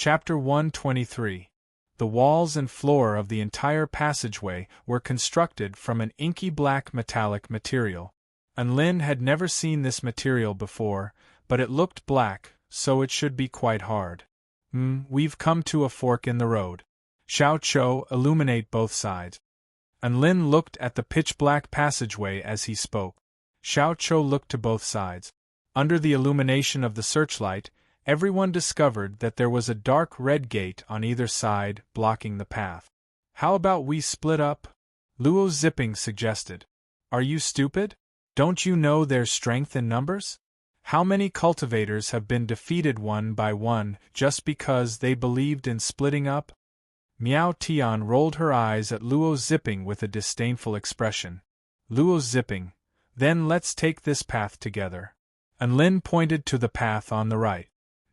Chapter 123. The walls and floor of the entire passageway were constructed from an inky black metallic material. Lin had never seen this material before, but it looked black, so it should be quite hard. We've come to a fork in the road. Xiao Chou, illuminate both sides. Lin looked at the pitch-black passageway as he spoke. Xiao Chou looked to both sides. Under the illumination of the searchlight, everyone discovered that there was a dark red gate on either side, blocking the path. How about we split up? Luo Zipping suggested. Are you stupid? Don't you know there's strength in numbers? How many cultivators have been defeated one by one just because they believed in splitting up? Miao Tian rolled her eyes at Luo Zipping with a disdainful expression. Luo Zipping, then let's take this path together. Lin pointed to the path on the right.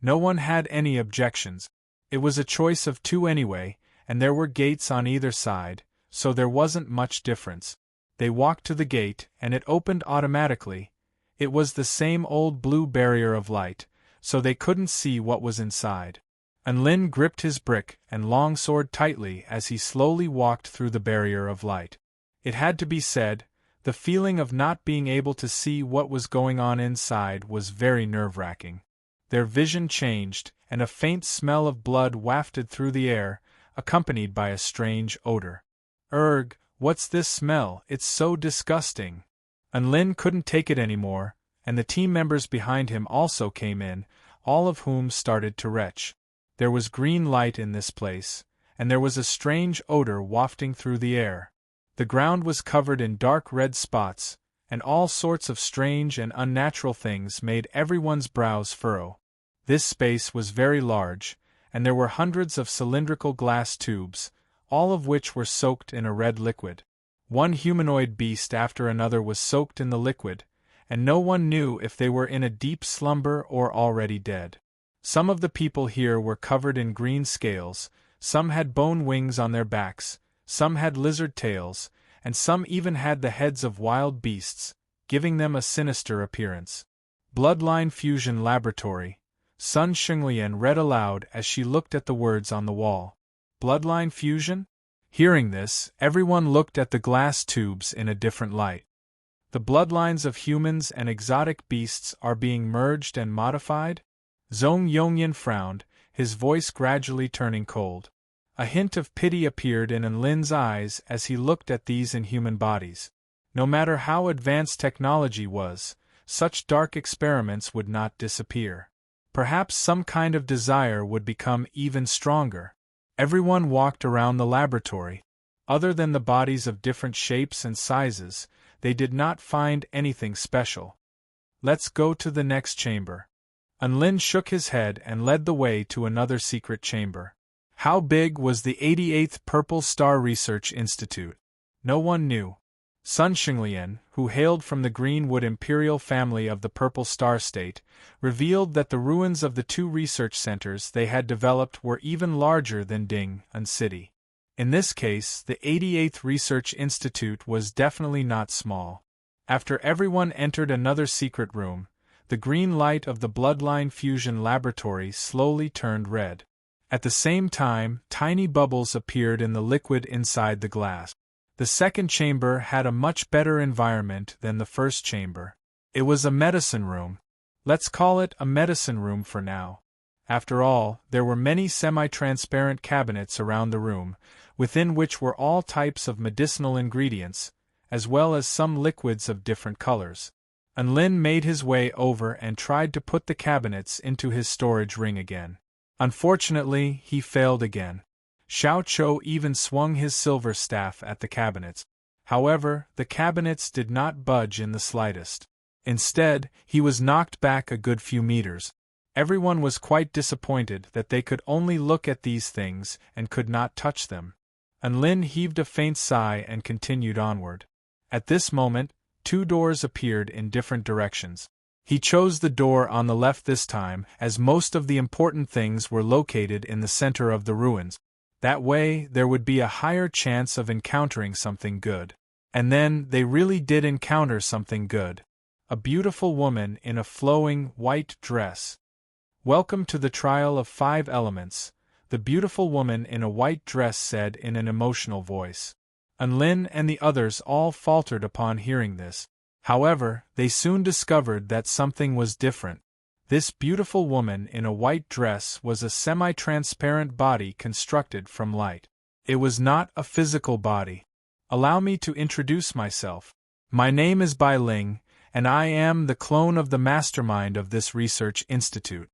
No one had any objections. It was a choice of two anyway, and there were gates on either side, so there wasn't much difference. They walked to the gate, and it opened automatically. It was the same old blue barrier of light, so they couldn't see what was inside. Lin gripped his brick and long sword tightly as he slowly walked through the barrier of light. It had to be said, the feeling of not being able to see what was going on inside was very nerve-wracking. Their vision changed, and a faint smell of blood wafted through the air, accompanied by a strange odor. Erg, what's this smell? It's so disgusting. Lin couldn't take it anymore, and the team members behind him also came in, all of whom started to retch. There was green light in this place, and there was a strange odor wafting through the air. The ground was covered in dark red spots, and all sorts of strange and unnatural things made everyone's brows furrow. This space was very large, and there were hundreds of cylindrical glass tubes, all of which were soaked in a red liquid. One humanoid beast after another was soaked in the liquid, and no one knew if they were in a deep slumber or already dead. Some of the people here were covered in green scales, some had bone wings on their backs, some had lizard tails, and some even had the heads of wild beasts, giving them a sinister appearance. Bloodline Fusion Laboratory. Sun Xinglian read aloud as she looked at the words on the wall. Bloodline fusion? Hearing this, everyone looked at the glass tubes in a different light. The bloodlines of humans and exotic beasts are being merged and modified? Zhong Yongyan frowned, his voice gradually turning cold. A hint of pity appeared in Lin's eyes as he looked at these inhuman bodies. No matter how advanced technology was, such dark experiments would not disappear. Perhaps some kind of desire would become even stronger. Everyone walked around the laboratory. Other than the bodies of different shapes and sizes, they did not find anything special. Let's go to the next chamber. Lin shook his head and led the way to another secret chamber. How big was the 88th Purple Star Research Institute? No one knew. Sun Xinglian, who hailed from the Greenwood imperial family of the Purple Star State, revealed that the ruins of the two research centers they had developed were even larger than Ding and City. In this case, the 88th Research Institute was definitely not small. After everyone entered another secret room, the green light of the Bloodline Fusion Laboratory slowly turned red. At the same time, tiny bubbles appeared in the liquid inside the glass. The second chamber had a much better environment than the first chamber. It was a medicine room. Let's call it a medicine room for now. After all, there were many semi-transparent cabinets around the room, within which were all types of medicinal ingredients, as well as some liquids of different colors. Lin made his way over and tried to put the cabinets into his storage ring again. Unfortunately, he failed again. Xiao Chou even swung his silver staff at the cabinets. However, the cabinets did not budge in the slightest. Instead, he was knocked back a good few meters. Everyone was quite disappointed that they could only look at these things and could not touch them. Lin heaved a faint sigh and continued onward. At this moment, two doors appeared in different directions. He chose the door on the left this time, as most of the important things were located in the center of the ruins. That way, there would be a higher chance of encountering something good. And then, they really did encounter something good. A beautiful woman in a flowing, white dress. Welcome to the trial of 5 elements. the beautiful woman in a white dress said in an emotional voice. Unlin and the others all faltered upon hearing this. However, they soon discovered that something was different. This beautiful woman in a white dress was a semi-transparent body constructed from light. It was not a physical body. Allow me to introduce myself. My name is Bai Ling, and I am the clone of the mastermind of this research institute.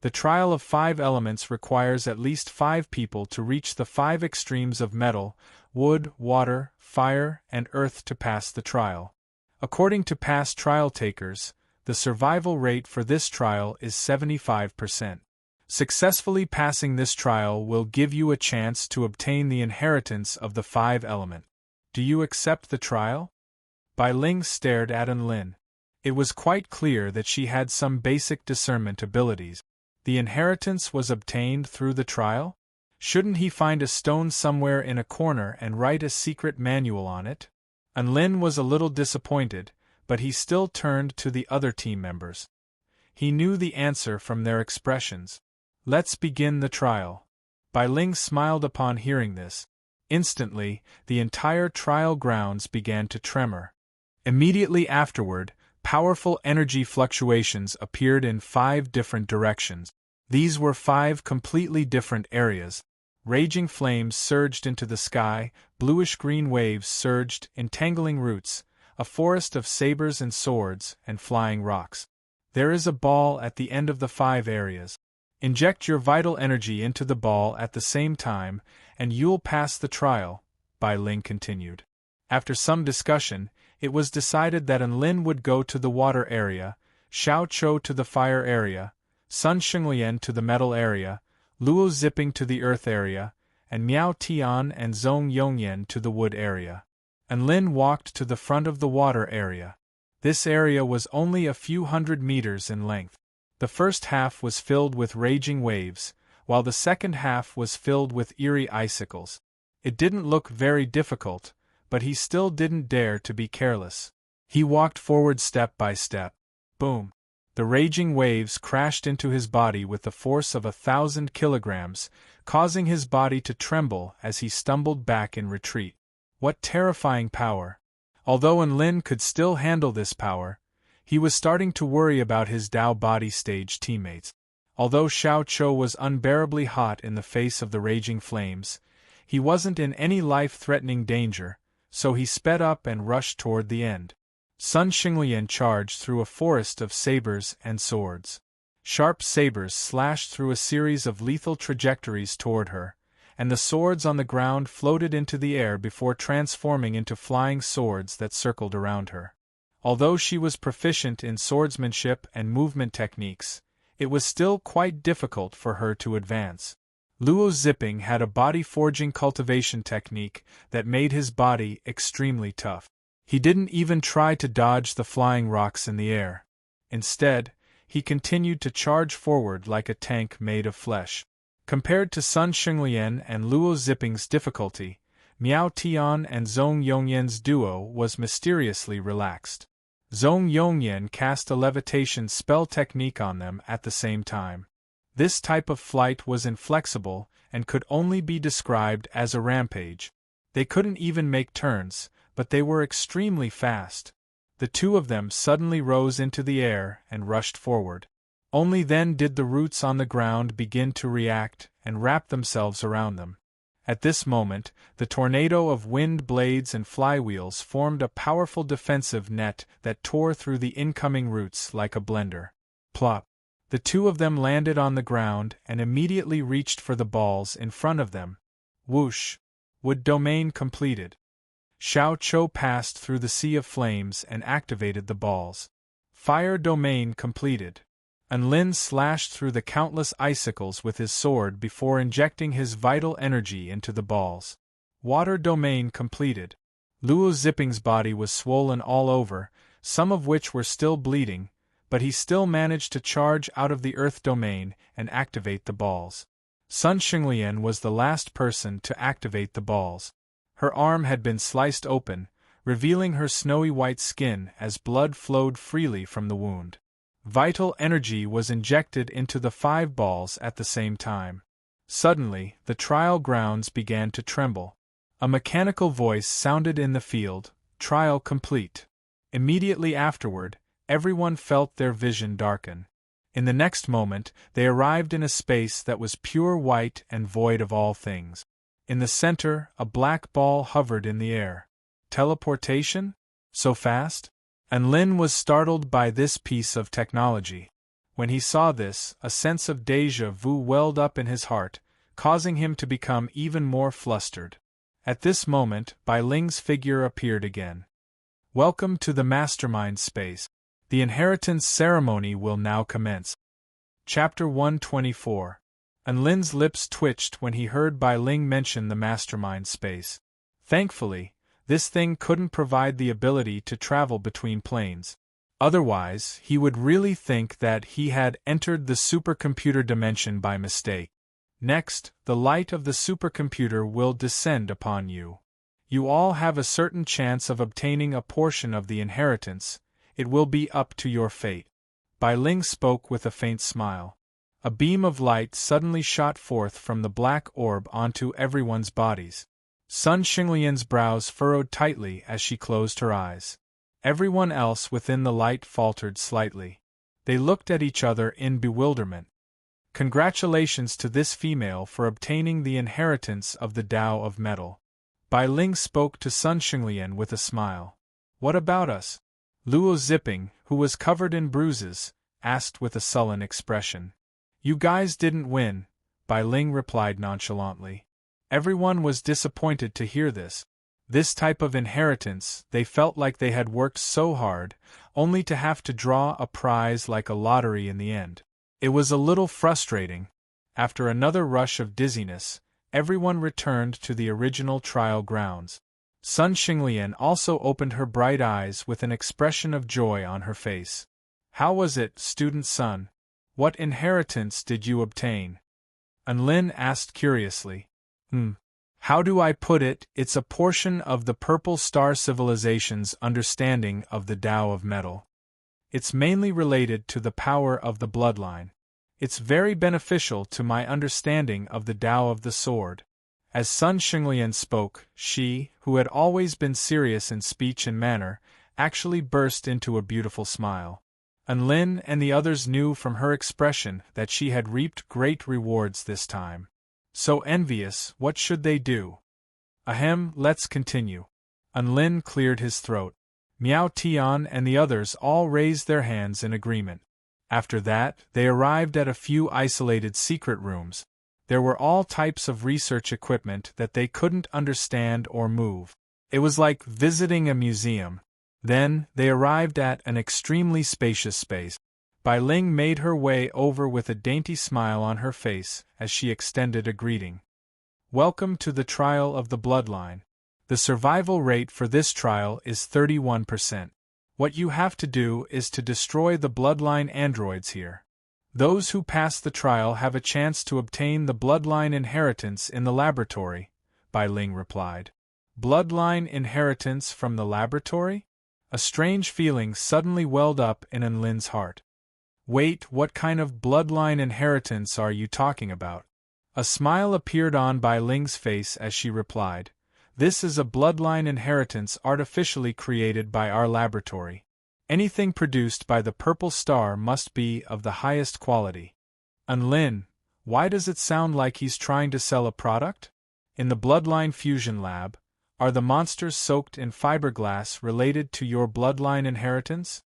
The trial of 5 elements requires at least 5 people to reach the 5 extremes of metal, wood, water, fire, and earth to pass the trial. According to past trial takers, the survival rate for this trial is 75%. Successfully passing this trial will give you a chance to obtain the inheritance of the 5 element. Do you accept the trial? Bai Ling stared at Unlin. It was quite clear that she had some basic discernment abilities. The inheritance was obtained through the trial? Shouldn't he find a stone somewhere in a corner and write a secret manual on it? Unlin was a little disappointed, but he still turned to the other team members. He knew the answer from their expressions. Let's begin the trial. Bai Ling smiled upon hearing this. Instantly, the entire trial grounds began to tremor. Immediately afterward, powerful energy fluctuations appeared in 5 different directions. These were 5 completely different areas. Raging flames surged into the sky, bluish-green waves surged, entangling roots, a forest of sabers and swords, and flying rocks. There is a ball at the end of the 5 areas. Inject your vital energy into the ball at the same time, and you'll pass the trial, Bai Ling continued. After some discussion, it was decided that Unlin would go to the water area, Xiao Chou to the fire area, Sun Xinglian to the metal area, Luo Ziping to the earth area, and Miao Tian and Zhong Yongyan to the wood area. Unlin walked to the front of the water area. This area was only a few hundred meters in length. The first half was filled with raging waves, while the second half was filled with eerie icicles. It didn't look very difficult, but he still didn't dare to be careless. He walked forward step by step. Boom! The raging waves crashed into his body with the force of 1,000 kilograms, causing his body to tremble as he stumbled back in retreat. What terrifying power! Although Unlin could still handle this power, he was starting to worry about his Dao body stage teammates. Although Xiao Chou was unbearably hot in the face of the raging flames, he wasn't in any life-threatening danger, so he sped up and rushed toward the end. Sun Xinglian charged through a forest of sabers and swords. Sharp sabers slashed through a series of lethal trajectories toward her, and the swords on the ground floated into the air before transforming into flying swords that circled around her. Although she was proficient in swordsmanship and movement techniques, it was still quite difficult for her to advance. Luo Ziping had a body-forging cultivation technique that made his body extremely tough. He didn't even try to dodge the flying rocks in the air. Instead, he continued to charge forward like a tank made of flesh. Compared to Sun Xinglian and Luo Ziping's difficulty, Miao Tian and Zhong Yongyan's duo was mysteriously relaxed. Zhong Yongyan cast a levitation spell technique on them at the same time. This type of flight was inflexible and could only be described as a rampage. They couldn't even make turns, but they were extremely fast. The two of them suddenly rose into the air and rushed forward. Only then did the roots on the ground begin to react and wrap themselves around them. At this moment, the tornado of wind blades and flywheels formed a powerful defensive net that tore through the incoming roots like a blender. Plop! The two of them landed on the ground and immediately reached for the balls in front of them. Whoosh! Wood domain completed. Xiao Chou passed through the sea of flames and activated the balls. Fire domain completed. Unlin slashed through the countless icicles with his sword before injecting his vital energy into the balls. Water domain completed. Luo Ziping's body was swollen all over, some of which were still bleeding, but he still managed to charge out of the earth domain and activate the balls. Sun Xinglian was the last person to activate the balls. Her arm had been sliced open, revealing her snowy white skin as blood flowed freely from the wound. Vital energy was injected into the 5 balls at the same time. Suddenly, the trial grounds began to tremble. A mechanical voice sounded in the field, "Trial complete." Immediately afterward, everyone felt their vision darken. In the next moment, they arrived in a space that was pure white and void of all things. In the center, a black ball hovered in the air. Teleportation? So fast? And Lin was startled by this piece of technology. When he saw this, a sense of déjà vu welled up in his heart, causing him to become even more flustered. At this moment, Bai Ling's figure appeared again. "Welcome to the Mastermind space. The inheritance ceremony will now commence." Chapter 124. And Lin's lips twitched when he heard Bai Ling mention the Mastermind space. Thankfully, this thing couldn't provide the ability to travel between planes. Otherwise, he would really think that he had entered the supercomputer dimension by mistake. Next, the light of the supercomputer will descend upon you. You all have a certain chance of obtaining a portion of the inheritance. It will be up to your fate. Bai Ling spoke with a faint smile. A beam of light suddenly shot forth from the black orb onto everyone's bodies. Sun Xinglian's brows furrowed tightly as she closed her eyes. Everyone else within the light faltered slightly. They looked at each other in bewilderment. Congratulations to this female for obtaining the inheritance of the Tao of Metal. Bai Ling spoke to Sun Xinglian with a smile. What about us? Luo Zipping, who was covered in bruises, asked with a sullen expression. You guys didn't win, Bai Ling replied nonchalantly. Everyone was disappointed to hear this. This type of inheritance, they felt like they had worked so hard, only to have to draw a prize like a lottery in the end. It was a little frustrating. After another rush of dizziness, everyone returned to the original trial grounds. Sun Xinglian also opened her bright eyes with an expression of joy on her face. How was it, student Sun? What inheritance did you obtain? Anlin asked curiously. How do I put it? It's a portion of the Purple Star Civilization's understanding of the Tao of Metal. It's mainly related to the power of the bloodline. It's very beneficial to my understanding of the Tao of the Sword. As Sun Xinglian spoke, she, who had always been serious in speech and manner, actually burst into a beautiful smile. Anlin and the others knew from her expression that she had reaped great rewards this time. So envious, what should they do? Ahem, let's continue. Anlin cleared his throat. Miao Tian and the others all raised their hands in agreement. After that, they arrived at a few isolated secret rooms. There were all types of research equipment that they couldn't understand or move. It was like visiting a museum. Then, they arrived at an extremely spacious space. Bai Ling made her way over with a dainty smile on her face as she extended a greeting. Welcome to the trial of the bloodline. The survival rate for this trial is 31%. What you have to do is to destroy the bloodline androids here. Those who pass the trial have a chance to obtain the bloodline inheritance in the laboratory, Bai Ling replied. Bloodline inheritance from the laboratory? A strange feeling suddenly welled up in Anlin's heart. Wait, what kind of bloodline inheritance are you talking about? A smile appeared on Bai Ling's face as she replied. This is a bloodline inheritance artificially created by our laboratory. Anything produced by the Purple Star must be of the highest quality. Anlin, why does it sound like he's trying to sell a product? In the Bloodline Fusion Lab, are the monsters soaked in fiberglass related to your bloodline inheritance?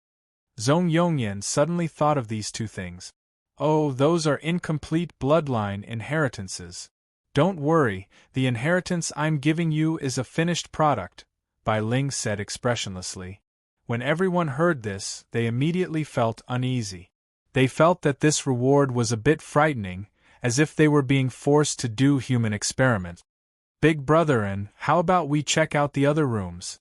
Zhong Yongyan suddenly thought of these two things. Oh, those are incomplete bloodline inheritances. Don't worry, the inheritance I'm giving you is a finished product, Bai Ling said expressionlessly. When everyone heard this, they immediately felt uneasy. They felt that this reward was a bit frightening, as if they were being forced to do human experiments. Big brother, and how about we check out the other rooms?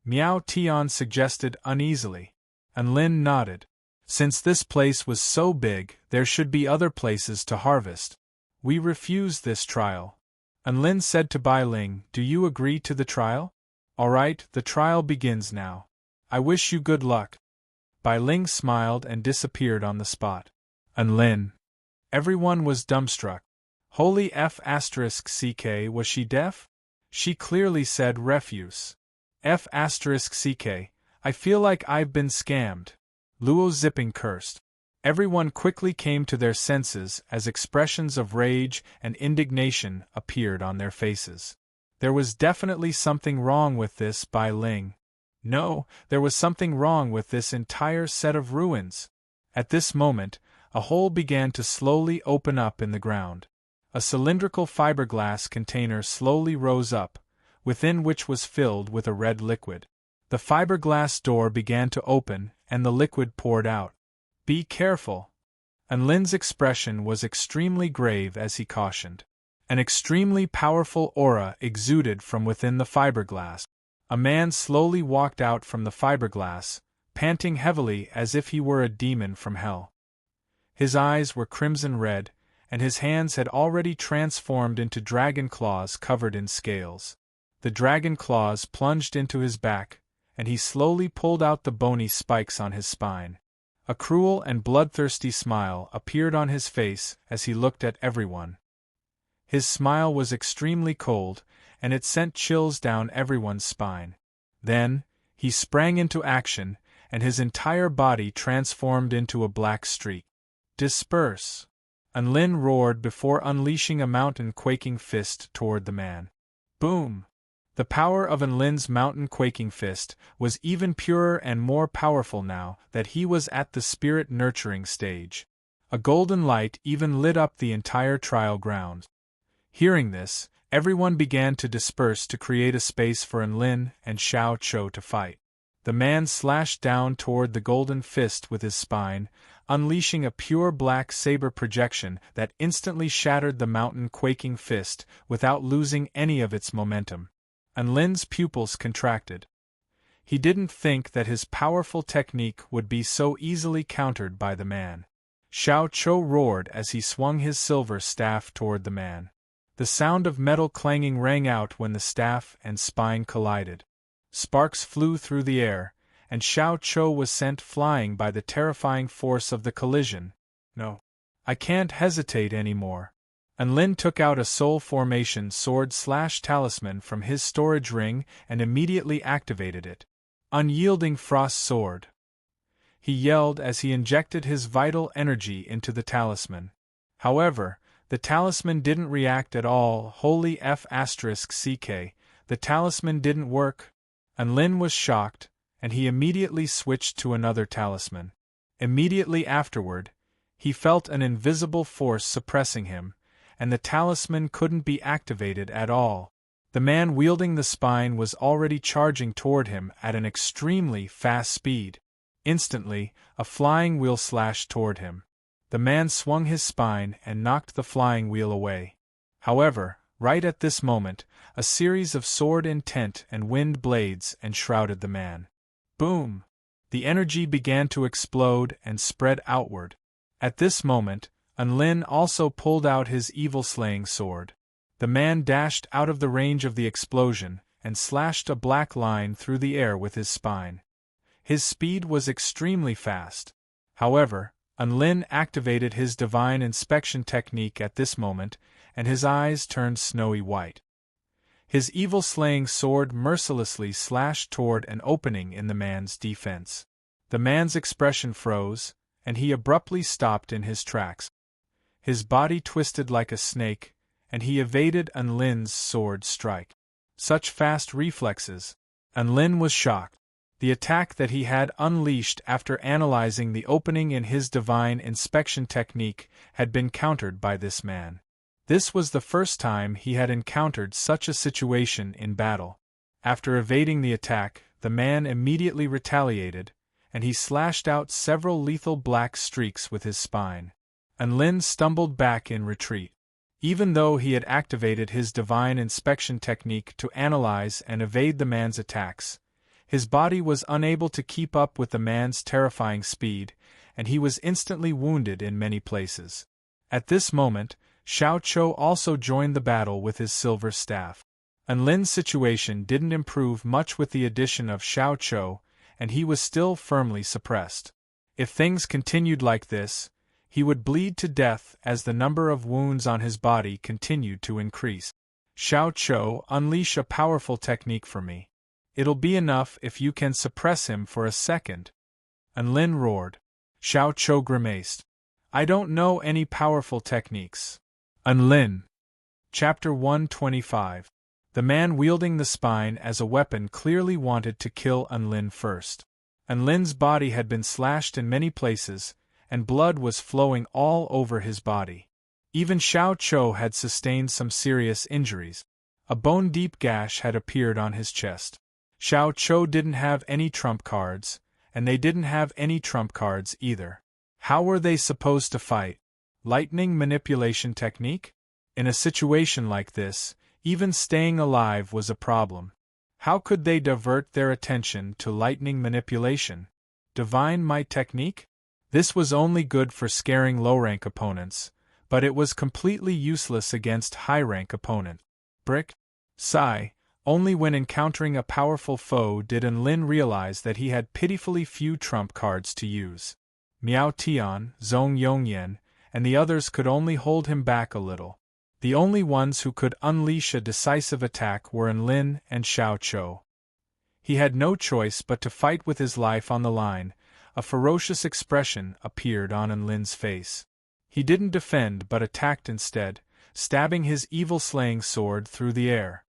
Miao Tian suggested uneasily. Anlin nodded. Since this place was so big, there should be other places to harvest. We refuse this trial. Anlin said to Bai Ling, do you agree to the trial? All right, the trial begins now. I wish you good luck. Bai Ling smiled and disappeared on the spot. Anlin. Everyone was dumbstruck. Holy F***ck, was she deaf? She clearly said refuse. F***ck, I feel like I've been scammed. Luo Zipping cursed. Everyone quickly came to their senses as expressions of rage and indignation appeared on their faces. There was definitely something wrong with this Bai Ling. No, there was something wrong with this entire set of ruins. At this moment, a hole began to slowly open up in the ground. A cylindrical fiberglass container slowly rose up, within which was filled with a red liquid. The fiberglass door began to open, and the liquid poured out. Be careful. Anlin's expression was extremely grave as he cautioned. An extremely powerful aura exuded from within the fiberglass. A man slowly walked out from the fiberglass, panting heavily as if he were a demon from hell. His eyes were crimson red, and his hands had already transformed into dragon claws covered in scales. The dragon claws plunged into his back, and he slowly pulled out the bony spikes on his spine. A cruel and bloodthirsty smile appeared on his face as he looked at everyone. His smile was extremely cold, and it sent chills down everyone's spine. Then, he sprang into action, and his entire body transformed into a black streak. Disperse! Anlin roared before unleashing a mountain-quaking fist toward the man. Boom! The power of Anlin's mountain-quaking fist was even purer and more powerful now that he was at the spirit-nurturing stage. A golden light even lit up the entire trial ground. Hearing this, everyone began to disperse to create a space for Anlin and Xiao Chou to fight. The man slashed down toward the golden fist with his spine, unleashing a pure black saber projection that instantly shattered the mountain-quaking fist without losing any of its momentum. Anlin's pupils contracted. He didn't think that his powerful technique would be so easily countered by the man. Xiao Chou roared as he swung his silver staff toward the man. The sound of metal clanging rang out when the staff and spine collided. Sparks flew through the air, and Xiao Chou was sent flying by the terrifying force of the collision. No. I can't hesitate anymore. Anlin took out a soul formation sword/talisman from his storage ring and immediately activated it. Unyielding frost sword. He yelled as he injected his vital energy into the talisman. However, the talisman didn't react at all. Holy F***ck, the talisman didn't work. Anlin was shocked, and he immediately switched to another talisman. Immediately afterward, he felt an invisible force suppressing him, and the talisman couldn't be activated at all. The man wielding the spine was already charging toward him at an extremely fast speed. Instantly, a flying wheel slashed toward him. The man swung his spine and knocked the flying wheel away. However, right at this moment, a series of sword intent and wind blades enshrouded the man. Boom! The energy began to explode and spread outward. At this moment, Anlin also pulled out his evil-slaying sword. The man dashed out of the range of the explosion and slashed a black line through the air with his spine. His speed was extremely fast. However, Anlin activated his divine inspection technique at this moment, and his eyes turned snowy white. His evil-slaying sword mercilessly slashed toward an opening in the man's defense. The man's expression froze, and he abruptly stopped in his tracks. His body twisted like a snake, and he evaded Anlin's sword strike. Such fast reflexes! Anlin was shocked. The attack that he had unleashed after analyzing the opening in his divine inspection technique had been countered by this man. This was the first time he had encountered such a situation in battle. After evading the attack, the man immediately retaliated, and he slashed out several lethal black streaks with his spine. Anlin stumbled back in retreat. Even though he had activated his divine inspection technique to analyze and evade the man's attacks, his body was unable to keep up with the man's terrifying speed, and he was instantly wounded in many places. At this moment, Xiao Chou also joined the battle with his silver staff. Anlin's situation didn't improve much with the addition of Xiao Chou, and he was still firmly suppressed. If things continued like this, He would bleed to death as the number of wounds on his body continued to increase. Xiao Chou, unleash a powerful technique for me. It'll be enough if you can suppress him for a second. Enlin roared. Xiao Chou grimaced. I don't know any powerful techniques. Enlin. Chapter 125. The man wielding the spine as a weapon clearly wanted to kill Enlin first. Enlin's body had been slashed in many places, and blood was flowing all over his body. Even Xiao Chou had sustained some serious injuries. A bone-deep gash had appeared on his chest. Xiao Chou didn't have any trump cards, and they didn't have any trump cards either. How were they supposed to fight? Lightning manipulation technique? In a situation like this, even staying alive was a problem. How could they divert their attention to lightning manipulation? Divine might technique? This was only good for scaring low-rank opponents, but it was completely useless against high-rank opponent. Brick? Sigh. Only when encountering a powerful foe did Enlin realize that he had pitifully few trump cards to use. Miao Tian, Zhong Yongyan, and the others could only hold him back a little. The only ones who could unleash a decisive attack were Enlin and Xiao Chou. He had no choice but to fight with his life on the line. A ferocious expression appeared on Enlin's face. He didn't defend but attacked instead, stabbing his evil-slaying sword through the air.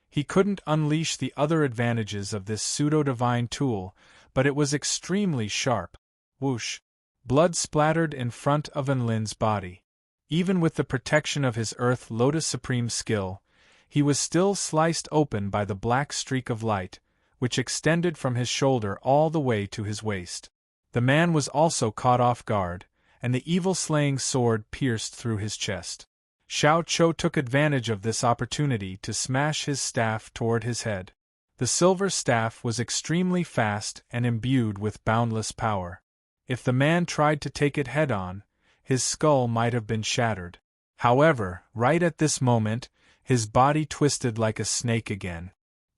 He couldn't unleash the other advantages of this pseudo-divine tool, but it was extremely sharp. Whoosh! Blood splattered in front of Enlin's body. Even with the protection of his Earth Lotus Supreme skill, he was still sliced open by the black streak of light, which extended from his shoulder all the way to his waist. The man was also caught off guard, and the evil-slaying sword pierced through his chest. Xiao Chou took advantage of this opportunity to smash his staff toward his head. The silver staff was extremely fast and imbued with boundless power. If the man tried to take it head-on, his skull might have been shattered. However, right at this moment, his body twisted like a snake again.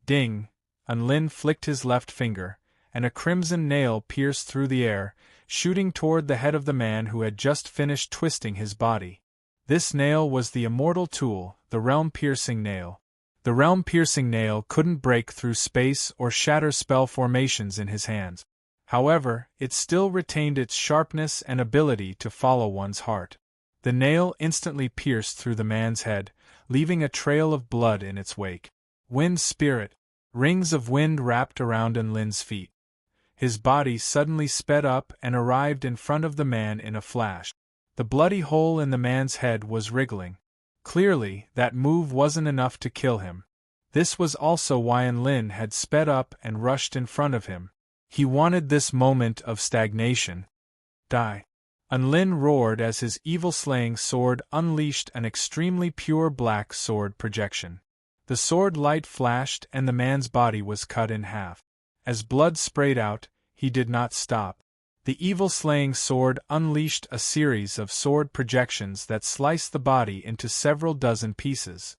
Ding! Enlin flicked his left finger, and a crimson nail pierced through the air, shooting toward the head of the man who had just finished twisting his body. This nail was the immortal tool, the realm-piercing nail. The realm-piercing nail couldn't break through space or shatter spell formations in his hands. However, it still retained its sharpness and ability to follow one's heart. The nail instantly pierced through the man's head, leaving a trail of blood in its wake. Wind spirit. Rings of wind wrapped around Enlin's feet. His body suddenly sped up and arrived in front of the man in a flash. The bloody hole in the man's head was wriggling. Clearly, that move wasn't enough to kill him. This was also why Enlin had sped up and rushed in front of him. He wanted this moment of stagnation. Die! Enlin roared as his evil-slaying sword unleashed an extremely pure black sword projection. The sword light flashed and the man's body was cut in half. As blood sprayed out, he did not stop. The evil-slaying sword unleashed a series of sword projections that sliced the body into several dozen pieces.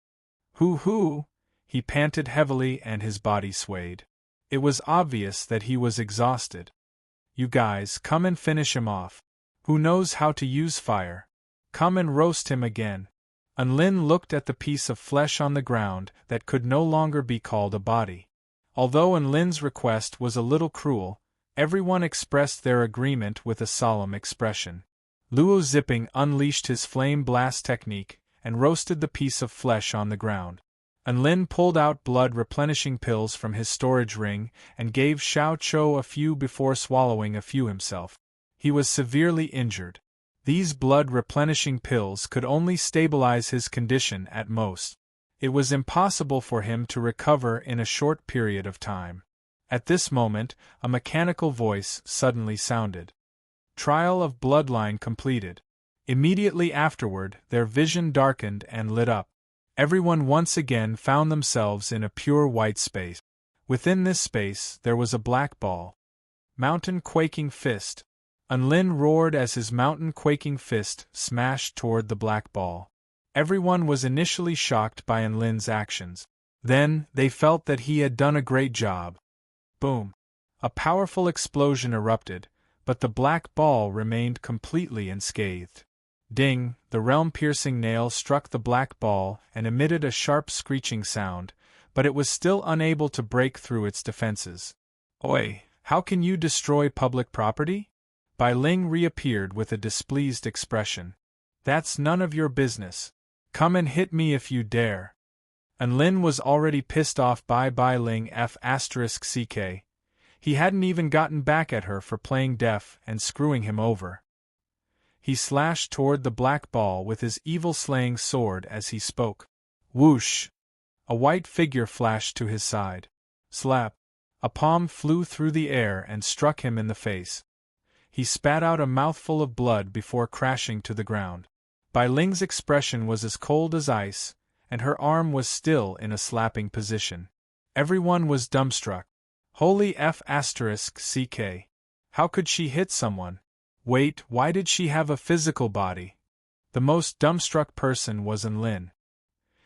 Hoo-hoo! He panted heavily and his body swayed. It was obvious that he was exhausted. You guys, come and finish him off. Who knows how to use fire? Come and roast him again. Enlin looked at the piece of flesh on the ground that could no longer be called a body. Although Enlin's request was a little cruel, everyone expressed their agreement with a solemn expression. Luo Zipping unleashed his flame blast technique and roasted the piece of flesh on the ground. Enlin pulled out blood-replenishing pills from his storage ring and gave Xiao Chou a few before swallowing a few himself. He was severely injured. These blood-replenishing pills could only stabilize his condition at most. It was impossible for him to recover in a short period of time. At this moment, a mechanical voice suddenly sounded. Trial of bloodline completed. Immediately afterward, their vision darkened and lit up. Everyone once again found themselves in a pure white space. Within this space, there was a black ball. Mountain quaking fist. Enlin roared as his mountain-quaking fist smashed toward the black ball. Everyone was initially shocked by Enlin's actions. Then, they felt that he had done a great job. Boom! A powerful explosion erupted, but the black ball remained completely unscathed. Ding! The realm-piercing nail struck the black ball and emitted a sharp screeching sound, but it was still unable to break through its defenses. Oi, how can you destroy public property? Bai Ling reappeared with a displeased expression. That's none of your business. Come and hit me if you dare. And Lin was already pissed off by Bai Ling f***ck. He hadn't even gotten back at her for playing deaf and screwing him over. He slashed toward the black ball with his evil-slaying sword as he spoke. Whoosh! A white figure flashed to his side. Slap! A palm flew through the air and struck him in the face. He spat out a mouthful of blood before crashing to the ground. Bai Ling's expression was as cold as ice, and her arm was still in a slapping position. Everyone was dumbstruck. Holy f***ck. How could she hit someone? Wait, why did she have a physical body? The most dumbstruck person was Lin.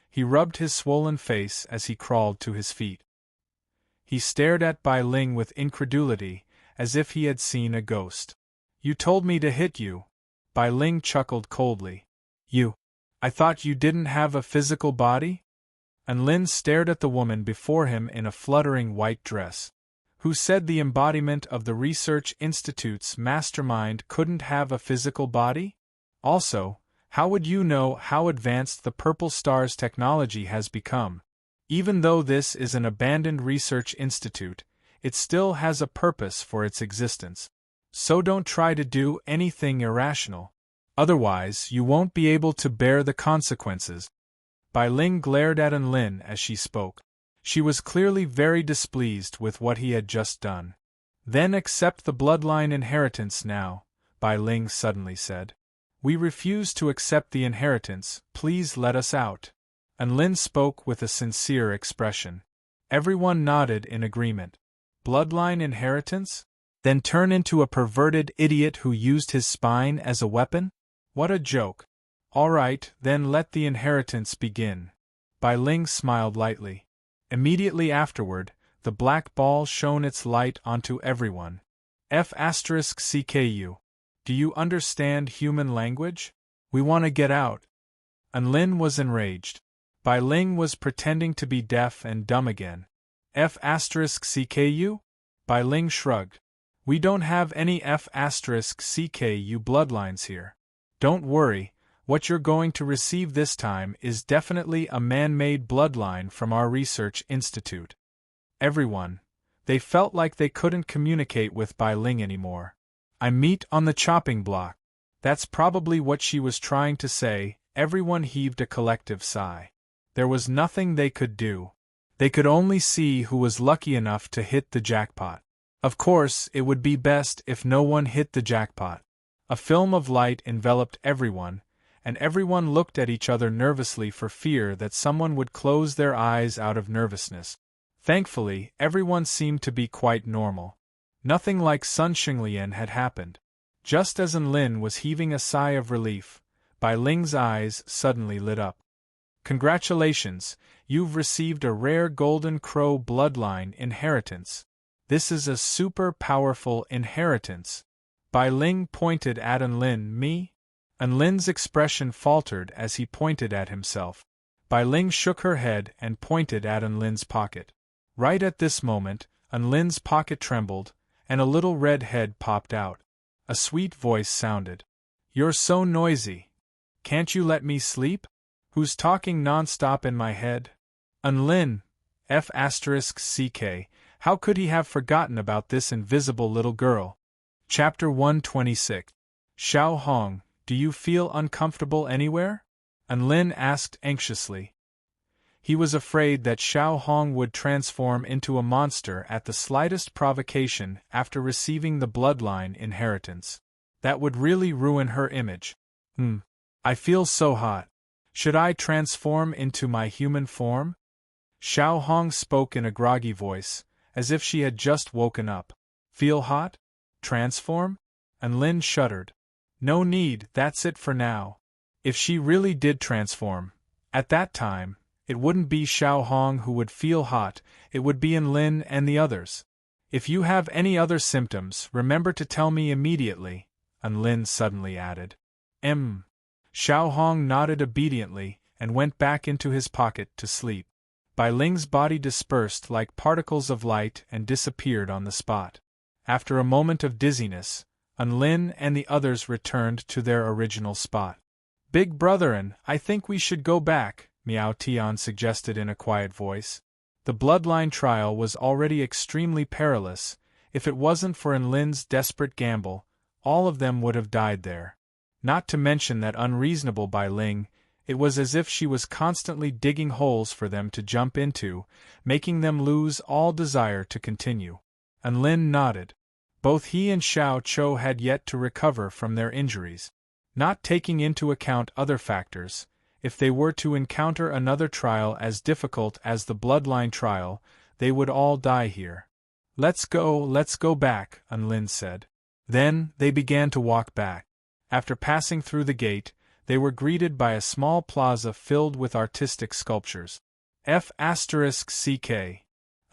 He rubbed his swollen face as he crawled to his feet. He stared at Bai Ling with incredulity, as if he had seen a ghost. You told me to hit you. Bai Ling chuckled coldly. You? I thought you didn't have a physical body? Lin stared at the woman before him in a fluttering white dress. Who said the embodiment of the Research Institute's mastermind couldn't have a physical body? Also, how would you know how advanced the Purple Star's technology has become? Even though this is an abandoned research institute, it still has a purpose for its existence. So don't try to do anything irrational. Otherwise, you won't be able to bear the consequences. Bai Ling glared at Lin as she spoke. She was clearly very displeased with what he had just done. Then accept the bloodline inheritance now, Bai Ling suddenly said. We refuse to accept the inheritance, please let us out. Lin spoke with a sincere expression. Everyone nodded in agreement. Bloodline inheritance? Then turn into a perverted idiot who used his spine as a weapon? What a joke. All right, then let the inheritance begin. Bai Ling smiled lightly. Immediately afterward, the black ball shone its light onto everyone. F***ck. Do you understand human language? We want to get out. Lin was enraged. Bai Ling was pretending to be deaf and dumb again. F***ck? Bai Ling shrugged. We don't have any F***ck bloodlines here. Don't worry, what you're going to receive this time is definitely a man-made bloodline from our research institute. Everyone. They felt like they couldn't communicate with Bai Ling anymore. I meet on the chopping block. That's probably what she was trying to say. Everyone heaved a collective sigh. There was nothing they could do. They could only see who was lucky enough to hit the jackpot. Of course, it would be best if no one hit the jackpot. A film of light enveloped everyone, and everyone looked at each other nervously for fear that someone would close their eyes out of nervousness. Thankfully, everyone seemed to be quite normal. Nothing like Sun Xinglian had happened. Just as Lin was heaving a sigh of relief, Bai Ling's eyes suddenly lit up. Congratulations, you've received a rare Golden Crow bloodline inheritance. This is a super powerful inheritance. Bai Ling pointed at Lin. Me? Lin's expression faltered as he pointed at himself. Bai Ling shook her head and pointed at Lin's pocket. Right at this moment, Lin's pocket trembled, and a little red head popped out. A sweet voice sounded. You're so noisy. Can't you let me sleep? Who's talking non-stop in my head? Lin. F***ck. How could he have forgotten about this invisible little girl? Chapter 126. Xiao Hong, do you feel uncomfortable anywhere? Lin asked anxiously. He was afraid that Xiao Hong would transform into a monster at the slightest provocation after receiving the bloodline inheritance. That would really ruin her image. I feel so hot. Should I transform into my human form? Xiao Hong spoke in a groggy voice, as if she had just woken up. Feel hot? Transform? Lin shuddered. No need, that's it for now. If she really did transform, at that time, it wouldn't be Xiao Hong who would feel hot, it would be Lin and the others. If you have any other symptoms, remember to tell me immediately, Unlin suddenly added. Xiao Hong nodded obediently and went back into his pocket to sleep. Bai Ling's body dispersed like particles of light and disappeared on the spot. After a moment of dizziness, Unlin and the others returned to their original spot. Big Brotherin, I think we should go back, Miao Tian suggested in a quiet voice. The bloodline trial was already extremely perilous. If it wasn't for Unlin's desperate gamble, all of them would have died there. Not to mention that unreasonable Bai Ling, it was as if she was constantly digging holes for them to jump into, making them lose all desire to continue. Unlin nodded. Both he and Xiao Chou had yet to recover from their injuries. Not taking into account other factors, if they were to encounter another trial as difficult as the bloodline trial, they would all die here. Let's go back, Unlin said. Then, they began to walk back. After passing through the gate, they were greeted by a small plaza filled with artistic sculptures. F***ck.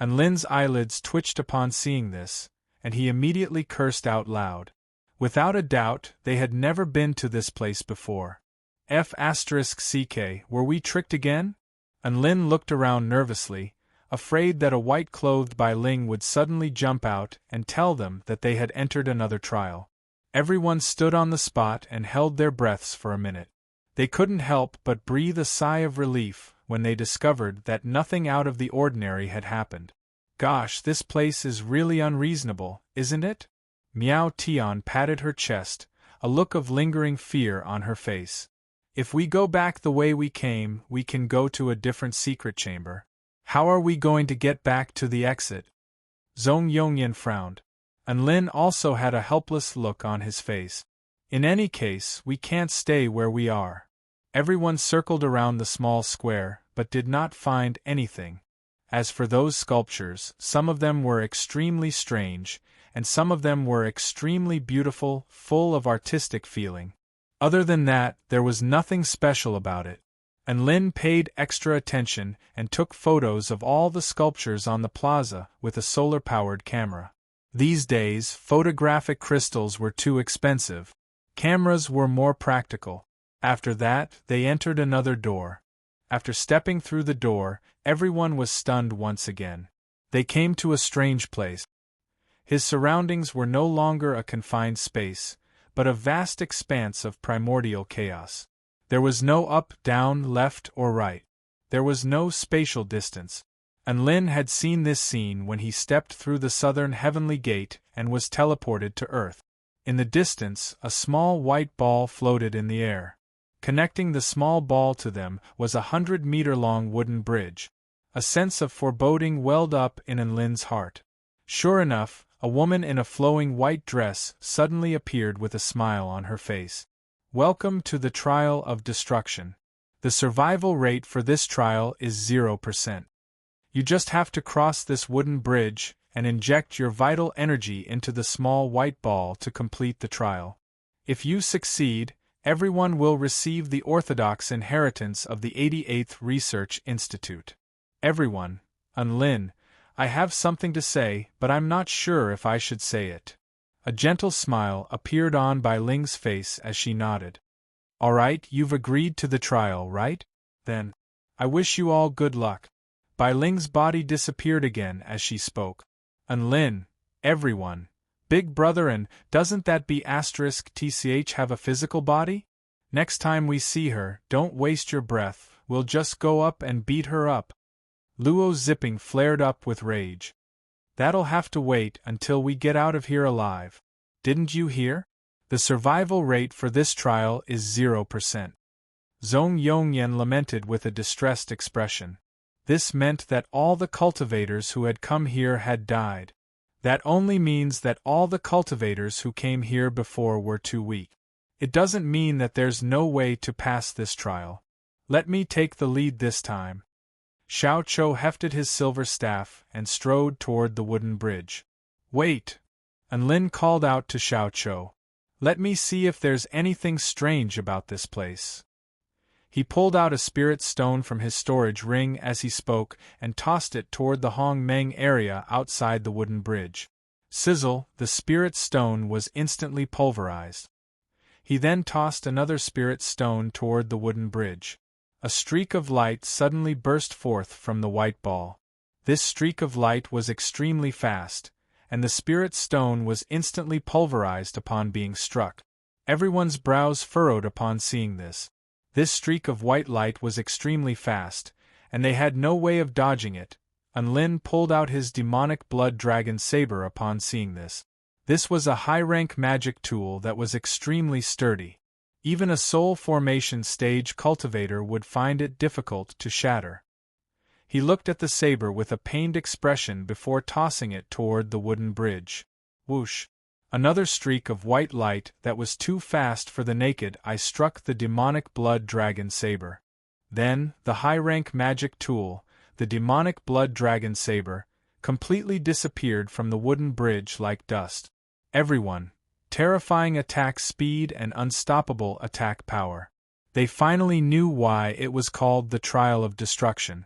Unlin's eyelids twitched upon seeing this, and he immediately cursed out loud. Without a doubt, they had never been to this place before. F***ck, were we tricked again? Unlin looked around nervously, afraid that a white-clothed Bai Ling would suddenly jump out and tell them that they had entered another trial. Everyone stood on the spot and held their breaths for a minute. They couldn't help but breathe a sigh of relief when they discovered that nothing out of the ordinary had happened. Gosh, this place is really unreasonable, isn't it? Miao Tian patted her chest, a look of lingering fear on her face. If we go back the way we came, we can go to a different secret chamber. How are we going to get back to the exit? Zhong Yongyan frowned. Unlin also had a helpless look on his face. In any case, we can't stay where we are. Everyone circled around the small square, but did not find anything. As for those sculptures, some of them were extremely strange, and some of them were extremely beautiful, full of artistic feeling. Other than that, there was nothing special about it. Unlin paid extra attention and took photos of all the sculptures on the plaza with a solar-powered camera. These days, photographic crystals were too expensive. Cameras were more practical. After that, they entered another door. After stepping through the door, everyone was stunned once again. They came to a strange place. His surroundings were no longer a confined space, but a vast expanse of primordial chaos. There was no up, down, left, or right. There was no spatial distance. Unlin had seen this scene when he stepped through the southern heavenly gate and was teleported to Earth. In the distance, a small white ball floated in the air. Connecting the small ball to them was a 100-meter-long wooden bridge. A sense of foreboding welled up in Unlin's heart. Sure enough, a woman in a flowing white dress suddenly appeared with a smile on her face. Welcome to the trial of destruction. The survival rate for this trial is 0%. You just have to cross this wooden bridge and inject your vital energy into the small white ball to complete the trial. If you succeed, everyone will receive the orthodox inheritance of the 88th Research Institute. Everyone, Unlin, I have something to say, but I'm not sure if I should say it. A gentle smile appeared on Bai Ling's face as she nodded. All right, you've agreed to the trial, right? Then, I wish you all good luck. Bai Ling's body disappeared again as she spoke. Unlin, everyone, Big Brother, and doesn't that B***tch have a physical body? Next time we see her, don't waste your breath, we'll just go up and beat her up. Luo Zipping flared up with rage. That'll have to wait until we get out of here alive. Didn't you hear? The survival rate for this trial is 0%. Zhong Yongyan lamented with a distressed expression. This meant that all the cultivators who had come here had died. That only means that all the cultivators who came here before were too weak. It doesn't mean that there's no way to pass this trial. Let me take the lead this time. Xiao Chou hefted his silver staff and strode toward the wooden bridge. Wait! Unlin called out to Xiao Chou. Let me see if there's anything strange about this place. He pulled out a spirit stone from his storage ring as he spoke and tossed it toward the Hong Meng area outside the wooden bridge. Sizzle, the spirit stone was instantly pulverized. He then tossed another spirit stone toward the wooden bridge. A streak of light suddenly burst forth from the white ball. This streak of light was extremely fast, and the spirit stone was instantly pulverized upon being struck. Everyone's brows furrowed upon seeing this. This streak of white light was extremely fast, and they had no way of dodging it. Unlin pulled out his demonic blood dragon saber upon seeing this. This was a high-rank magic tool that was extremely sturdy. Even a soul formation stage cultivator would find it difficult to shatter. He looked at the saber with a pained expression before tossing it toward the wooden bridge. Whoosh! Another streak of white light that was too fast for the naked eye struck the demonic blood dragon saber. Then, the high-rank magic tool, the demonic blood dragon saber, completely disappeared from the wooden bridge like dust. Everyone, terrifying attack speed and unstoppable attack power. They finally knew why it was called the Trial of Destruction.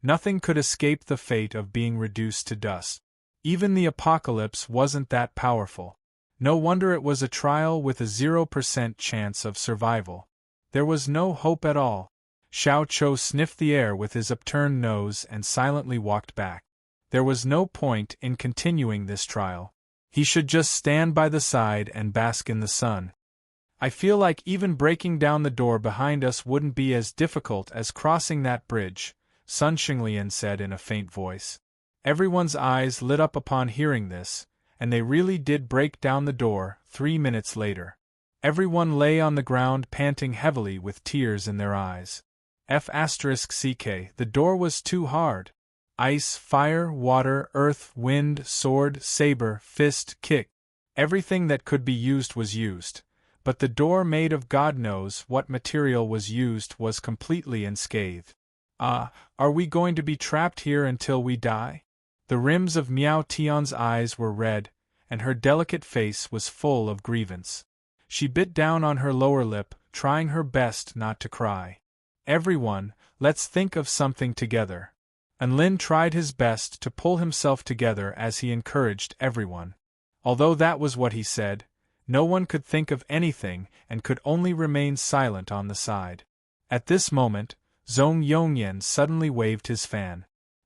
Nothing could escape the fate of being reduced to dust. Even the apocalypse wasn't that powerful. No wonder it was a trial with a 0% chance of survival. There was no hope at all. Xiao Chou sniffed the air with his upturned nose and silently walked back. There was no point in continuing this trial. He should just stand by the side and bask in the sun. I feel like even breaking down the door behind us wouldn't be as difficult as crossing that bridge, Sun Xinglian said in a faint voice. Everyone's eyes lit up upon hearing this, and they really did break down the door 3 minutes later. Everyone lay on the ground panting heavily with tears in their eyes. F***ck, the door was too hard. Ice, fire, water, earth, wind, sword, saber, fist, kick. Everything that could be used was used, but the door made of God knows what material was used was completely unscathed. Are we going to be trapped here until we die? The rims of Miao Tian's eyes were red, and her delicate face was full of grievance. She bit down on her lower lip, trying her best not to cry. Everyone, let's think of something together. Unlin tried his best to pull himself together as he encouraged everyone. Although that was what he said, no one could think of anything and could only remain silent on the side. At this moment, Zhong Yongyan suddenly waved his fan.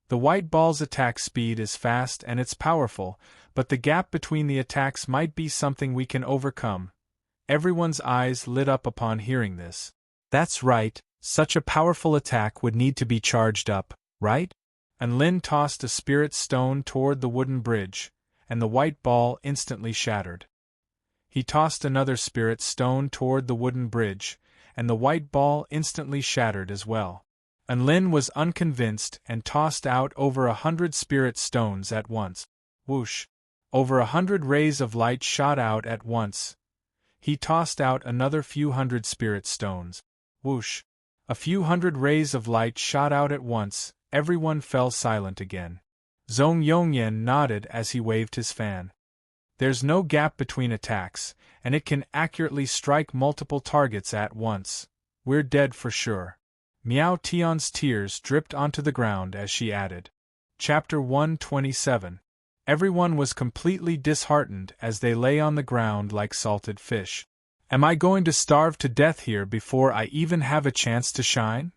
The white ball's attack speed is fast and it's powerful, but the gap between the attacks might be something we can overcome. Everyone's eyes lit up upon hearing this. That's right, such a powerful attack would need to be charged up, right? And Lin tossed a spirit stone toward the wooden bridge, and the white ball instantly shattered. He tossed another spirit stone toward the wooden bridge, and the white ball instantly shattered as well. And Lin was unconvinced and tossed out over 100 spirit stones at once. Whoosh! Over 100 rays of light shot out at once. He tossed out another few hundred spirit stones. Whoosh! A few hundred rays of light shot out at once. Everyone fell silent again. Zhong Yongyan nodded as he waved his fan. There's no gap between attacks, and it can accurately strike multiple targets at once. We're dead for sure. Miao Tian's tears dripped onto the ground as she added. Chapter 127. Everyone was completely disheartened as they lay on the ground like salted fish. Am I going to starve to death here before I even have a chance to shine?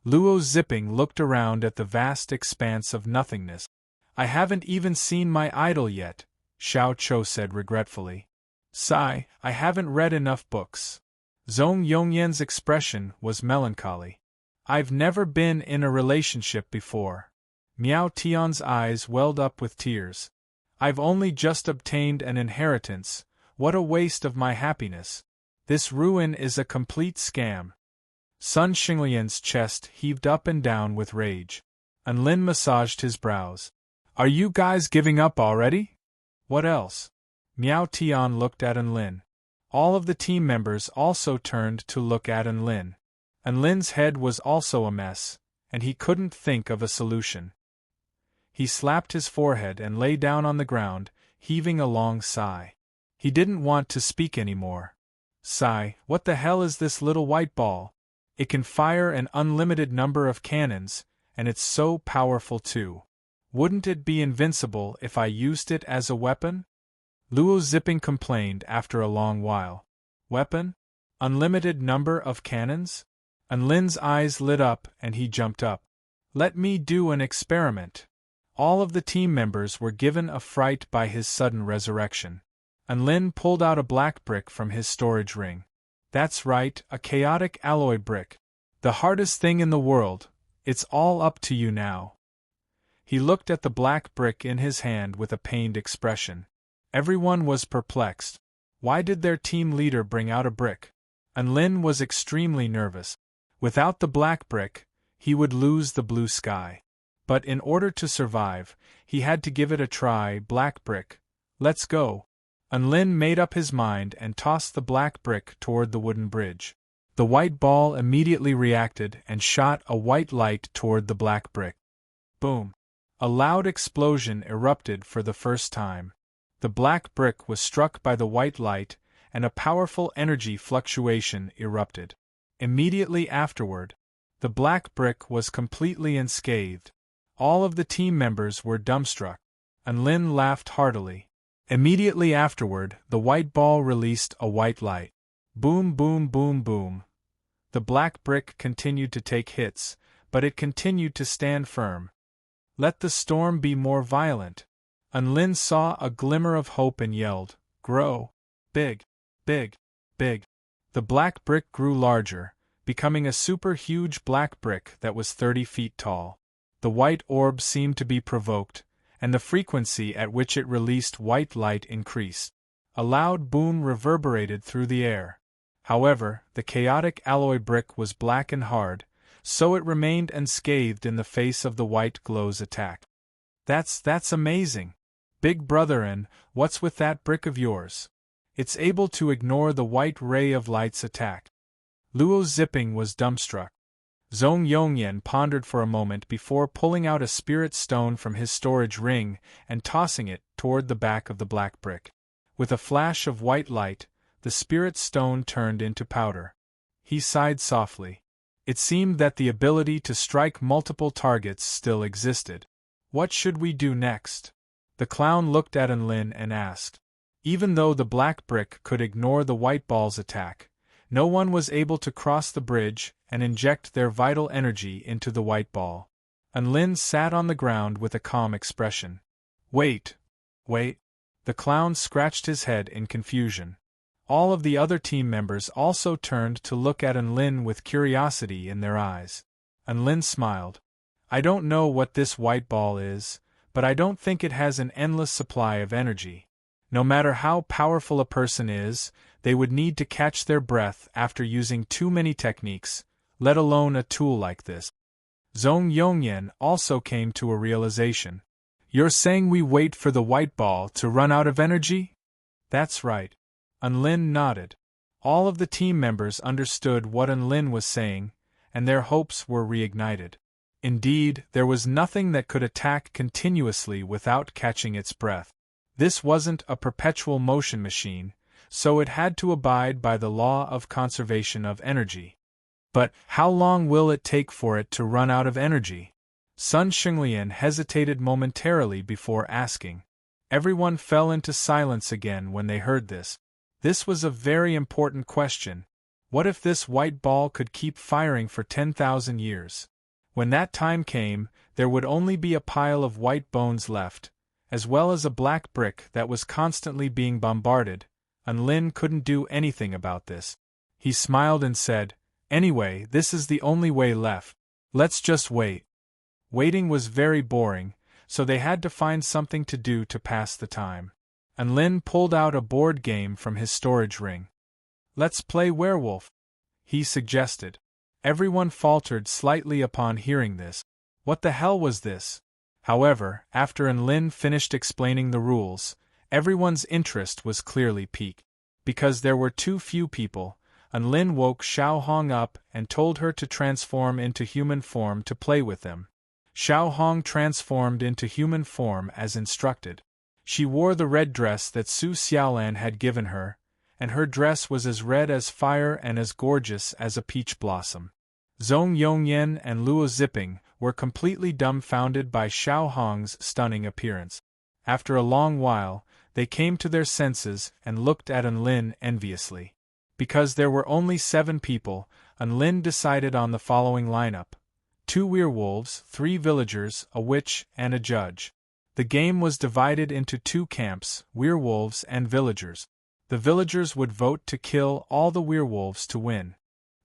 Luo Zipping looked around at the vast expanse of nothingness. I haven't even seen my idol yet, Xiao Chou said regretfully. Sigh, I haven't read enough books. Zhong Yongyan's expression was melancholy. I've never been in a relationship before. Miao Tian's eyes welled up with tears. I've only just obtained an inheritance. What a waste of my happiness. This ruin is a complete scam. Sun Xinglian's chest heaved up and down with rage. And Lin massaged his brows. Are you guys giving up already? What else? Miao Tian looked at Enlin. All of the team members also turned to look at Enlin. Enlin's head was also a mess, and he couldn't think of a solution. He slapped his forehead and lay down on the ground, heaving a long sigh. He didn't want to speak anymore. Sigh, what the hell is this little white ball? It can fire an unlimited number of cannons, and it's so powerful too. Wouldn't it be invincible if I used it as a weapon? Luo Zipping complained after a long while. Weapon? Unlimited number of cannons? Lin's eyes lit up and he jumped up. Let me do an experiment. All of the team members were given a fright by his sudden resurrection. Lin pulled out a black brick from his storage ring. That's right, a chaotic alloy brick. The hardest thing in the world. It's all up to you now. He looked at the black brick in his hand with a pained expression. Everyone was perplexed. Why did their team leader bring out a brick? Lin was extremely nervous. Without the black brick, he would lose the blue sky. But in order to survive, he had to give it a try. Black brick. Let's go. Lin made up his mind and tossed the black brick toward the wooden bridge. The white ball immediately reacted and shot a white light toward the black brick. Boom! A loud explosion erupted for the first time. The black brick was struck by the white light, and a powerful energy fluctuation erupted. Immediately afterward, the black brick was completely unscathed. All of the team members were dumbstruck. Lin laughed heartily. Immediately afterward, the white ball released a white light. Boom, boom, boom, boom. The black brick continued to take hits, but it continued to stand firm. Let the storm be more violent. Lin saw a glimmer of hope and yelled, Grow! Big! Big! Big! The black brick grew larger, becoming a super huge black brick that was 30 feet tall. The white orb seemed to be provoked, and the frequency at which it released white light increased. A loud boom reverberated through the air. However, the chaotic alloy brick was black and hard, so it remained unscathed in the face of the white glow's attack. That's amazing. Big brother, and what's with that brick of yours? It's able to ignore the white ray of light's attack. Luo Zipping was dumbstruck. Zhong Yongyan pondered for a moment before pulling out a spirit stone from his storage ring and tossing it toward the back of the black brick. With a flash of white light, the spirit stone turned into powder. He sighed softly. It seemed that the ability to strike multiple targets still existed. What should we do next? The clown looked at Lin and asked. Even though the black brick could ignore the white ball's attack, no one was able to cross the bridge and inject their vital energy into the white ball. Lin sat on the ground with a calm expression. Wait. The clown scratched his head in confusion. All of the other team members also turned to look at Lin with curiosity in their eyes. Lin smiled. I don't know what this white ball is, but I don't think it has an endless supply of energy. No matter how powerful a person is, they would need to catch their breath after using too many techniques, let alone a tool like this. Zhong Yongyan also came to a realization. You're saying we wait for the white ball to run out of energy? That's right. Lin nodded. All of the team members understood what Lin was saying, and their hopes were reignited. Indeed, there was nothing that could attack continuously without catching its breath. This wasn't a perpetual motion machine, so it had to abide by the law of conservation of energy. But how long will it take for it to run out of energy? Sun Xinglian hesitated momentarily before asking. Everyone fell into silence again when they heard this. This was a very important question. What if this white ball could keep firing for 10,000 years? When that time came, there would only be a pile of white bones left, as well as a black brick that was constantly being bombarded, and Lin couldn't do anything about this. He smiled and said, Anyway, this is the only way left. Let's just wait. Waiting was very boring, so they had to find something to do to pass the time. And Lin pulled out a board game from his storage ring. Let's play werewolf, he suggested. Everyone faltered slightly upon hearing this. What the hell was this? However, after Lin finished explaining the rules, everyone's interest was clearly piqued. Because there were too few people, Lin woke Xiao Hong up and told her to transform into human form to play with them. Xiao Hong transformed into human form as instructed. She wore the red dress that Su Xiaolan had given her, and her dress was as red as fire and as gorgeous as a peach blossom. Zhong Yongyan and Luo Ziping were completely dumbfounded by Xiao Hong's stunning appearance. After a long while, they came to their senses and looked at Enlin enviously. Because there were only 7 people, Enlin decided on the following lineup: 2 werewolves, 3 villagers, a witch, and a judge. The game was divided into 2 camps, werewolves and villagers. The villagers would vote to kill all the werewolves to win.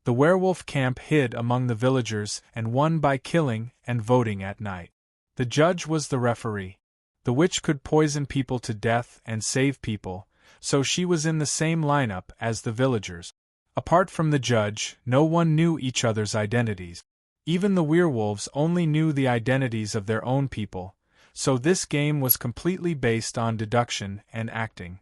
The werewolf camp hid among the villagers and won by killing and voting at night. The judge was the referee. The witch could poison people to death and save people, so she was in the same lineup as the villagers. Apart from the judge, no one knew each other's identities. Even the werewolves only knew the identities of their own people, so this game was completely based on deduction and acting.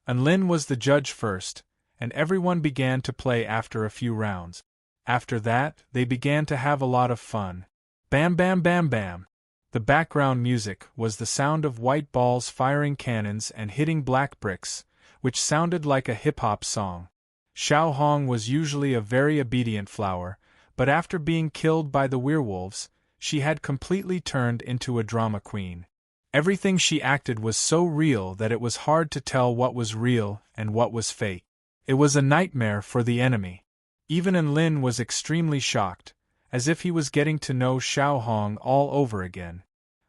Enlin was the judge first, and everyone began to play after a few rounds. After that, they began to have a lot of fun. Bam bam bam bam! The background music was the sound of white balls firing cannons and hitting black bricks, which sounded like a hip-hop song. Xiao Hong was usually a very obedient flower, but after being killed by the werewolves, she had completely turned into a drama queen. Everything she acted was so real that it was hard to tell what was real and what was fake. It was a nightmare for the enemy. Even Enlin was extremely shocked, as if he was getting to know Xiao Hong all over again.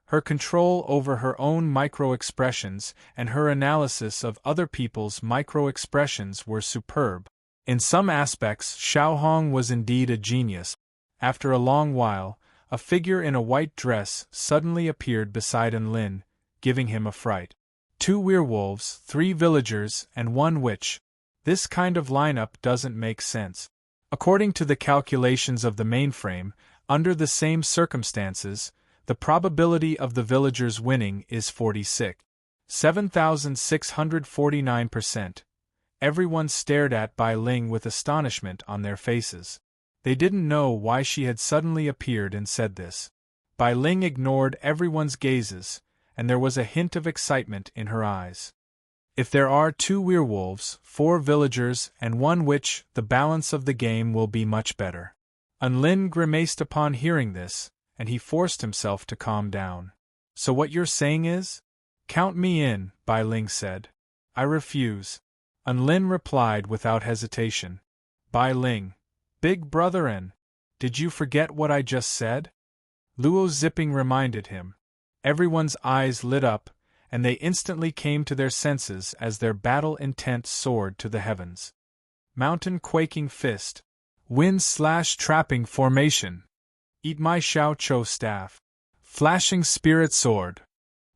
Her control over her own micro-expressions and her analysis of other people's micro-expressions were superb. In some aspects, Xiao Hong was indeed a genius. After a long while, a figure in a white dress suddenly appeared beside Enlin, giving him a fright. 2 werewolves, 3 villagers, and 1 witch. This kind of lineup doesn't make sense. According to the calculations of the mainframe, under the same circumstances, the probability of the villagers winning is 47,649%. Everyone stared at Bai Ling with astonishment on their faces. They didn't know why she had suddenly appeared and said this. Bai Ling ignored everyone's gazes, and there was a hint of excitement in her eyes. If there are 2 werewolves, 4 villagers, and 1 witch, the balance of the game will be much better. Enlin grimaced upon hearing this, and he forced himself to calm down. So what you're saying is? Count me in, Bai Ling said. I refuse. Enlin replied without hesitation. Bai Ling, big brother did you forget what I just said? Luo Ziping reminded him. Everyone's eyes lit up, and they instantly came to their senses as their battle intent soared to the heavens. Mountain quaking fist. Wind/trapping formation. Eat my Xiao Cho staff. Flashing spirit sword.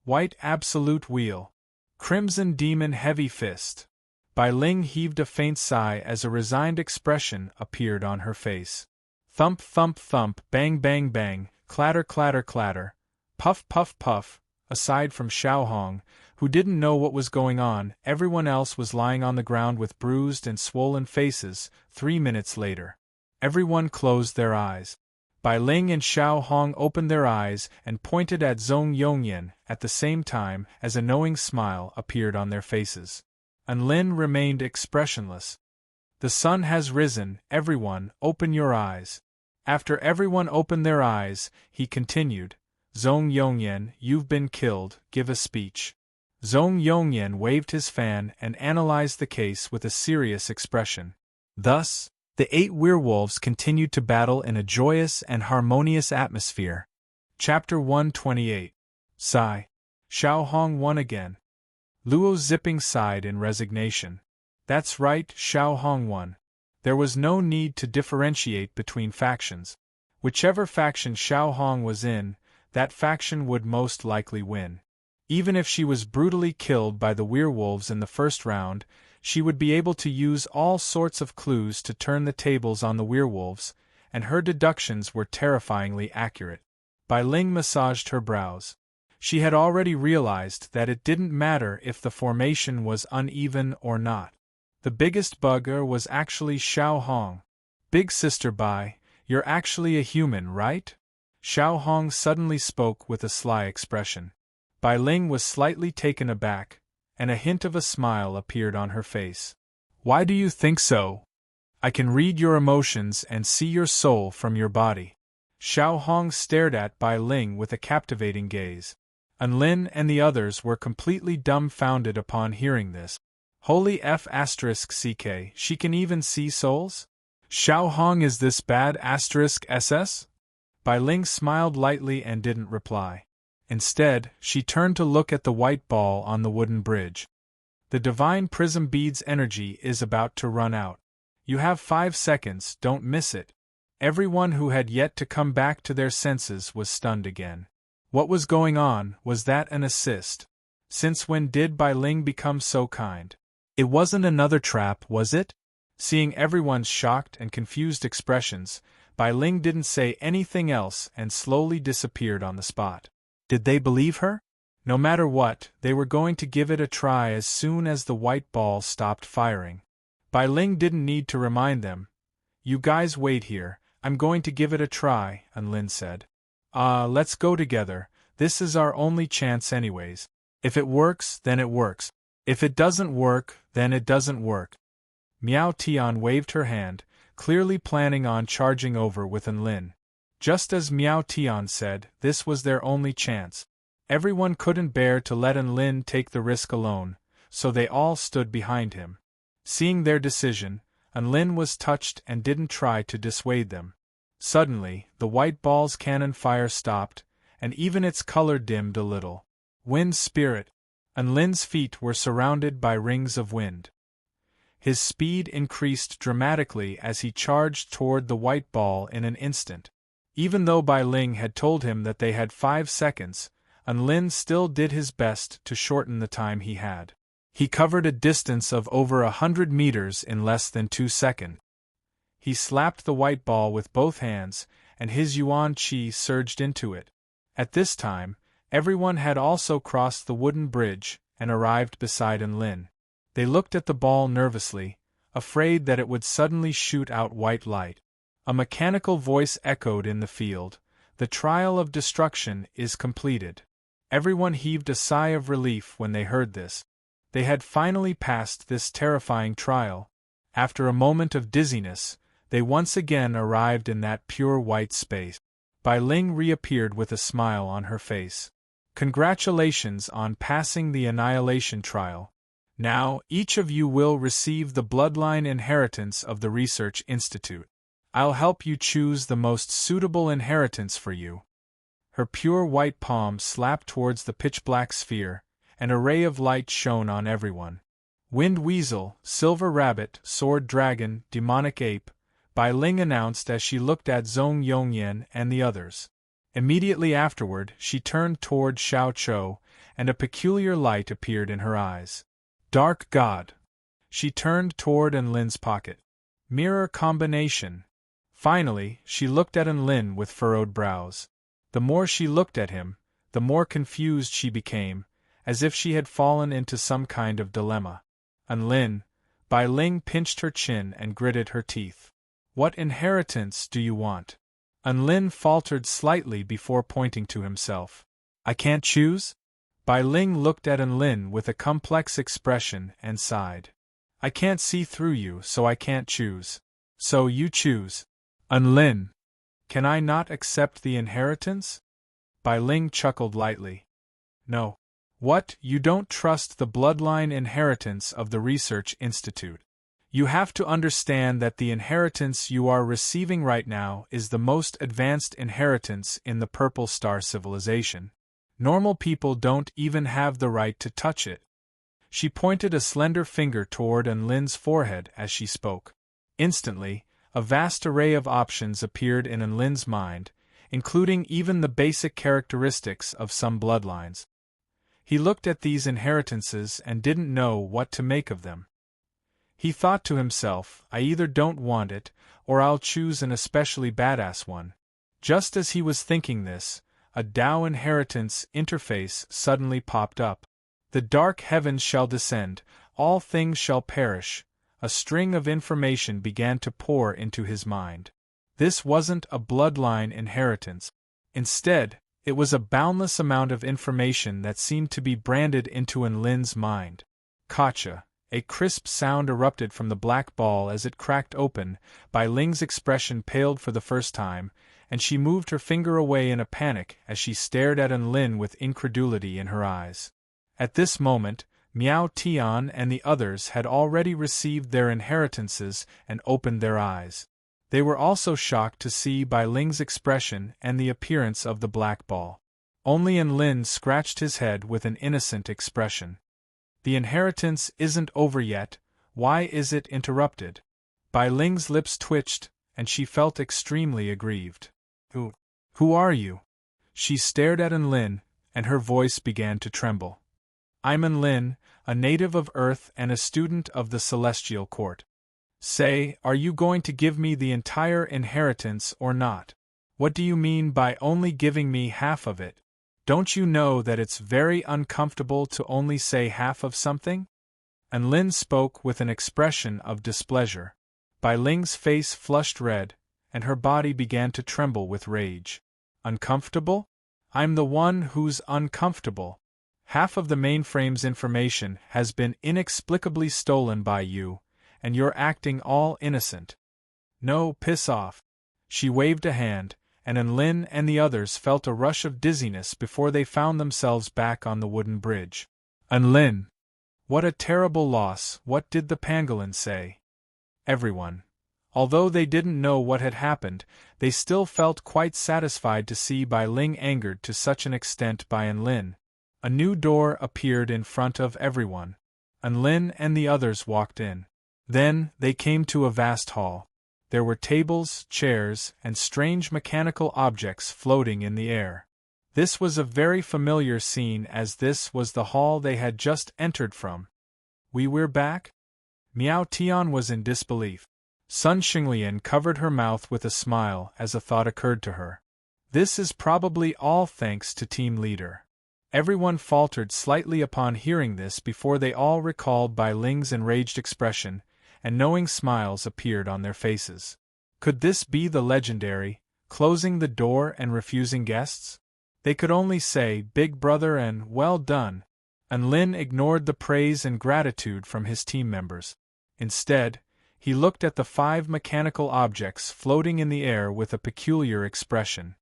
White absolute wheel. Crimson demon heavy fist. Bai Ling heaved a faint sigh as a resigned expression appeared on her face. Thump thump thump, bang bang bang, clatter clatter clatter, puff puff puff. Aside from Xiao Hong, who didn't know what was going on, everyone else was lying on the ground with bruised and swollen faces. 3 minutes later, everyone closed their eyes. Bai Ling and Xiao Hong opened their eyes and pointed at Zhong Yongyan at the same time as a knowing smile appeared on their faces. Enlin remained expressionless. The sun has risen, everyone, open your eyes. After everyone opened their eyes, he continued, Zhong Yongyan, you've been killed, give a speech. Zhong Yongyan waved his fan and analyzed the case with a serious expression. Thus, the 8 werewolves continued to battle in a joyous and harmonious atmosphere. Chapter 128. Sigh. Xiao Hong won again. Luo Ziping sighed in resignation. That's right, Xiao Hong won. There was no need to differentiate between factions. Whichever faction Xiao Hong was in, that faction would most likely win. Even if she was brutally killed by the werewolves in the first round, she would be able to use all sorts of clues to turn the tables on the werewolves, and her deductions were terrifyingly accurate. Bai Ling massaged her brows. She had already realized that it didn't matter if the formation was uneven or not. The biggest bugger was actually Xiao Hong. Big Sister Bai, you're actually a human, right? Xiao Hong suddenly spoke with a sly expression. Bai Ling was slightly taken aback, and a hint of a smile appeared on her face. Why do you think so? I can read your emotions and see your soul from your body. Xiao Hong stared at Bai Ling with a captivating gaze. Lin and the others were completely dumbfounded upon hearing this. Holy F***ck, she can even see souls? Xiao Hong, is this bad *SS? Bai Ling smiled lightly and didn't reply. Instead, she turned to look at the white ball on the wooden bridge. The divine prism bead's energy is about to run out. You have 5 seconds, don't miss it. Everyone who had yet to come back to their senses was stunned again. What was going on? Was that an assist? Since when did Bai Ling become so kind? It wasn't another trap, was it? Seeing everyone's shocked and confused expressions, Bai Ling didn't say anything else and slowly disappeared on the spot. Did they believe her? No matter what, they were going to give it a try as soon as the white ball stopped firing. Bai Ling didn't need to remind them. You guys wait here, I'm going to give it a try, Lin said. Let's go together, this is our only chance anyways. If it works, then it works. If it doesn't work, then it doesn't work. Miao Tian waved her hand, clearly planning on charging over with Lin. Just as Miao Tian said, this was their only chance. Everyone couldn't bear to let Lin take the risk alone, so they all stood behind him. Seeing their decision, Lin was touched and didn't try to dissuade them. Suddenly, the white ball's cannon fire stopped, and even its color dimmed a little. Wind spirit. Lin's feet were surrounded by rings of wind. His speed increased dramatically as he charged toward the white ball in an instant. Even though Bai Ling had told him that they had 5 seconds, Lin still did his best to shorten the time he had. He covered a distance of over 100 meters in less than 2 seconds. He slapped the white ball with both hands, and his yuan qi surged into it. At this time, everyone had also crossed the wooden bridge and arrived beside Lin. They looked at the ball nervously, afraid that it would suddenly shoot out white light. A mechanical voice echoed in the field. The trial of destruction is completed. Everyone heaved a sigh of relief when they heard this. They had finally passed this terrifying trial. After a moment of dizziness, they once again arrived in that pure white space. Bai Ling reappeared with a smile on her face. Congratulations on passing the annihilation trial. Now, each of you will receive the bloodline inheritance of the Research Institute. I'll help you choose the most suitable inheritance for you. Her pure white palm slapped towards the pitch-black sphere, and a ray of light shone on everyone. Wind Weasel, Silver Rabbit, Sword Dragon, Demonic Ape, Bai Ling announced as she looked at Zhong Yongyan and the others. Immediately afterward, she turned toward Xiao Chou, and a peculiar light appeared in her eyes. Dark God. She turned toward Lin's pocket. Mirror combination. Finally, she looked at Lin with furrowed brows. The more she looked at him, the more confused she became, as if she had fallen into some kind of dilemma. Lin, Bai Ling pinched her chin and gritted her teeth. What inheritance do you want? Lin faltered slightly before pointing to himself. I can't choose? Bai Ling looked at Lin with a complex expression and sighed. I can't see through you, so I can't choose. So you choose. Lin. Can I not accept the inheritance? Bai Ling chuckled lightly. No. What, you don't trust the bloodline inheritance of the Research Institute? You have to understand that the inheritance you are receiving right now is the most advanced inheritance in the Purple Star civilization. Normal people don't even have the right to touch it. She pointed a slender finger toward Lin's forehead as she spoke. Instantly, a vast array of options appeared in Lin's mind, including even the basic characteristics of some bloodlines. He looked at these inheritances and didn't know what to make of them. He thought to himself, I either don't want it, or I'll choose an especially badass one. Just as he was thinking this, a Tao inheritance interface suddenly popped up. The dark heavens shall descend, all things shall perish. A string of information began to pour into his mind. This wasn't a bloodline inheritance. Instead, it was a boundless amount of information that seemed to be branded into Lin's mind. Gotcha. A crisp sound erupted from the black ball as it cracked open. Bai Ling's expression paled for the first time, and she moved her finger away in a panic as she stared at Lin with incredulity in her eyes. At this moment, Miao Tian and the others had already received their inheritances and opened their eyes. They were also shocked to see Bai Ling's expression and the appearance of the black ball. Only Lin scratched his head with an innocent expression. The inheritance isn't over yet, why is it interrupted? Bai Ling's lips twitched, and she felt extremely aggrieved. Who are you? She stared at Lin, and her voice began to tremble. I'm Lin, a native of Earth and a student of the Celestial Court. Say, are you going to give me the entire inheritance or not? What do you mean by only giving me half of it? Don't you know that it's very uncomfortable to only say half of something? Lin spoke with an expression of displeasure. Bai Ling's face flushed red, and her body began to tremble with rage. Uncomfortable? I'm the one who's uncomfortable. Half of the mainframe's information has been inexplicably stolen by you, and you're acting all innocent. No, piss off. She waved a hand, and Lin and the others felt a rush of dizziness before they found themselves back on the wooden bridge. Lin! What a terrible loss, what did the pangolin say? Everyone. Although they didn't know what had happened, they still felt quite satisfied to see Bai Ling angered to such an extent by Lin. A new door appeared in front of everyone. Lin and the others walked in. Then, they came to a vast hall. There were tables, chairs, and strange mechanical objects floating in the air. This was a very familiar scene as this was the hall they had just entered from. We're back? Miao Tian was in disbelief. Sun Xinglian covered her mouth with a smile as a thought occurred to her. This is probably all thanks to Team Leader. Everyone faltered slightly upon hearing this before they all recalled Bai Ling's enraged expression, and knowing smiles appeared on their faces. Could this be the legendary, closing the door and refusing guests? They could only say, Big Brother and well done. Lin ignored the praise and gratitude from his team members. Instead, he looked at the 5 mechanical objects floating in the air with a peculiar expression.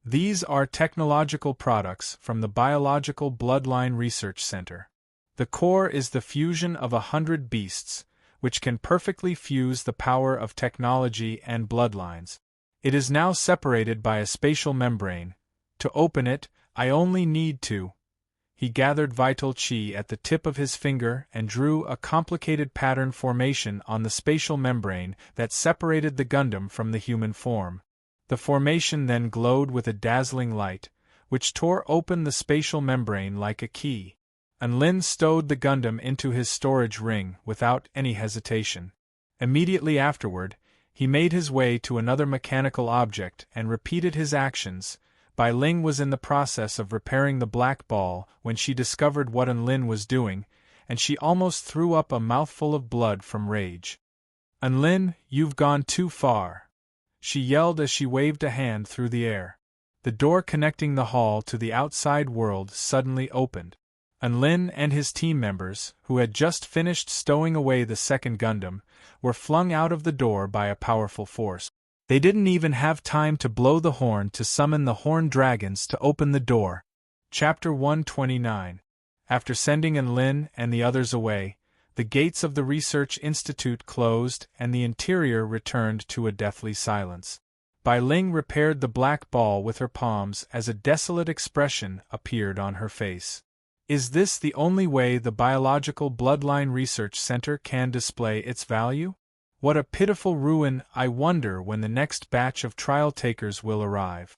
These are technological products from the Biological Bloodline Research Center. The core is the fusion of 100 beasts, which can perfectly fuse the power of technology and bloodlines. It is now separated by a spatial membrane. To open it, I only need to. He gathered vital chi at the tip of his finger and drew a complicated pattern formation on the spatial membrane that separated the Gundam from the human form. The formation then glowed with a dazzling light, which tore open the spatial membrane like a key. Lin stowed the Gundam into his storage ring without any hesitation. Immediately afterward, he made his way to another mechanical object and repeated his actions. Bai Ling was in the process of repairing the black ball when she discovered what Lin was doing, and she almost threw up a mouthful of blood from rage. Lin, you've gone too far, she yelled as she waved a hand through the air. The door connecting the hall to the outside world suddenly opened. Lin and his team members, who had just finished stowing away the second Gundam, were flung out of the door by a powerful force. They didn't even have time to blow the horn to summon the horned dragons to open the door. Chapter 129. After sending Lin and the others away, the gates of the Research Institute closed and the interior returned to a deathly silence. Bai Ling repaired the black ball with her palms as a desolate expression appeared on her face. Is this the only way the Biological Bloodline Research Center can display its value? What a pitiful ruin! I wonder when the next batch of trial takers will arrive.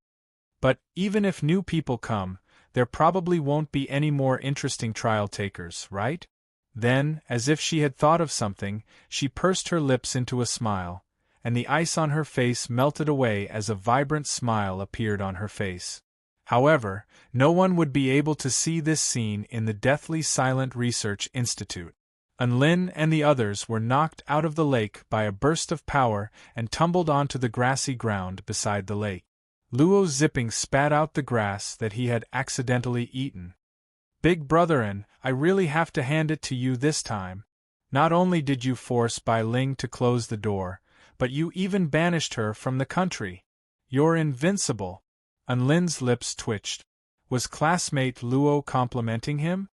But, even if new people come, there probably won't be any more interesting trial takers, right? Then, as if she had thought of something, she pursed her lips into a smile, and the ice on her face melted away as a vibrant smile appeared on her face. However, no one would be able to see this scene in the deathly silent Research Institute. Lin and the others were knocked out of the lake by a burst of power and tumbled onto the grassy ground beside the lake. Luo Zipping spat out the grass that he had accidentally eaten. Big Brother, I really have to hand it to you this time. Not only did you force Bai Ling to close the door, but you even banished her from the country. You're invincible. Unlin's lips twitched. Was classmate Luo complimenting him?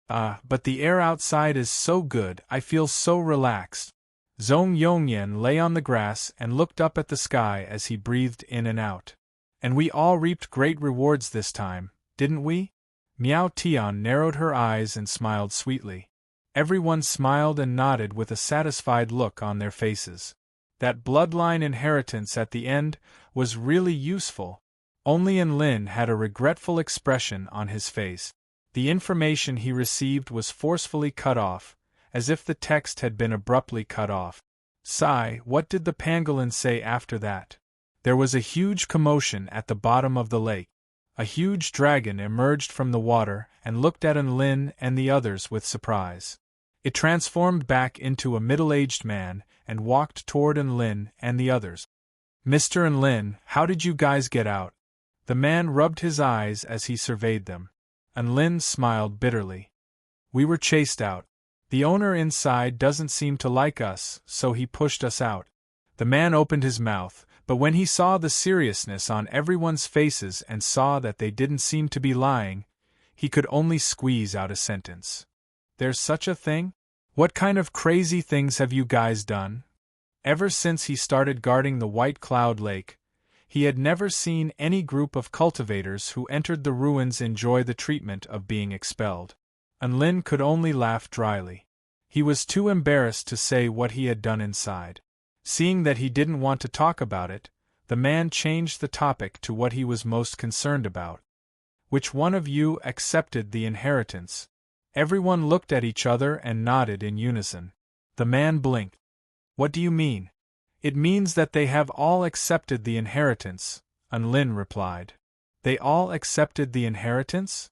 But the air outside is so good, I feel so relaxed. Zhong Yongyan lay on the grass and looked up at the sky as he breathed in and out. And we all reaped great rewards this time, didn't we? Miao Tian narrowed her eyes and smiled sweetly. Everyone smiled and nodded with a satisfied look on their faces. That bloodline inheritance at the end was really useful. Only Enlin had a regretful expression on his face. The information he received was forcefully cut off, as if the text had been abruptly cut off. Sigh, what did the pangolin say after that? There was a huge commotion at the bottom of the lake. A huge dragon emerged from the water and looked at Enlin and the others with surprise. It transformed back into a middle-aged man and walked toward Enlin and the others. Mr. Enlin, how did you guys get out? The man rubbed his eyes as he surveyed them. Enlin smiled bitterly. We were chased out. The owner inside doesn't seem to like us, so he pushed us out. The man opened his mouth, but when he saw the seriousness on everyone's faces and saw that they didn't seem to be lying, he could only squeeze out a sentence. There's such a thing? What kind of crazy things have you guys done? Ever since he started guarding the White Cloud Lake, he had never seen any group of cultivators who entered the ruins enjoy the treatment of being expelled. Enlin could only laugh dryly. He was too embarrassed to say what he had done inside. Seeing that he didn't want to talk about it, the man changed the topic to what he was most concerned about. Which one of you accepted the inheritance? Everyone looked at each other and nodded in unison. The man blinked. What do you mean? It means that they have all accepted the inheritance, Enlin replied. They all accepted the inheritance?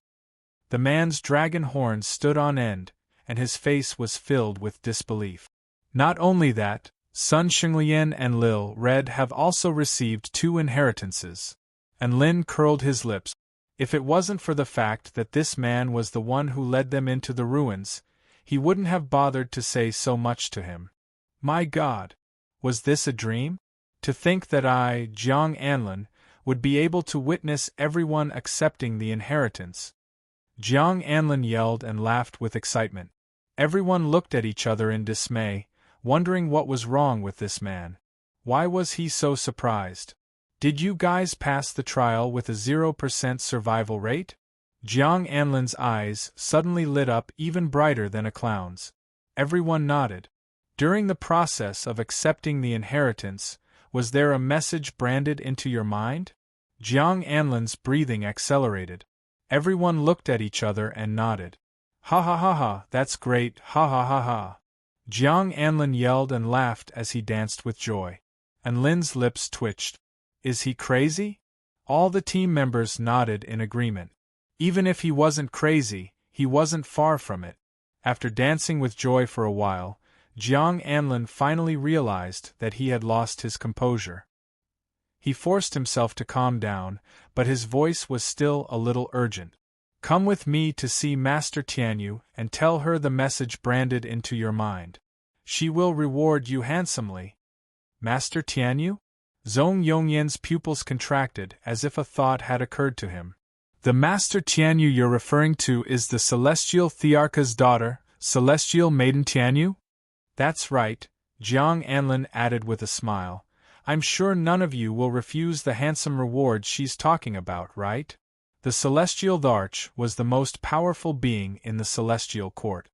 The man's dragon horns stood on end, and his face was filled with disbelief. Not only that, Sun Xinglian and Lil Red have also received 2 inheritances. Enlin curled his lips. If it wasn't for the fact that this man was the one who led them into the ruins, he wouldn't have bothered to say so much to him. My God! Was this a dream? To think that I, Jiang Anlin, would be able to witness everyone accepting the inheritance. Jiang Anlin yelled and laughed with excitement. Everyone looked at each other in dismay, wondering what was wrong with this man. Why was he so surprised? Did you guys pass the trial with a 0% survival rate? Jiang Anlin's eyes suddenly lit up even brighter than a clown's. Everyone nodded. During the process of accepting the inheritance, was there a message branded into your mind? Jiang Anlin's breathing accelerated. Everyone looked at each other and nodded. Ha ha ha ha, that's great, ha ha ha ha. Jiang Anlin yelled and laughed as he danced with joy. Enlin's lips twitched. Is he crazy? All the team members nodded in agreement. Even if he wasn't crazy, he wasn't far from it. After dancing with joy for a while, Jiang Anlin finally realized that he had lost his composure. He forced himself to calm down, but his voice was still a little urgent. Come with me to see Master Tianyu and tell her the message branded into your mind. She will reward you handsomely. Master Tianyu? Zhong Yongyan's pupils contracted as if a thought had occurred to him. The Master Tianyu you're referring to is the Celestial Thearcha's daughter, Celestial Maiden Tianyu? That's right, Jiang Anlin added with a smile. I'm sure none of you will refuse the handsome reward she's talking about, right? The Celestial Tharch was the most powerful being in the Celestial Court.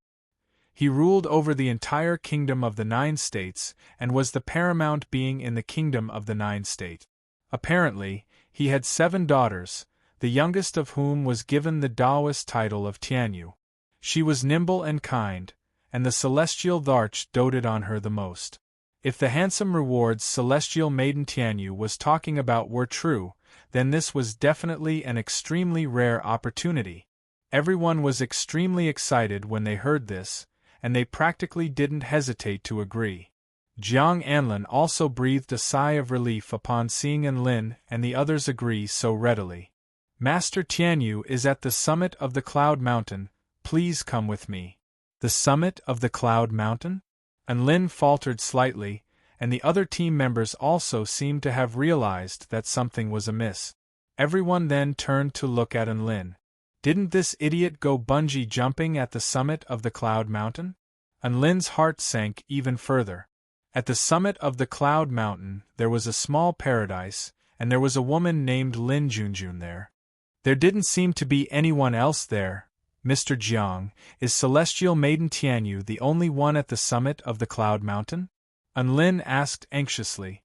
He ruled over the entire Kingdom of the 9 States and was the paramount being in the Kingdom of the 9 States. Apparently, he had 7 daughters, the youngest of whom was given the Taoist title of Tianyu. She was nimble and kind, and the Celestial Tharch doted on her the most. If the handsome rewards Celestial Maiden Tianyu was talking about were true, then this was definitely an extremely rare opportunity. Everyone was extremely excited when they heard this, and they practically didn't hesitate to agree. Jiang Anlin also breathed a sigh of relief upon seeing Enlin and the others agree so readily. Master Tianyu is at the summit of the Cloud Mountain, please come with me. The The summit of the Cloud Mountain? Lin faltered slightly, and the other team members also seemed to have realized that something was amiss. Everyone then turned to look at Lin. Didn't this idiot go bungee jumping at the summit of the Cloud Mountain? Lin's heart sank even further. At the summit of the Cloud Mountain there was a small paradise, and there was a woman named Lin Junjun there. There didn't seem to be anyone else there. Mr. Jiang, is Celestial Maiden Tianyu the only one at the summit of the Cloud Mountain? Lin asked anxiously.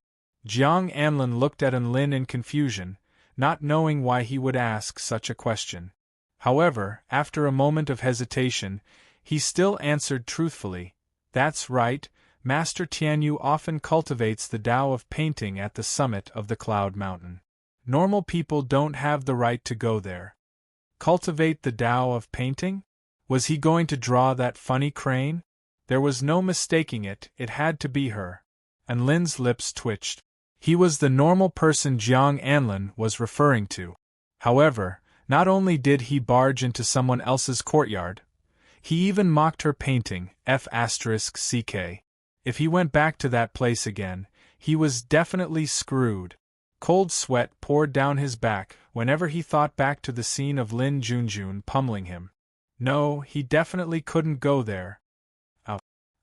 Jiang Anlin looked at Lin in confusion, not knowing why he would ask such a question. However, after a moment of hesitation, he still answered truthfully, "That's right, Master Tianyu often cultivates the Tao of painting at the summit of the Cloud Mountain. Normal people don't have the right to go there." Cultivate the Tao of painting? Was he going to draw that funny crane? There was no mistaking it, it had to be her. And Lin's lips twitched. He was the normal person Jiang Anlin was referring to. However, not only did he barge into someone else's courtyard, he even mocked her painting, F***ck. If he went back to that place again, he was definitely screwed. Cold sweat poured down his back whenever he thought back to the scene of Lin Junjun pummeling him. No, he definitely couldn't go there.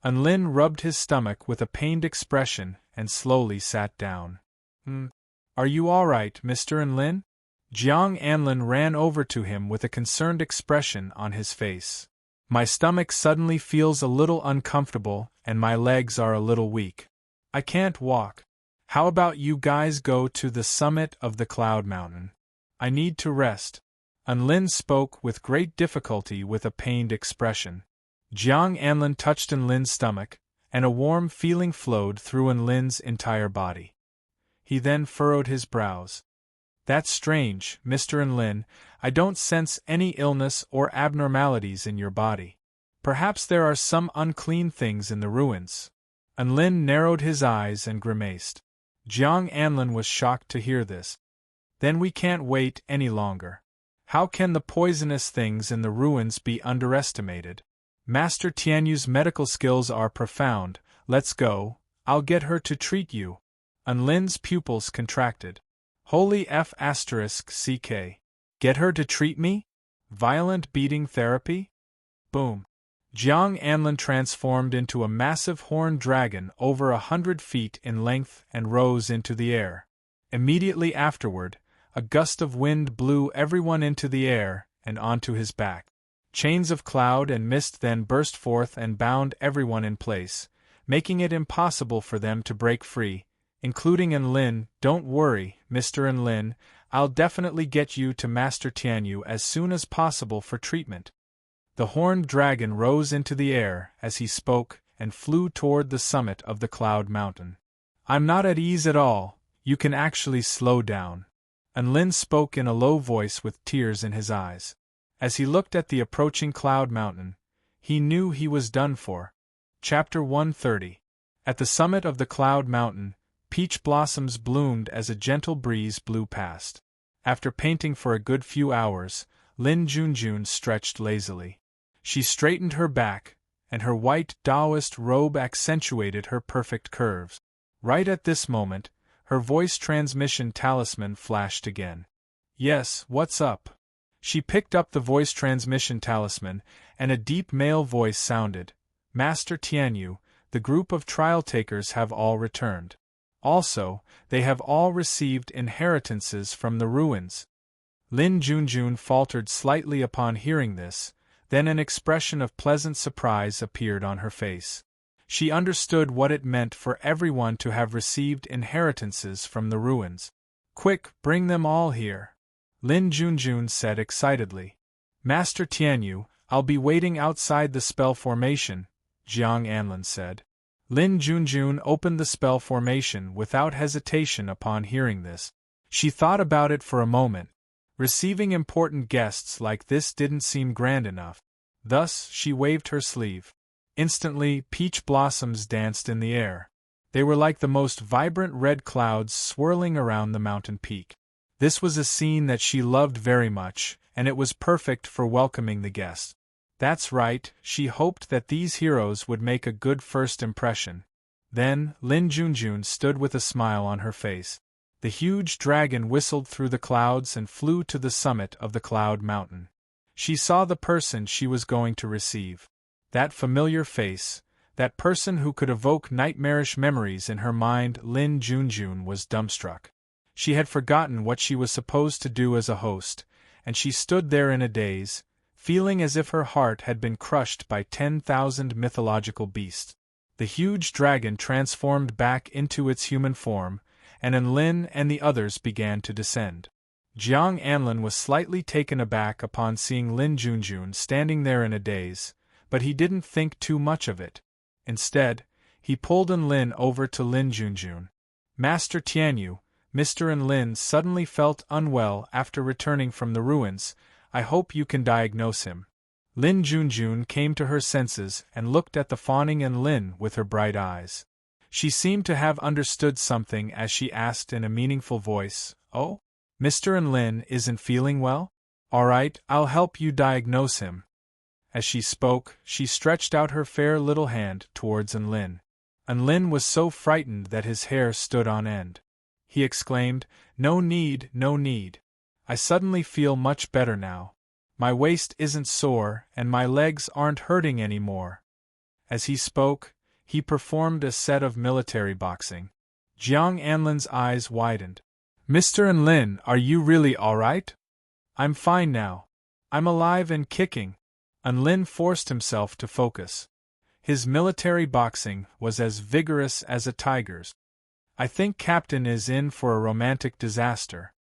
Lin rubbed his stomach with a pained expression and slowly sat down. Are you all right, Mr. Lin? Jiang Anlin ran over to him with a concerned expression on his face. My stomach suddenly feels a little uncomfortable and my legs are a little weak. I can't walk. How about you guys go to the summit of the Cloud Mountain? I need to rest. Lin spoke with great difficulty with a pained expression. Jiang Anlin touched Lin's stomach, and a warm feeling flowed through Lin's entire body. He then furrowed his brows. That's strange, Mr. Lin, I don't sense any illness or abnormalities in your body. Perhaps there are some unclean things in the ruins. Lin narrowed his eyes and grimaced. Jiang Anlin was shocked to hear this. Then we can't wait any longer. How can the poisonous things in the ruins be underestimated? Master Tianyu's medical skills are profound. Let's go, I'll get her to treat you. Lin's pupils contracted. Holy F***ck. Get her to treat me? Violent beating therapy? Boom. Jiang Anlin transformed into a massive horned dragon over 100 feet in length and rose into the air. Immediately afterward, a gust of wind blew everyone into the air and onto his back. Chains of cloud and mist then burst forth and bound everyone in place, making it impossible for them to break free, including Lin. Don't worry, Mr. Lin, I'll definitely get you to Master Tianyu as soon as possible for treatment. The horned dragon rose into the air as he spoke and flew toward the summit of the Cloud Mountain. I'm not at ease at all, you can actually slow down. Lin spoke in a low voice with tears in his eyes. As he looked at the approaching Cloud Mountain, he knew he was done for. Chapter 130. At the summit of the Cloud Mountain, peach blossoms bloomed as a gentle breeze blew past. After painting for a good few hours, Lin Junjun stretched lazily. She straightened her back, and her white Taoist robe accentuated her perfect curves. Right at this moment, her voice transmission talisman flashed again. Yes, what's up? She picked up the voice transmission talisman, and a deep male voice sounded. Master Tianyu, the group of trial takers have all returned. Also, they have all received inheritances from the ruins. Lin Junjun faltered slightly upon hearing this, then an expression of pleasant surprise appeared on her face. She understood what it meant for everyone to have received inheritances from the ruins. Quick, bring them all here. Lin Junjun said excitedly. Master Tianyu, I'll be waiting outside the spell formation, Jiang Anlin said. Lin Junjun opened the spell formation without hesitation upon hearing this. She thought about it for a moment. Receiving important guests like this didn't seem grand enough. Thus, she waved her sleeve. Instantly, peach blossoms danced in the air. They were like the most vibrant red clouds swirling around the mountain peak. This was a scene that she loved very much, and it was perfect for welcoming the guests. That's right, she hoped that these heroes would make a good first impression. Then, Lin Junjun stood with a smile on her face. The huge dragon whistled through the clouds and flew to the summit of the cloud mountain. She saw the person she was going to receive. That familiar face, that person who could evoke nightmarish memories in her mind. Lin Junjun was dumbstruck. She had forgotten what she was supposed to do as a host, and she stood there in a daze, feeling as if her heart had been crushed by 10,000 mythological beasts. The huge dragon transformed back into its human form, and Lin and the others began to descend. Jiang Anlin was slightly taken aback upon seeing Lin Junjun standing there in a daze, but he didn't think too much of it. Instead, he pulled Lin over to Lin Junjun. Master Tianyu, Mr. Lin suddenly felt unwell after returning from the ruins. I hope you can diagnose him. Lin Junjun came to her senses and looked at the fawning Lin with her bright eyes. She seemed to have understood something as she asked in a meaningful voice, "Oh? Mr. Lin isn't feeling well? All right, I'll help you diagnose him." As she spoke, she stretched out her fair little hand towards Lin. Lin was so frightened that his hair stood on end. He exclaimed, "No need, no need. I suddenly feel much better now. My waist isn't sore and my legs aren't hurting anymore." As he spoke, he performed a set of military boxing. Jiang Anlin's eyes widened. "Mr. Lin, are you really all right?" "I'm fine now. I'm alive and kicking." Lin forced himself to focus. His military boxing was as vigorous as a tiger's. "I think Captain is in for a romantic disaster."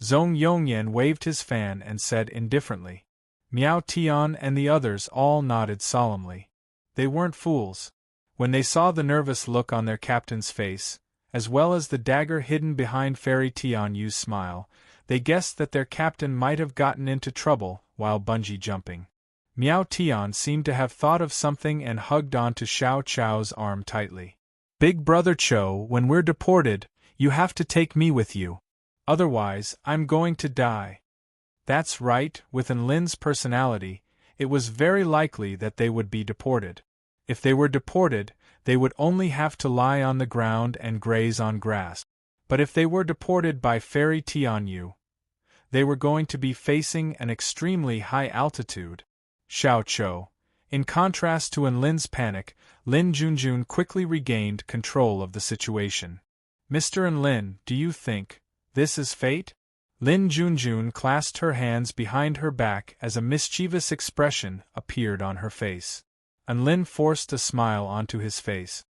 Zhong Yongyan waved his fan and said indifferently. Miao Tian and the others all nodded solemnly. They weren't fools. When they saw the nervous look on their captain's face, as well as the dagger hidden behind Fairy Tianyu's smile, they guessed that their captain might have gotten into trouble while bungee jumping. Miao Tian seemed to have thought of something and hugged onto Xiao Chao's arm tightly. "Big Brother Cho, when we're deported, you have to take me with you. Otherwise, I'm going to die." That's right, with Lin's personality, it was very likely that they would be deported. If they were deported, they would only have to lie on the ground and graze on grass. But if they were deported by Fairy Tianyu, they were going to be facing an extremely high altitude. Xiao Cho. In contrast to Lin's panic, Lin Junjun quickly regained control of the situation. "Mr. Lin, do you think this is fate?" Lin Junjun clasped her hands behind her back as a mischievous expression appeared on her face. Lin forced a smile onto his face.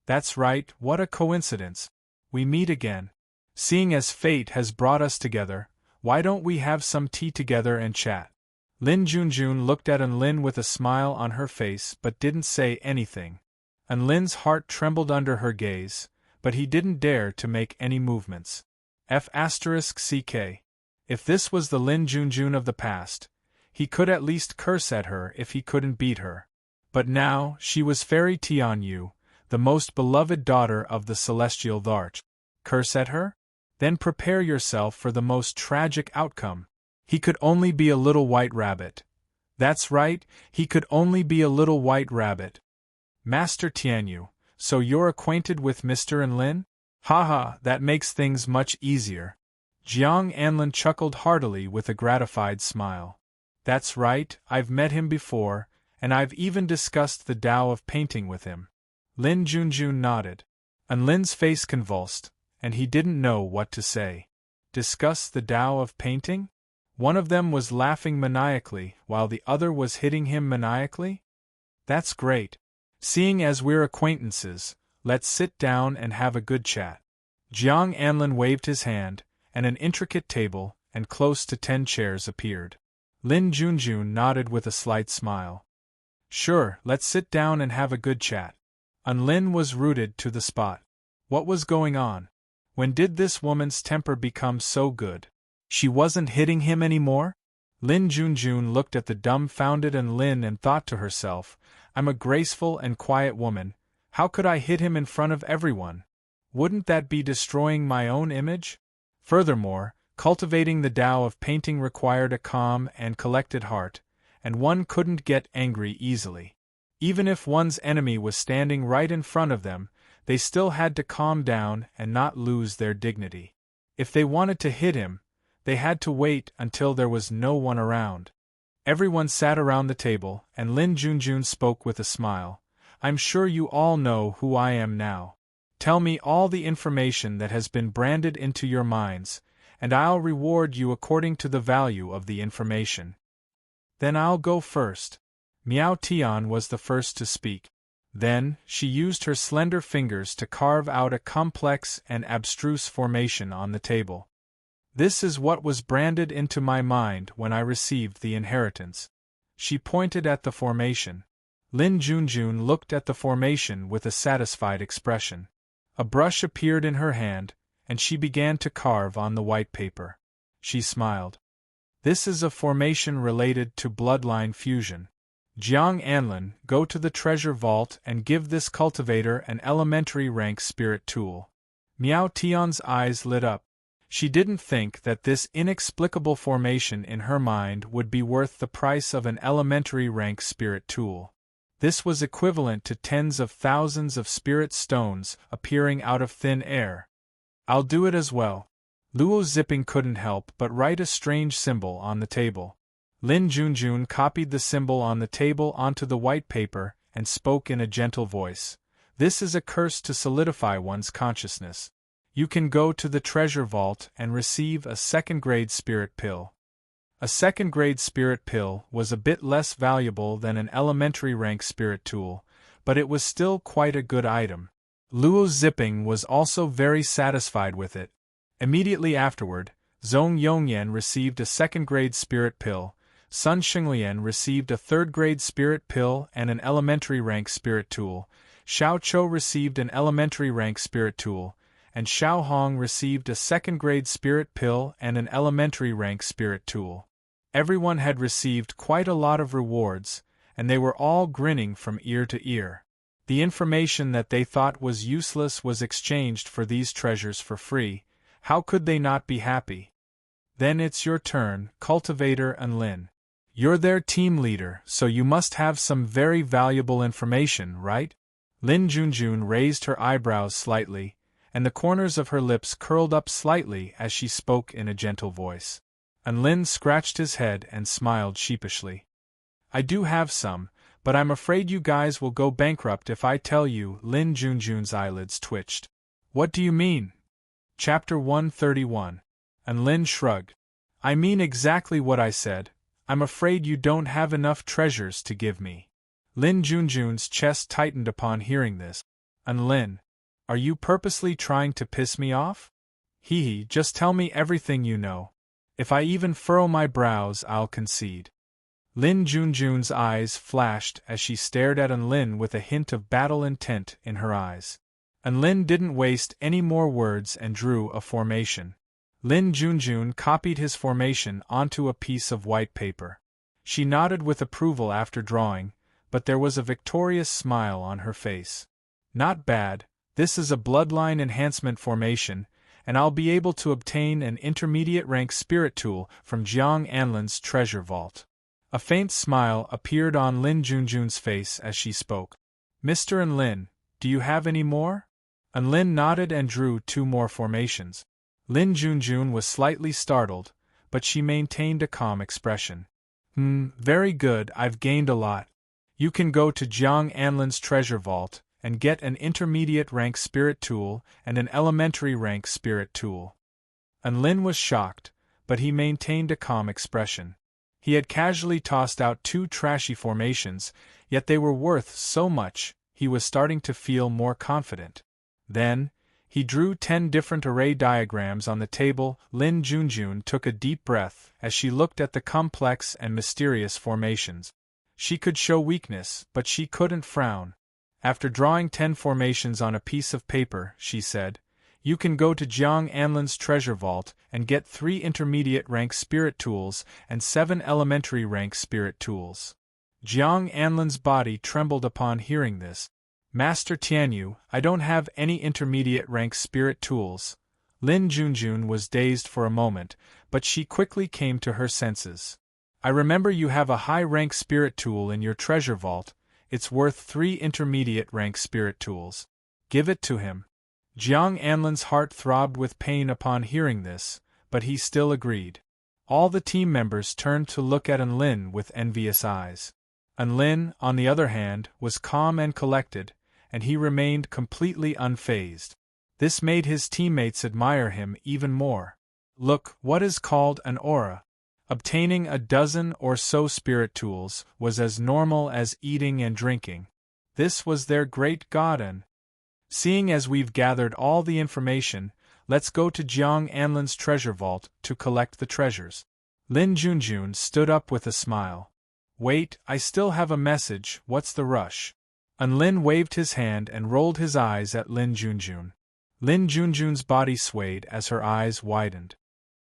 "That's right, what a coincidence. We meet again. Seeing as fate has brought us together, why don't we have some tea together and chat?" Lin Junjun looked at Lin with a smile on her face but didn't say anything. Lin's heart trembled under her gaze, but he didn't dare to make any movements. F***CK. If this was the Lin Junjun of the past, he could at least curse at her if he couldn't beat her. But now, she was Fairy Tianyu, the most beloved daughter of the celestial Dharch. Curse at her? Then prepare yourself for the most tragic outcome. He could only be a little white rabbit. That's right, he could only be a little white rabbit. Master Tianyu, so you're acquainted with Mr. Lin? Haha, that makes things much easier. Jiang Anlin chuckled heartily with a gratified smile. That's right, I've met him before, and I've even discussed the Tao of painting with him. Lin Junjun nodded. Lin's face convulsed, and he didn't know what to say. Discuss the Tao of painting? One of them was laughing maniacally while the other was hitting him maniacally? That's great. Seeing as we're acquaintances, let's sit down and have a good chat. Jiang Anlin waved his hand, and an intricate table and close to 10 chairs appeared. Lin Junjun nodded with a slight smile. Sure, let's sit down and have a good chat. Lin was rooted to the spot. What was going on? When did this woman's temper become so good? She wasn't hitting him anymore? Lin Junjun looked at the dumbfounded Lin and thought to herself, I'm a graceful and quiet woman, how could I hit him in front of everyone? Wouldn't that be destroying my own image? Furthermore, cultivating the Tao of painting required a calm and collected heart, and one couldn't get angry easily. Even if one's enemy was standing right in front of them, they still had to calm down and not lose their dignity. If they wanted to hit him, they had to wait until there was no one around. Everyone sat around the table, and Lin Junjun spoke with a smile. I'm sure you all know who I am now. Tell me all the information that has been branded into your minds, and I'll reward you according to the value of the information. Then I'll go first. Miao Tian was the first to speak. Then, she used her slender fingers to carve out a complex and abstruse formation on the table. This is what was branded into my mind when I received the inheritance. She pointed at the formation. Lin Junjun looked at the formation with a satisfied expression. A brush appeared in her hand, and she began to carve on the white paper. She smiled. This is a formation related to bloodline fusion. Jiang Anlin, go to the treasure vault and give this cultivator an elementary rank spirit tool. Miao Tian's eyes lit up. She didn't think that this inexplicable formation in her mind would be worth the price of an elementary rank spirit tool. This was equivalent to tens of thousands of spirit stones appearing out of thin air. I'll do it as well. Luo Zipping couldn't help but write a strange symbol on the table. Lin Junjun copied the symbol on the table onto the white paper and spoke in a gentle voice. This is a curse to solidify one's consciousness. You can go to the treasure vault and receive a second-grade spirit pill. A second-grade spirit pill was a bit less valuable than an elementary rank spirit tool, but it was still quite a good item. Luo Zipping was also very satisfied with it. Immediately afterward, Zhong Yongyan received a second-grade spirit pill, Sun Xinglian received a third-grade spirit pill and an elementary rank spirit tool, Xiao Chou received an elementary rank spirit tool, and Xiao Hong received a second-grade spirit pill and an elementary rank spirit tool. Everyone had received quite a lot of rewards, and they were all grinning from ear to ear. The information that they thought was useless was exchanged for these treasures for free. How could they not be happy? Then it's your turn, Cultivator and Lin. You're their team leader, so you must have some very valuable information, right? Lin Junjun raised her eyebrows slightly, and the corners of her lips curled up slightly as she spoke in a gentle voice. And Lin scratched his head and smiled sheepishly. I do have some, but I'm afraid you guys will go bankrupt if I tell you. Lin Junjun's eyelids twitched. What do you mean? Chapter 131. And Lin shrugged. I mean exactly what I said. I'm afraid you don't have enough treasures to give me. Lin Junjun's chest tightened upon hearing this. And Lin, are you purposely trying to piss me off? Hee, just tell me everything you know. If I even furrow my brows, I'll concede. Lin Junjun's eyes flashed as she stared at Lin with a hint of battle intent in her eyes. Lin didn't waste any more words and drew a formation. Lin Junjun copied his formation onto a piece of white paper. She nodded with approval after drawing, but there was a victorious smile on her face. Not bad, this is a bloodline enhancement formation, and I'll be able to obtain an intermediate rank spirit tool from Jiang Anlin's treasure vault. A faint smile appeared on Lin Junjun's face as she spoke. Mr. Lin, do you have any more? Lin nodded and drew 2 more formations. Lin Junjun was slightly startled, but she maintained a calm expression. Very good, I've gained a lot. You can go to Jiang Anlin's treasure vault and get an intermediate rank spirit tool and an elementary rank spirit tool. Lin was shocked, but he maintained a calm expression. He had casually tossed out 2 trashy formations, yet they were worth so much, he was starting to feel more confident. Then, he drew 10 different array diagrams on the table. Lin Junjun took a deep breath as she looked at the complex and mysterious formations. She could show weakness, but she couldn't frown. After drawing 10 formations on a piece of paper, she said, You can go to Jiang Anlin's treasure vault and get 3 intermediate rank spirit tools and 7 elementary rank spirit tools. Jiang Anlin's body trembled upon hearing this. Master Tianyu, I don't have any intermediate rank spirit tools. Lin Junjun was dazed for a moment, but she quickly came to her senses. I remember you have a high-rank spirit tool in your treasure vault. It's worth 3 intermediate-rank spirit tools. Give it to him. Jiang Anlin's heart throbbed with pain upon hearing this, but he still agreed. All the team members turned to look at Anlin with envious eyes. Anlin, on the other hand, was calm and collected, and he remained completely unfazed. This made his teammates admire him even more. Look, what is called an aura. Obtaining a dozen or so spirit tools was as normal as eating and drinking. This was their great god, and seeing as we've gathered all the information, let's go to Jiang Anlin's treasure vault to collect the treasures. Lin Junjun stood up with a smile. Wait, I still have a message, what's the rush? Anlin waved his hand and rolled his eyes at Lin Junjun. Lin Junjun's body swayed as her eyes widened.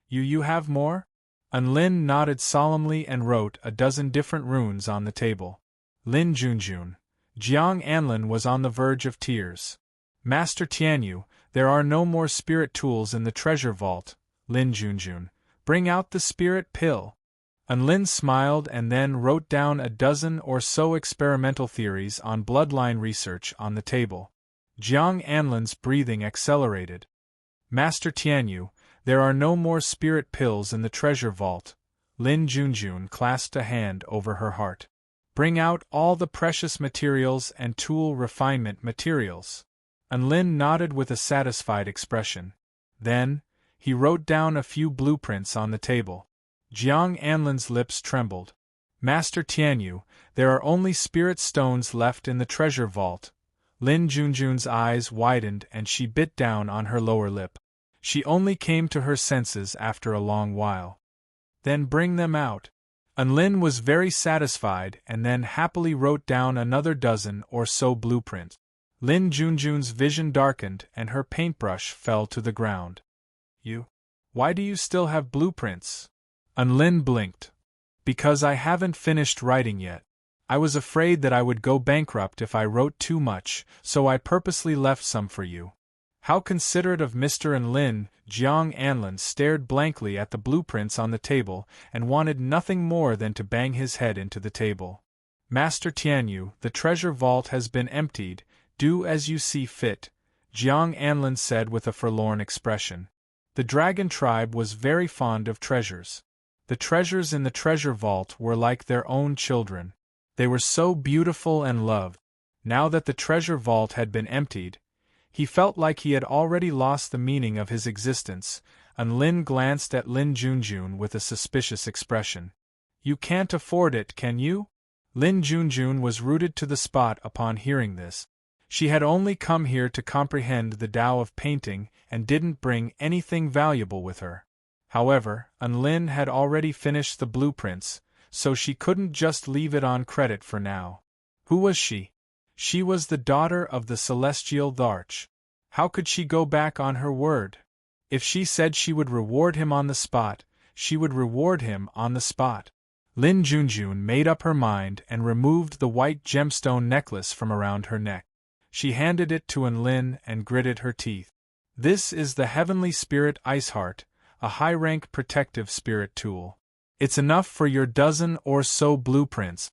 You have more? Anlin nodded solemnly and wrote a dozen different runes on the table. Lin Junjun. Jiang Anlin was on the verge of tears. Master Tianyu, there are no more spirit tools in the treasure vault. Lin Junjun. Bring out the spirit pill. Anlin smiled and then wrote down a dozen or so experimental theories on bloodline research on the table. Jiang Anlin's breathing accelerated. Master Tianyu, there are no more spirit pills in the treasure vault. Lin Junjun clasped a hand over her heart. Bring out all the precious materials and tool refinement materials. Anlin nodded with a satisfied expression. Then, he wrote down a few blueprints on the table. Jiang Anlin's lips trembled. Master Tianyu, there are only spirit stones left in the treasure vault. Lin Junjun's eyes widened and she bit down on her lower lip. She only came to her senses after a long while. Then bring them out. Anlin was very satisfied and then happily wrote down another dozen or so blueprints. Lin Junjun's vision darkened and her paintbrush fell to the ground. Why do you still have blueprints? Anlin blinked. Because I haven't finished writing yet. I was afraid that I would go bankrupt if I wrote too much, so I purposely left some for you. How considerate of Mr. Anlin. Jiang Anlin stared blankly at the blueprints on the table and wanted nothing more than to bang his head into the table. Master Tianyu, the treasure vault has been emptied. Do as you see fit, Jiang Anlin said with a forlorn expression. The dragon tribe was very fond of treasures. The treasures in the treasure vault were like their own children. They were so beautiful and loved. Now that the treasure vault had been emptied, he felt like he had already lost the meaning of his existence. Anlin glanced at Lin Junjun with a suspicious expression. You can't afford it, can you? Lin Junjun was rooted to the spot upon hearing this. She had only come here to comprehend the Tao of painting and didn't bring anything valuable with her. However, Anlin had already finished the blueprints, so she couldn't just leave it on credit for now. Who was she? She was the daughter of the celestial Tharch. How could she go back on her word? If she said she would reward him on the spot, she would reward him on the spot. Lin Junjun made up her mind and removed the white gemstone necklace from around her neck. She handed it to Anlin and gritted her teeth. This is the Heavenly Spirit Iceheart, a high-rank protective spirit tool. It's enough for your dozen or so blueprints.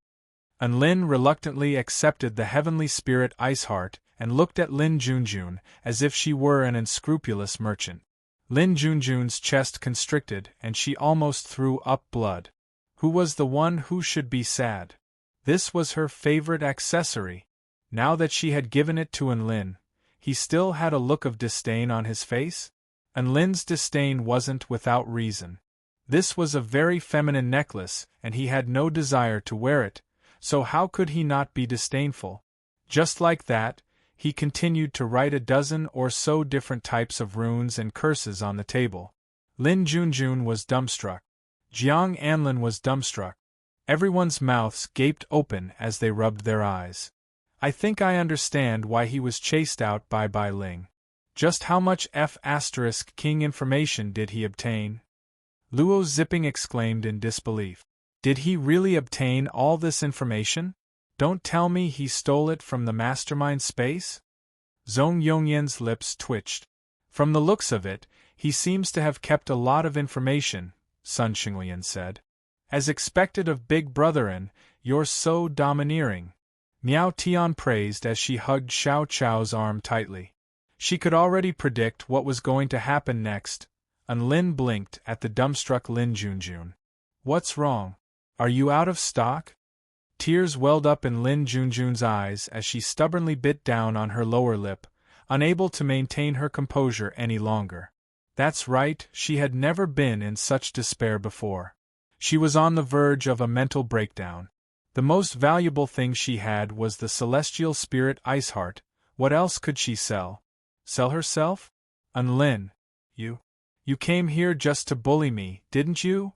Anlin reluctantly accepted the Heavenly Spirit Iceheart and looked at Lin Junjun as if she were an unscrupulous merchant. Lin Junjun's chest constricted and she almost threw up blood. Who was the one who should be sad? This was her favorite accessory. Now that she had given it to Anlin, he still had a look of disdain on his face. Anlin's disdain wasn't without reason. This was a very feminine necklace, and he had no desire to wear it, so how could he not be disdainful? Just like that, he continued to write a dozen or so different types of runes and curses on the table. Lin Junjun was dumbstruck. Jiang Anlin was dumbstruck. Everyone's mouths gaped open as they rubbed their eyes. I think I understand why he was chased out by Bai Ling. Just how much F***king information did he obtain? Luo Zipping exclaimed in disbelief. Did he really obtain all this information? Don't tell me he stole it from the mastermind space? Zhong Yongyan's lips twitched. From the looks of it, he seems to have kept a lot of information, Sun Xinglian said. As expected of Big Brotherin, you're so domineering. Miao Tian praised as she hugged Xiao Chao's arm tightly. She could already predict what was going to happen next, and Lin blinked at the dumbstruck Lin Junjun. What's wrong? Are you out of stock? Tears welled up in Lin Junjun's eyes as she stubbornly bit down on her lower lip, unable to maintain her composure any longer. That's right, she had never been in such despair before. She was on the verge of a mental breakdown. The most valuable thing she had was the celestial spirit Iceheart. What else could she sell? Sell herself? Lin, you came here just to bully me, didn't you?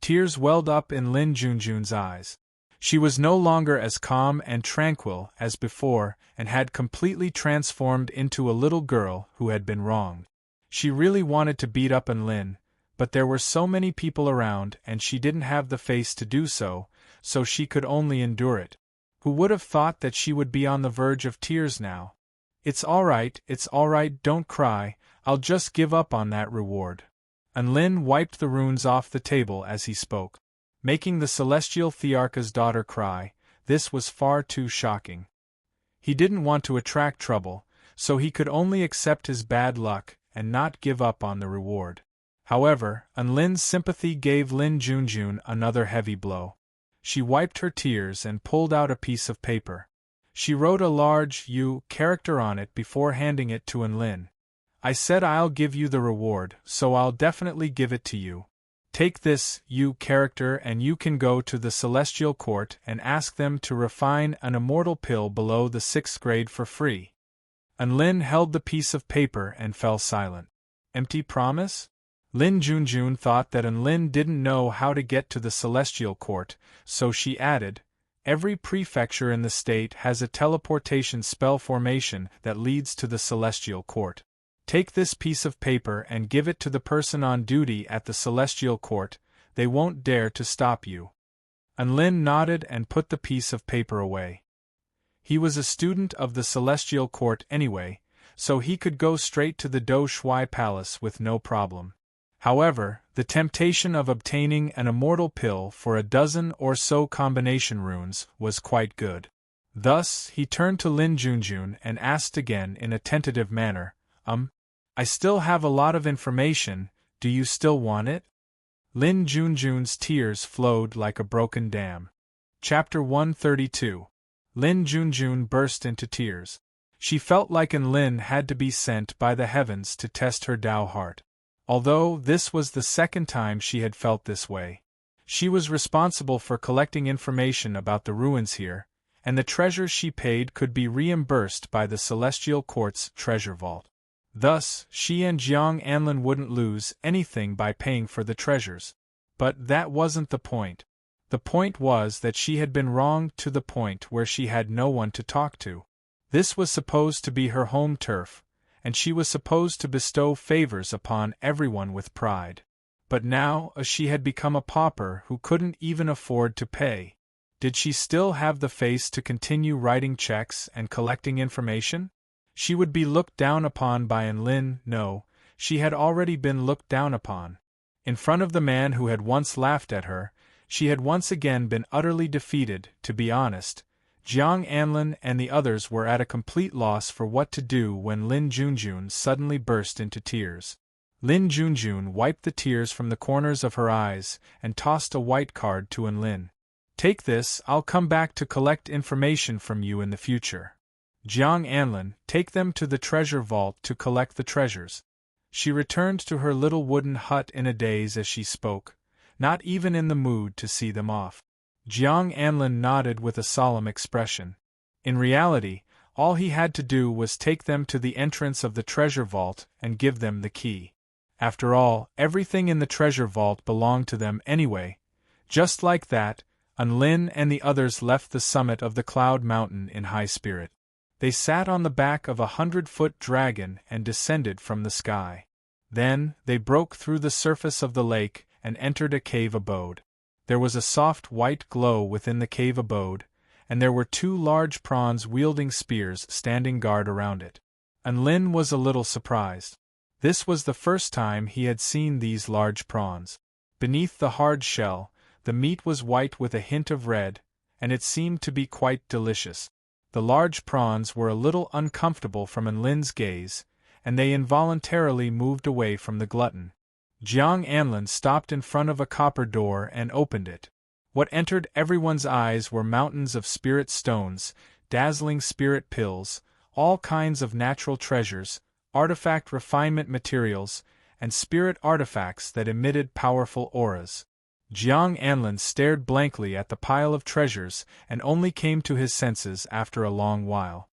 Tears welled up in Lin Junjun's eyes. She was no longer as calm and tranquil as before and had completely transformed into a little girl who had been wronged. She really wanted to beat up Lin, but there were so many people around and she didn't have the face to do so, so she could only endure it. Who would have thought that she would be on the verge of tears now? It's all right, don't cry, I'll just give up on that reward. Lin wiped the runes off the table as he spoke. Making the celestial Thearcha's daughter cry, this was far too shocking. He didn't want to attract trouble, so he could only accept his bad luck and not give up on the reward. However, Lin's sympathy gave Lin Junjun another heavy blow. She wiped her tears and pulled out a piece of paper. She wrote a large U character on it before handing it to Lin. I said I'll give you the reward, so I'll definitely give it to you. Take this U character and you can go to the Celestial Court and ask them to refine an immortal pill below the 6th grade for free. Lin held the piece of paper and fell silent. Empty promise? Lin Junjun thought that Lin didn't know how to get to the Celestial Court, so she added, every prefecture in the state has a teleportation spell formation that leads to the Celestial Court. Take this piece of paper and give it to the person on duty at the Celestial Court, they won't dare to stop you. Lin nodded and put the piece of paper away. He was a student of the Celestial Court anyway, so he could go straight to the Do Shui Palace with no problem. However, the temptation of obtaining an immortal pill for a dozen or so combination runes was quite good. Thus, he turned to Lin Junjun and asked again in a tentative manner, I still have a lot of information, do you still want it? Lin Junjun's tears flowed like a broken dam. Chapter 132. Lin Junjun burst into tears. She felt like Lin had to be sent by the heavens to test her Tao heart. Although this was the second time she had felt this way. She was responsible for collecting information about the ruins here, and the treasures she paid could be reimbursed by the Celestial Court's treasure vault. Thus, she and Jiang Anlin wouldn't lose anything by paying for the treasures. But that wasn't the point. The point was that she had been wronged to the point where she had no one to talk to. This was supposed to be her home turf, and she was supposed to bestow favors upon everyone with pride. But now, she had become a pauper who couldn't even afford to pay. Did she still have the face to continue writing checks and collecting information? She would be looked down upon by Lin. No, she had already been looked down upon. In front of the man who had once laughed at her, she had once again been utterly defeated. To be honest, Jiang Anlin and the others were at a complete loss for what to do when Lin Junjun suddenly burst into tears. Lin Junjun wiped the tears from the corners of her eyes and tossed a white card to Lin. Take this, I'll come back to collect information from you in the future. Jiang Anlin, take them to the treasure vault to collect the treasures. She returned to her little wooden hut in a daze as she spoke, not even in the mood to see them off. Jiang Anlin nodded with a solemn expression. In reality, all he had to do was take them to the entrance of the treasure vault and give them the key. After all, everything in the treasure vault belonged to them anyway. Just like that, Lin and the others left the summit of the Cloud Mountain in high spirit. They sat on the back of a 100-foot dragon and descended from the sky. Then, they broke through the surface of the lake and entered a cave abode. There was a soft white glow within the cave abode, and there were 2 large prawns wielding spears standing guard around it. Lin was a little surprised. This was the first time he had seen these large prawns. Beneath the hard shell, The meat was white with a hint of red, and it seemed to be quite delicious. The large prawns were a little uncomfortable from Anlin's gaze, and they involuntarily moved away from the glutton. Jiang Anlin stopped in front of a copper door and opened it. What entered everyone's eyes were mountains of spirit stones, dazzling spirit pills, all kinds of natural treasures, artifact refinement materials, and spirit artifacts that emitted powerful auras. Jiang Anlin stared blankly at the pile of treasures and only came to his senses after a long while.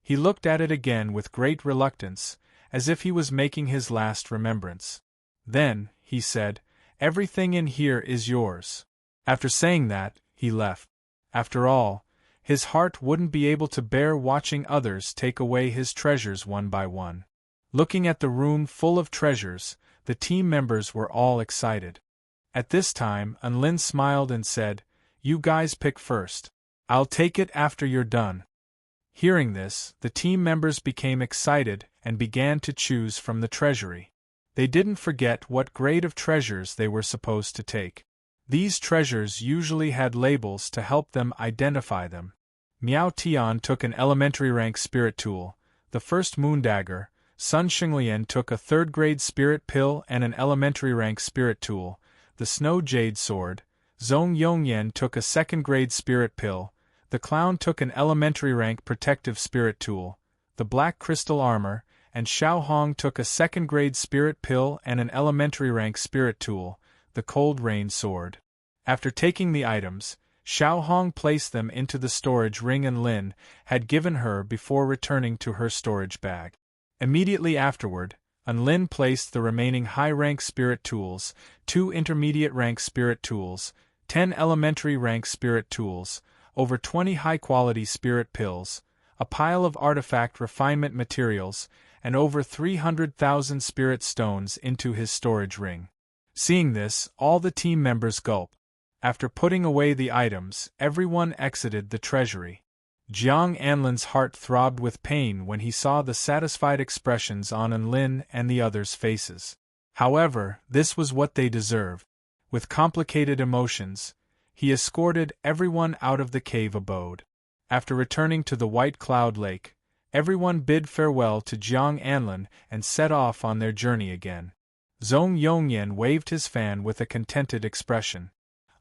He looked at it again with great reluctance, as if he was making his last remembrance. Then, he said, "Everything in here is yours." After saying that, he left. After all, his heart wouldn't be able to bear watching others take away his treasures one by one. Looking at the room full of treasures, the team members were all excited. At this time, Anlin smiled and said, "You guys pick first. I'll take it after you're done." Hearing this, the team members became excited and began to choose from the treasury. They didn't forget what grade of treasures they were supposed to take. These treasures usually had labels to help them identify them. Miao Tian took an elementary rank spirit tool, the first moon dagger. Sun Xinglian took a third-grade spirit pill and an elementary rank spirit tool, the snow jade sword. Zhong Yongyan took a second-grade spirit pill. The clown took an elementary rank protective spirit tool, the black crystal armor, and Xiao Hong took a second-grade spirit pill and an elementary rank spirit tool, the cold rain sword. After taking the items, Xiao Hong placed them into the storage ring Anlin had given her before returning to her storage bag. Immediately afterward, Anlin placed the remaining high-rank spirit tools, 2 intermediate-rank spirit tools, 10 elementary-rank spirit tools, over 20 high-quality spirit pills, a pile of artifact refinement materials, and over 300,000 spirit stones into his storage ring. Seeing this, all the team members gulped. After putting away the items, everyone exited the treasury. Jiang Anlin's heart throbbed with pain when he saw the satisfied expressions on Anlin and the others' faces. However, this was what they deserved. With complicated emotions, he escorted everyone out of the cave abode. After returning to the White Cloud Lake, everyone bid farewell to Jiang Anlin and set off on their journey again. Zhong Yongyan waved his fan with a contented expression.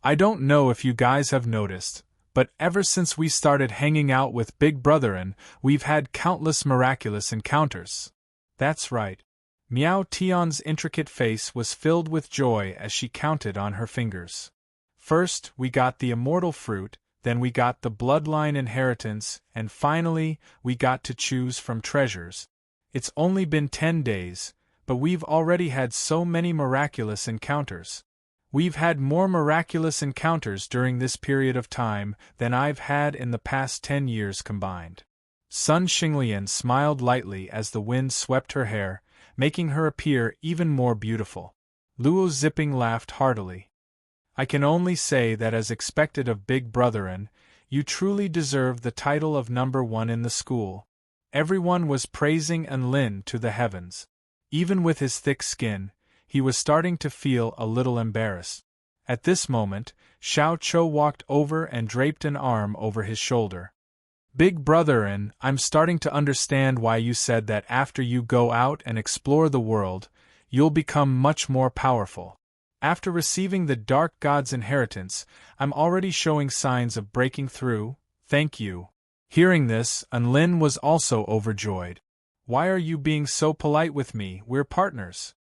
"I don't know if you guys have noticed, but ever since we started hanging out with Big Brotherin, we've had countless miraculous encounters." That's right. Miao Tian's intricate face was filled with joy as she counted on her fingers. First, we got the immortal fruit, then we got the bloodline inheritance, and finally, we got to choose from treasures. It's only been 10 days, but we've already had so many miraculous encounters. We've had more miraculous encounters during this period of time than I've had in the past 10 years combined. Sun Xinglian smiled lightly as the wind swept her hair, making her appear even more beautiful. Luo Zipping laughed heartily. "I can only say that as expected of Big Brotherin, you truly deserve the title of number 1 in the school." Everyone was praising Anlin to the heavens. Even with his thick skin, he was starting to feel a little embarrassed. At this moment, Xiao Chou walked over and draped an arm over his shoulder. "Big Brotherin, I'm starting to understand why you said that after you go out and explore the world, you'll become much more powerful. After receiving the Dark God's inheritance, I'm already showing signs of breaking through, thank you." Hearing this, Anlin was also overjoyed. "Why are you being so polite with me? We're partners."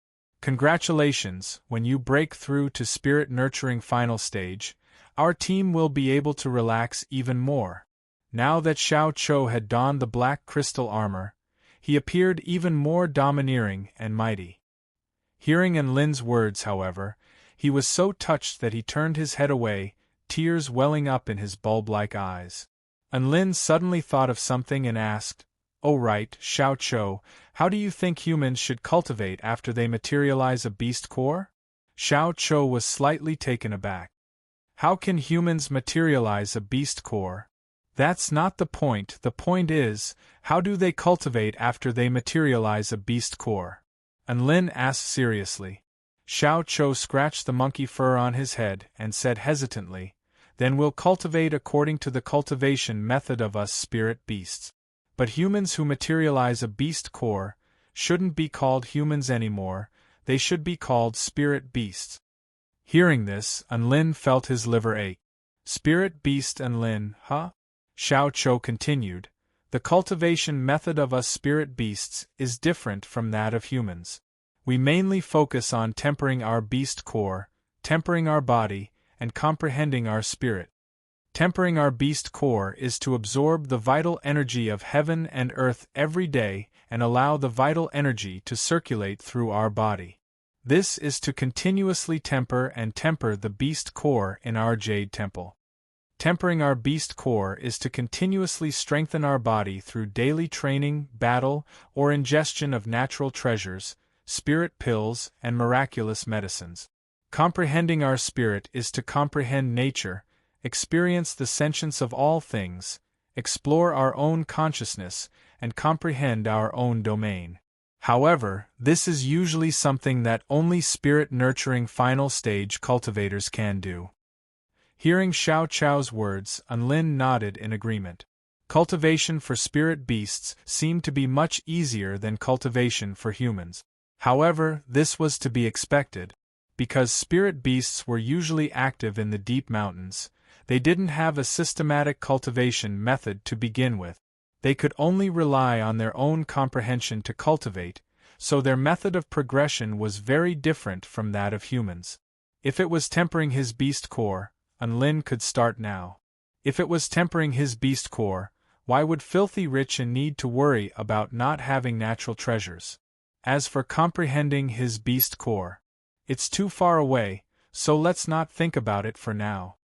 "Congratulations, when you break through to Spirit Nurturing Final Stage, our team will be able to relax even more." Now that Xiao Chou had donned the black crystal armor, he appeared even more domineering and mighty. Hearing Anlin's words, however, he was so touched that he turned his head away, tears welling up in his bulb-like eyes. Anlin suddenly thought of something and asked, "Oh right, Xiao Chou, how do you think humans should cultivate after they materialize a beast core?" Xiao Chou was slightly taken aback. "How can humans materialize a beast core? That's not the point is, how do they cultivate after they materialize a beast core?" Anlin asked seriously. Xiao Chou scratched the monkey fur on his head and said hesitantly, "Then we'll cultivate according to the cultivation method of us spirit beasts. But humans who materialize a beast core shouldn't be called humans anymore, they should be called spirit beasts." Hearing this, Enlin felt his liver ache. Spirit beast Enlin, huh? Xiao Chou continued, "The cultivation method of us spirit beasts is different from that of humans. We mainly focus on tempering our beast core, tempering our body, and comprehending our spirit. Tempering our beast core is to absorb the vital energy of heaven and earth every day and allow the vital energy to circulate through our body. This is to continuously temper the beast core in our jade temple. Tempering our beast core is to continuously strengthen our body through daily training, battle, or ingestion of natural treasures, spirit pills, and miraculous medicines. Comprehending our spirit is to comprehend nature, experience the sentience of all things, explore our own consciousness, and comprehend our own domain. However, this is usually something that only spirit-nurturing final stage cultivators can do." Hearing Xiao Chou's words, Enlin nodded in agreement. Cultivation for spirit beasts seemed to be much easier than cultivation for humans. However, this was to be expected. Because spirit beasts were usually active in the deep mountains, they didn't have a systematic cultivation method to begin with. They could only rely on their own comprehension to cultivate, so their method of progression was very different from that of humans. If it was tempering his beast core, Enlin could start now. If it was tempering his beast core, why would filthy rich and need to worry about not having natural treasures? As for comprehending his beast core, it's too far away, so let's not think about it for now.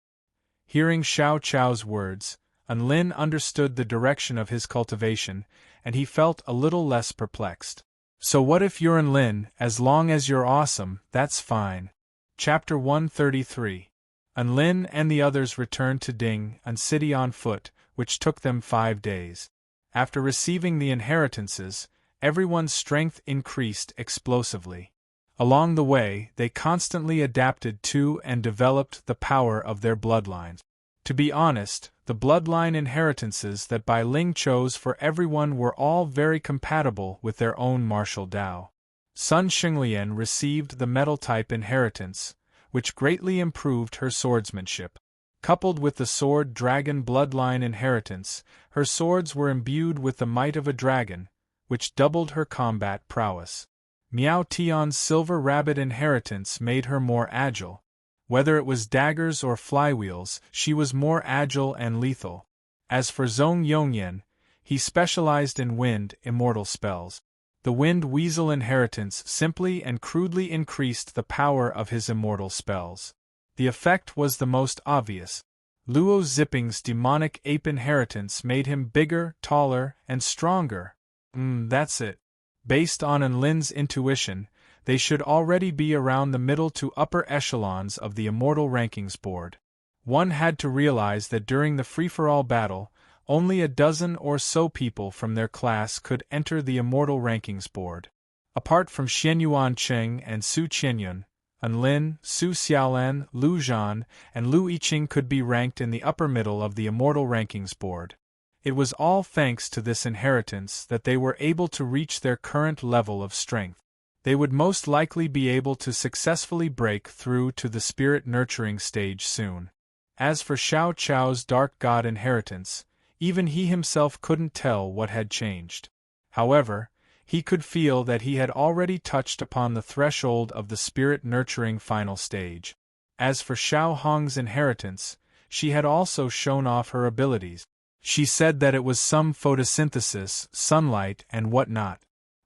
Hearing Xiao Chou's words, Enlin understood the direction of his cultivation, and he felt a little less perplexed. So what if you're Enlin? As long as you're awesome, that's fine. Chapter 133. Enlin and the others returned to Ding and City on foot, which took them 5 days. After receiving the inheritances, everyone's strength increased explosively. Along the way, they constantly adapted to and developed the power of their bloodlines. To be honest, the bloodline inheritances that Bai Ling chose for everyone were all very compatible with their own martial Dao. Sun Xinglian received the metal-type inheritance, which greatly improved her swordsmanship. Coupled with the sword dragon bloodline inheritance, her swords were imbued with the might of a dragon, which doubled her combat prowess. Miao Tian's silver rabbit inheritance made her more agile. Whether it was daggers or flywheels, she was more agile and lethal. As for Zhong Yongyan, he specialized in wind immortal spells. The wind weasel inheritance simply and crudely increased the power of his immortal spells. The effect was the most obvious. Luo Zipping's demonic ape inheritance made him bigger, taller, and stronger. That's it. Based on Enlin's intuition, they should already be around the middle to upper echelons of the Immortal Rankings board. One had to realize that during the free-for-all battle, only a dozen or so people from their class could enter the Immortal Rankings board. Apart from Xianyuan Cheng and Su Qianyun, Enlin, Su Xiaolan, Lu Zhan, and Lu Yiqing could be ranked in the upper middle of the Immortal Rankings board. It was all thanks to this inheritance that they were able to reach their current level of strength. They would most likely be able to successfully break through to the spirit-nurturing stage soon. As for Xiao Chou's Dark God inheritance, even he himself couldn't tell what had changed. However, he could feel that he had already touched upon the threshold of the spirit-nurturing final stage. As for Xiao Hong's inheritance, she had also shown off her abilities. She said that it was some photosynthesis, sunlight, and whatnot.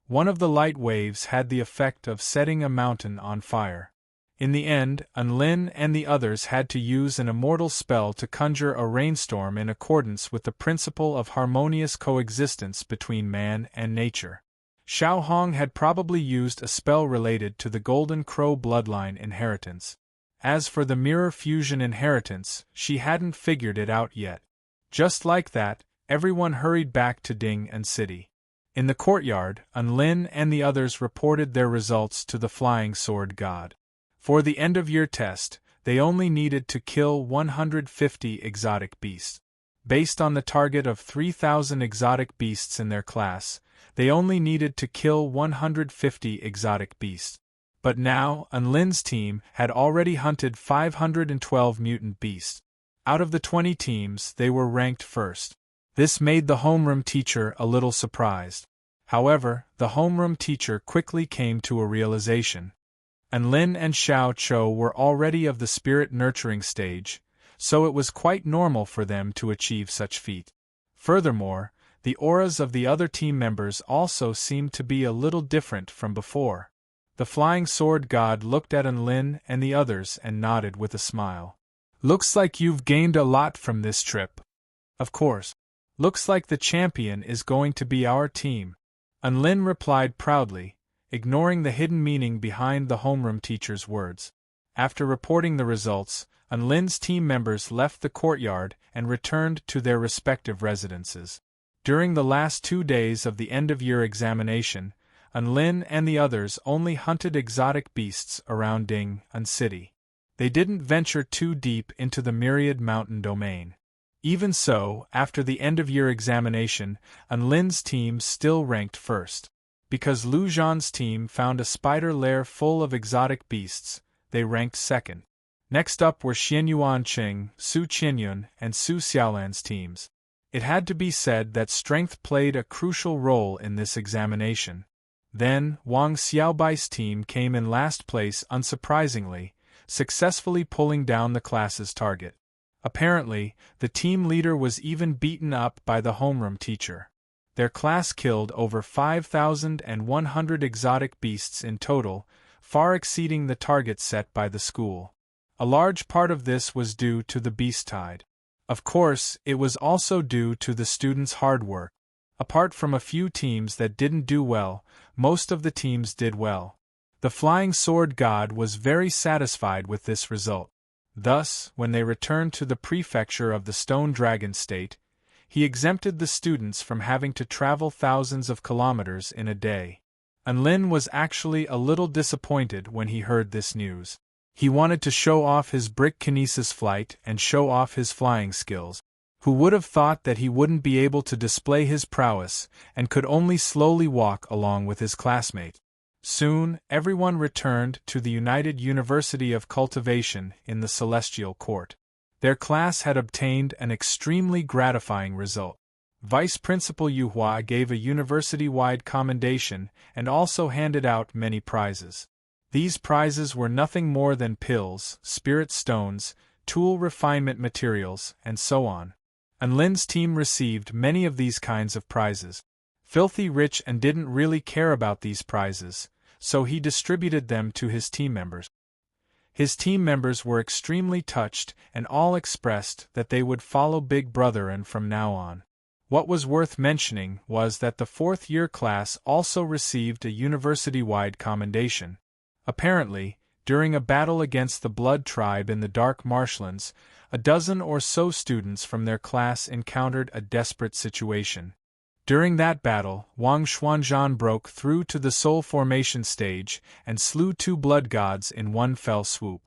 One of the light waves had the effect of setting a mountain on fire. In the end, Enlin and the others had to use an immortal spell to conjure a rainstorm in accordance with the principle of harmonious coexistence between man and nature. Xiao Hong had probably used a spell related to the Golden Crow bloodline inheritance. As for the Mirror Fusion inheritance, she hadn't figured it out yet. Just like that, everyone hurried back to Ding and City. In the courtyard, Enlin and the others reported their results to the Flying Sword God. For the end-of-year test, they only needed to kill 150 exotic beasts. Based on the target of 3,000 exotic beasts in their class, they only needed to kill 150 exotic beasts. But now, Unlin's team had already hunted 512 mutant beasts. Out of the 20 teams, they were ranked first. This made the homeroom teacher a little surprised. However, the homeroom teacher quickly came to a realization. Unlin and Xiao Chou were already of the spirit-nurturing stage, so it was quite normal for them to achieve such feat. Furthermore, the auras of the other team members also seemed to be a little different from before. The flying sword god looked at Unlin and the others and nodded with a smile. "Looks like you've gained a lot from this trip." "Of course. Looks like the champion is going to be our team," Unlin replied proudly, ignoring the hidden meaning behind the homeroom teacher's words. After reporting the results, Unlin's team members left the courtyard and returned to their respective residences. During the last 2 days of the end-of-year examination, Unlin and the others only hunted exotic beasts around Ding An City. They didn't venture too deep into the myriad mountain domain. Even so, after the end-of-year examination, Unlin's team still ranked first. Because Lu Zhan's team found a spider lair full of exotic beasts, they ranked second. Next up were Xianyuan Qing, Su Qianyun, and Su Xiaolan's teams. It had to be said that strength played a crucial role in this examination. Then, Wang Xiaobai's team came in last place unsurprisingly, successfully pulling down the class's target. Apparently, the team leader was even beaten up by the homeroom teacher. Their class killed over 5,100 exotic beasts in total, far exceeding the target set by the school. A large part of this was due to the beast tide. Of course, it was also due to the students' hard work. Apart from a few teams that didn't do well, most of the teams did well. The flying sword god was very satisfied with this result. Thus, when they returned to the prefecture of the Stone Dragon State, he exempted the students from having to travel thousands of kilometers in a day. Unlin was actually a little disappointed when he heard this news. He wanted to show off his brick kinesis flight and show off his flying skills. Who would have thought that he wouldn't be able to display his prowess and could only slowly walk along with his classmate? Soon, everyone returned to the United University of Cultivation in the Celestial Court. Their class had obtained an extremely gratifying result. Vice Principal Yu Hua gave a university-wide commendation and also handed out many prizes. These prizes were nothing more than pills, spirit stones, tool refinement materials, and so on. Unlin's team received many of these kinds of prizes. Filthy rich and didn't really care about these prizes, so he distributed them to his team members. His team members were extremely touched and all expressed that they would follow Big Brother and from now on. What was worth mentioning was that the 4th-year class also received a university-wide commendation. Apparently, during a battle against the Blood Tribe in the Dark Marshlands, a dozen or so students from their class encountered a desperate situation. During that battle, Wang Xuanzhan broke through to the Soul Formation stage and slew 2 blood gods in one fell swoop.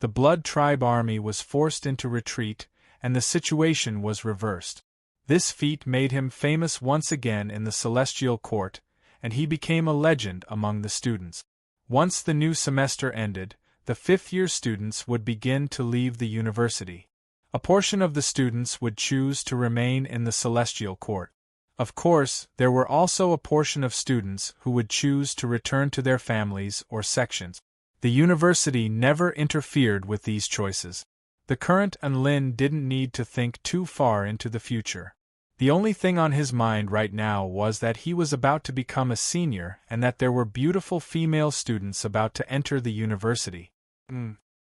The Blood Tribe army was forced into retreat, and the situation was reversed. This feat made him famous once again in the Celestial Court, and he became a legend among the students. Once the new semester ended, the 5th-year students would begin to leave the university. A portion of the students would choose to remain in the Celestial Court. Of course, there were also a portion of students who would choose to return to their families or sections. The university never interfered with these choices. The current Unlin didn't need to think too far into the future. The only thing on his mind right now was that he was about to become a senior and that there were beautiful female students about to enter the university.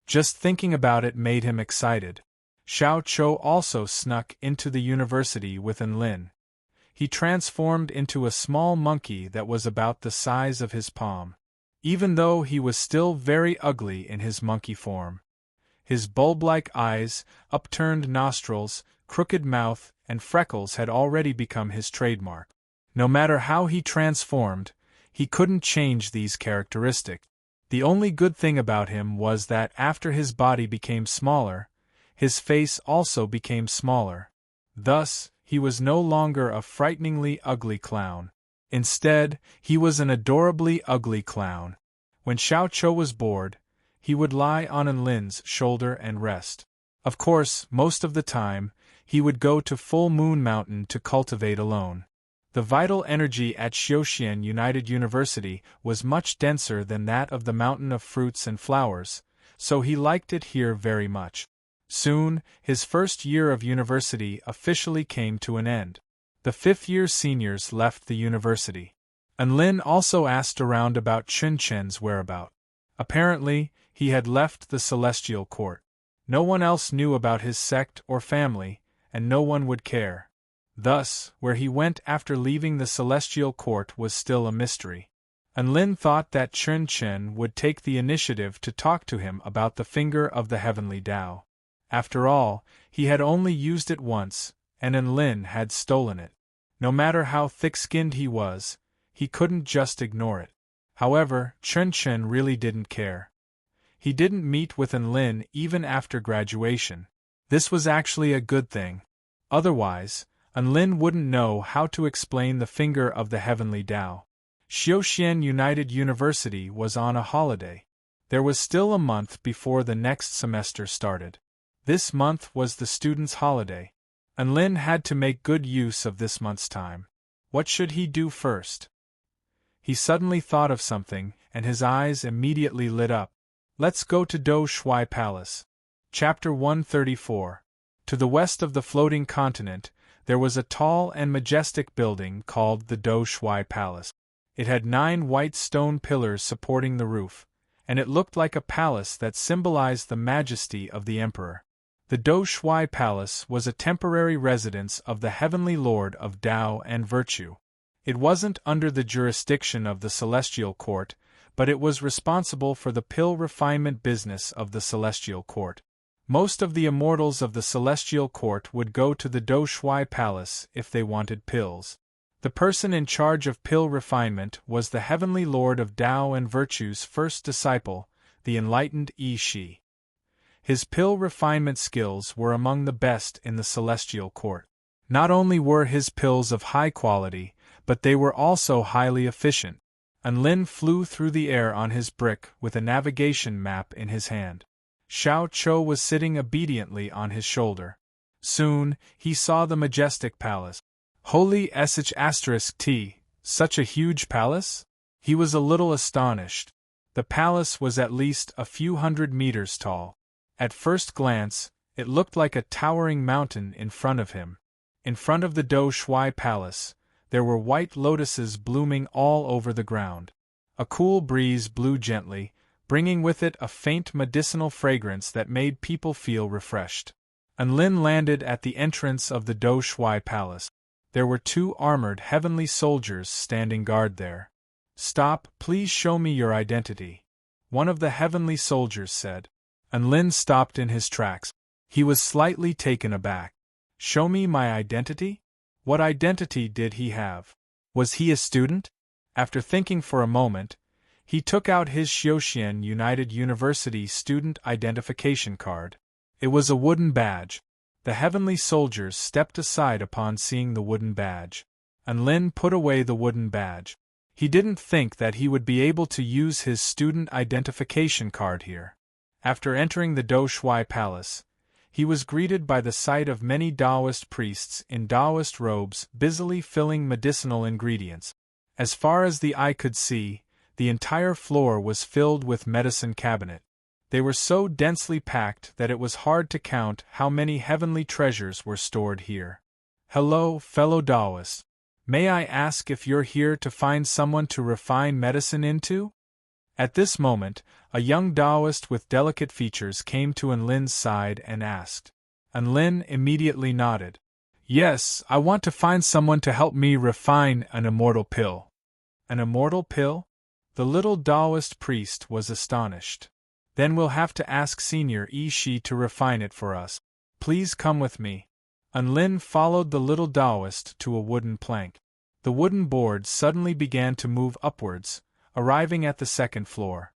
Just thinking about it made him excited. Xiao Chou also snuck into the university with Unlin. He transformed into a small monkey that was about the size of his palm. Even though he was still very ugly in his monkey form. His bulb-like eyes, upturned nostrils, crooked mouth, and freckles had already become his trademark. No matter how he transformed, he couldn't change these characteristics. The only good thing about him was that after his body became smaller, his face also became smaller. Thus, he was no longer a frighteningly ugly clown. Instead, he was an adorably ugly clown. When Xiao Chou was bored, he would lie on Enlin's shoulder and rest. Of course, most of the time, he would go to Full Moon Mountain to cultivate alone. The vital energy at Xiaoxian United University was much denser than that of the Mountain of Fruits and Flowers, so he liked it here very much. Soon, his first year of university officially came to an end. The fifth-year seniors left the university. Enlin also asked around about Chun Chen's whereabouts. Apparently, he had left the Celestial Court. No one else knew about his sect or family, and no one would care. Thus, where he went after leaving the Celestial Court was still a mystery. Enlin thought that Chun Chen would take the initiative to talk to him about the finger of the heavenly Tao. After all, he had only used it once, and Enlin had stolen it. No matter how thick-skinned he was, he couldn't just ignore it. However, Chun Chen really didn't care. He didn't meet with Enlin even after graduation. This was actually a good thing. Otherwise, Enlin wouldn't know how to explain the finger of the heavenly Tao. Xiaoxian United University was on a holiday. There was still a month before the next semester started. This month was the students' holiday. Enlin had to make good use of this month's time. What should he do first? He suddenly thought of something, and his eyes immediately lit up. Let's go to Do Shui Palace. Chapter 134. To the west of the floating continent, there was a tall and majestic building called the Do Shui Palace. It had 9 white stone pillars supporting the roof, and it looked like a palace that symbolized the majesty of the emperor. The Do Shui Palace was a temporary residence of the Heavenly Lord of Tao and Virtue. It wasn't under the jurisdiction of the Celestial Court, but it was responsible for the pill refinement business of the Celestial Court. Most of the immortals of the Celestial Court would go to the Do Shui Palace if they wanted pills. The person in charge of pill refinement was the Heavenly Lord of Tao and Virtue's first disciple, the enlightened Yi Shi. His pill refinement skills were among the best in the Celestial Court. Not only were his pills of high quality, but they were also highly efficient. Enlin flew through the air on his brick with a navigation map in his hand. Xiao Chou was sitting obediently on his shoulder. Soon, he saw the majestic palace. Holy **T, such a huge palace? He was a little astonished. The palace was at least a few hundred meters tall. At first glance, it looked like a towering mountain in front of him. In front of the Do Shui Palace, there were white lotuses blooming all over the ground. A cool breeze blew gently, bringing with it a faint medicinal fragrance that made people feel refreshed. Enlin landed at the entrance of the Do Shui Palace. There were 2 armored heavenly soldiers standing guard there. "Stop, please show me your identity," one of the heavenly soldiers said. Enlin stopped in his tracks. He was slightly taken aback. Show me my identity? What identity did he have? Was he a student? After thinking for a moment, he took out his Xiaoxian United University student identification card. It was a wooden badge. The heavenly soldiers stepped aside upon seeing the wooden badge. Enlin put away the wooden badge. He didn't think that he would be able to use his student identification card here. After entering the Do Shui Palace, he was greeted by the sight of many Taoist priests in Taoist robes busily filling medicinal ingredients. As far as the eye could see, the entire floor was filled with medicine cabinet. They were so densely packed that it was hard to count how many heavenly treasures were stored here. "Hello, fellow Taoists. May I ask if you're here to find someone to refine medicine into?" At this moment, a young Taoist with delicate features came to Enlin's side and asked. Enlin immediately nodded. "Yes, I want to find someone to help me refine an immortal pill." "An immortal pill?" The little Taoist priest was astonished. "Then we'll have to ask Senior Yi Shi to refine it for us. Please come with me." Enlin followed the little Taoist to a wooden plank. The wooden board suddenly began to move upwards, arriving at the second floor.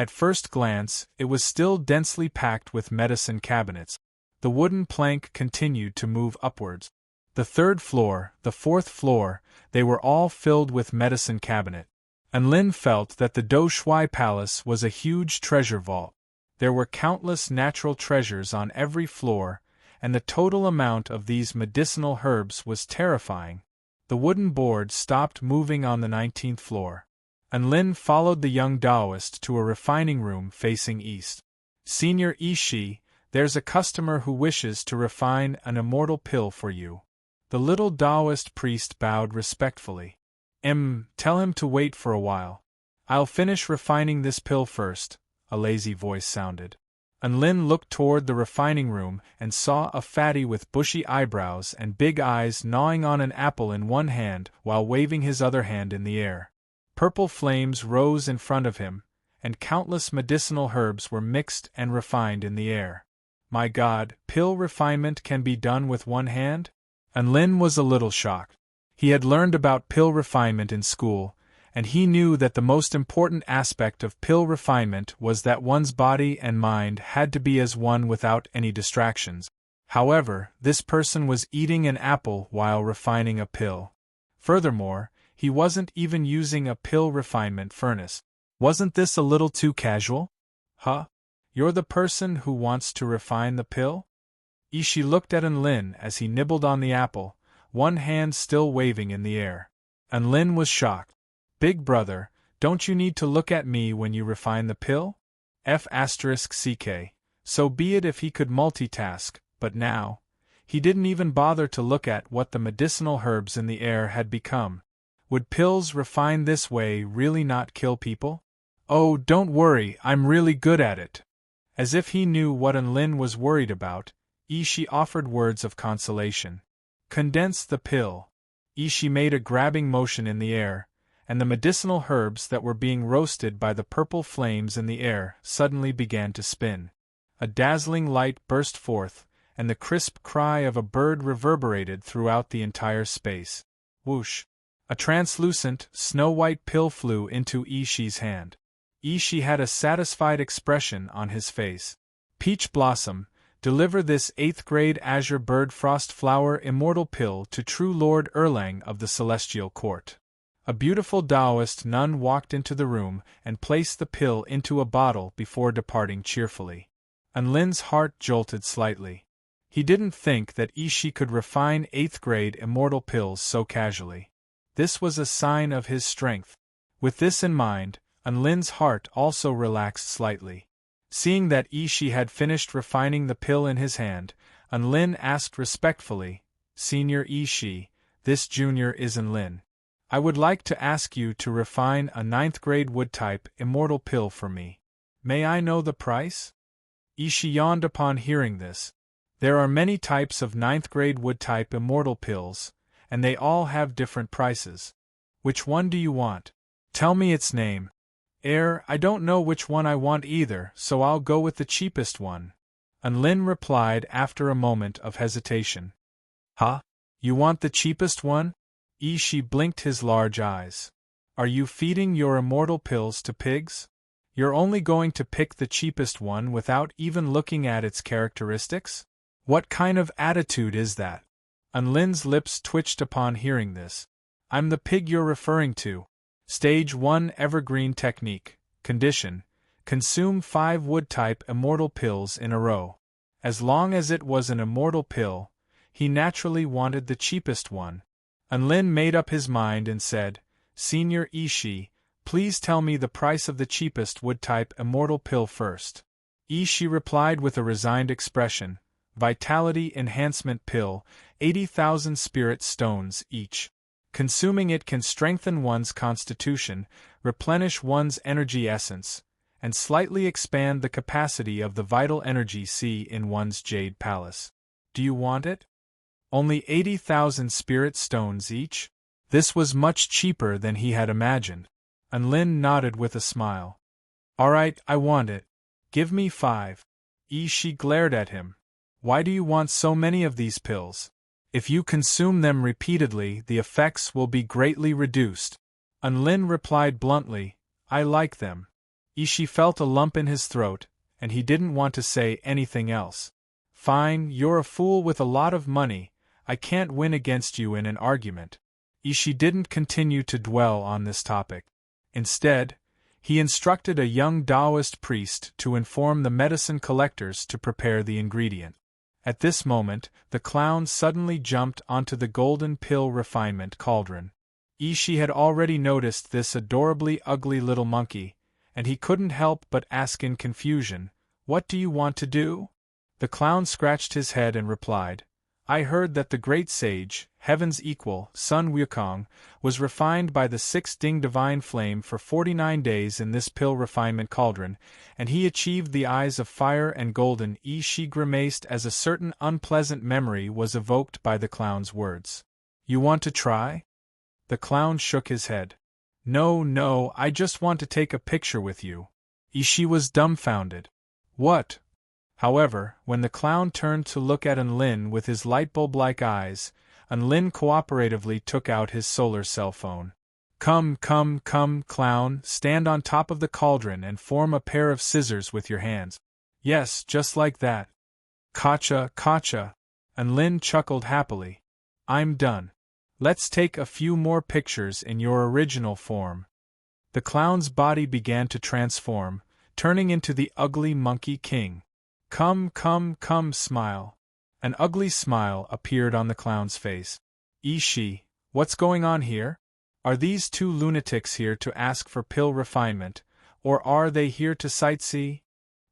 At first glance, it was still densely packed with medicine cabinets. The wooden plank continued to move upwards. The third floor, the fourth floor, they were all filled with medicine cabinet. And Lin felt that the Do Shui Palace was a huge treasure vault. There were countless natural treasures on every floor, and the total amount of these medicinal herbs was terrifying. The wooden board stopped moving on the 19th floor. And Lin followed the young Taoist to a refining room facing east. Senior Ishii, there's a customer who wishes to refine an immortal pill for you. The little Taoist priest bowed respectfully. Tell him to wait for a while. I'll finish refining this pill first, a lazy voice sounded. And Lin looked toward the refining room and saw a fatty with bushy eyebrows and big eyes gnawing on an apple in one hand while waving his other hand in the air. Purple flames rose in front of him, and countless medicinal herbs were mixed and refined in the air. My God, pill refinement can be done with one hand? And Lin was a little shocked. He had learned about pill refinement in school, and he knew that the most important aspect of pill refinement was that one's body and mind had to be as one without any distractions. However, this person was eating an apple while refining a pill. Furthermore, he wasn't even using a pill refinement furnace. Wasn't this a little too casual? Huh? You're the person who wants to refine the pill? Ishii looked at Lin as he nibbled on the apple, one hand still waving in the air. Lin was shocked. Big brother, don't you need to look at me when you refine the pill? F***ck. So be it if he could multitask, but now, he didn't even bother to look at what the medicinal herbs in the air had become. Would pills refined this way really not kill people? Oh, don't worry, I'm really good at it. As if he knew what Lin was worried about, Ishii offered words of consolation. Condense the pill. Ishii made a grabbing motion in the air, and the medicinal herbs that were being roasted by the purple flames in the air suddenly began to spin. A dazzling light burst forth, and the crisp cry of a bird reverberated throughout the entire space. Whoosh! A translucent, snow-white pill flew into Ishii's hand. Ishii had a satisfied expression on his face. Peach Blossom, deliver this 8th grade Azure Bird Frost Flower Immortal Pill to True Lord Erlang of the Celestial Court. A beautiful Taoist nun walked into the room and placed the pill into a bottle before departing cheerfully. Lin's heart jolted slightly. He didn't think that Ishii could refine 8th grade immortal pills so casually. This was a sign of his strength. With this in mind, Lin's heart also relaxed slightly. Seeing that Ishii had finished refining the pill in his hand, Lin asked respectfully, Senior Ishii, this junior is Lin. I would like to ask you to refine a 9th grade wood-type immortal pill for me. May I know the price? Ishii yawned upon hearing this. There are many types of 9th grade wood-type immortal pills, and they all have different prices. Which one do you want? Tell me its name. I don't know which one I want either, so I'll go with the cheapest one. Lin replied after a moment of hesitation. Huh? You want the cheapest one? Ishii blinked his large eyes. Are you feeding your immortal pills to pigs? You're only going to pick the cheapest one without even looking at its characteristics? What kind of attitude is that? Lin's lips twitched upon hearing this. I'm the pig you're referring to. Stage 1 Evergreen Technique. Condition: consume 5 wood-type immortal pills in a row. As long as it was an immortal pill, he naturally wanted the cheapest one. Lin made up his mind and said, Senior Ishii, please tell me the price of the cheapest wood-type immortal pill first. Ishii replied with a resigned expression, Vitality Enhancement Pill, 80,000 spirit stones each. Consuming it can strengthen one's constitution, replenish one's energy essence, and slightly expand the capacity of the vital energy C in one's jade palace. Do you want it? Only 80,000 spirit stones each? This was much cheaper than he had imagined. Lin nodded with a smile. Alright, I want it. Give me 5. Ishii glared at him. Why do you want so many of these pills? If you consume them repeatedly, the effects will be greatly reduced. Lin replied bluntly, I like them. Ishi felt a lump in his throat, and he didn't want to say anything else. Fine, you're a fool with a lot of money, I can't win against you in an argument. Ishi didn't continue to dwell on this topic. Instead, he instructed a young Taoist priest to inform the medicine collectors to prepare the ingredient. At this moment, the clown suddenly jumped onto the golden pill refinement cauldron. Ishi had already noticed this adorably ugly little monkey, and he couldn't help but ask in confusion, "What do you want to do?" The clown scratched his head and replied, "I heard that the great sage, heaven's equal, Sun Wukong, was refined by the 6 Ding divine flame for 49 days in this pill refinement cauldron, and he achieved the eyes of fire and golden." She grimaced as a certain unpleasant memory was evoked by the clown's words. "You want to try?" The clown shook his head. No, I just want to take a picture with you." Ishi was dumbfounded. "What?" However, when the clown turned to look at Enlin with his lightbulb-like eyes, Enlin cooperatively took out his solar cell phone. Come, clown, stand on top of the cauldron and form a pair of scissors with your hands." "Yes, just like that." "Gotcha. Enlin chuckled happily. "I'm done. Let's take a few more pictures in your original form." The clown's body began to transform, turning into the ugly Monkey King. Come, smile." An ugly smile appeared on the clown's face. "Ishi, what's going on here? Are these 2 lunatics here to ask for pill refinement, or are they here to sightsee?"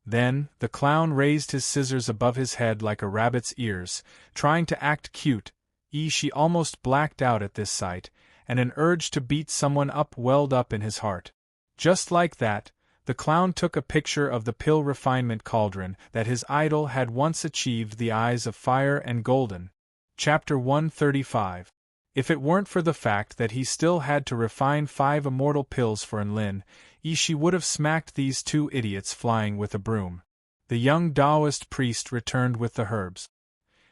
Then, the clown raised his scissors above his head like a rabbit's ears, trying to act cute. Ishi almost blacked out at this sight, and an urge to beat someone up welled up in his heart. Just like that, the clown took a picture of the pill refinement cauldron that his idol had once achieved the eyes of fire and golden. Chapter 135. If it weren't for the fact that he still had to refine 5 immortal pills for Enlin, Ishi would have smacked these 2 idiots flying with a broom. The young Taoist priest returned with the herbs.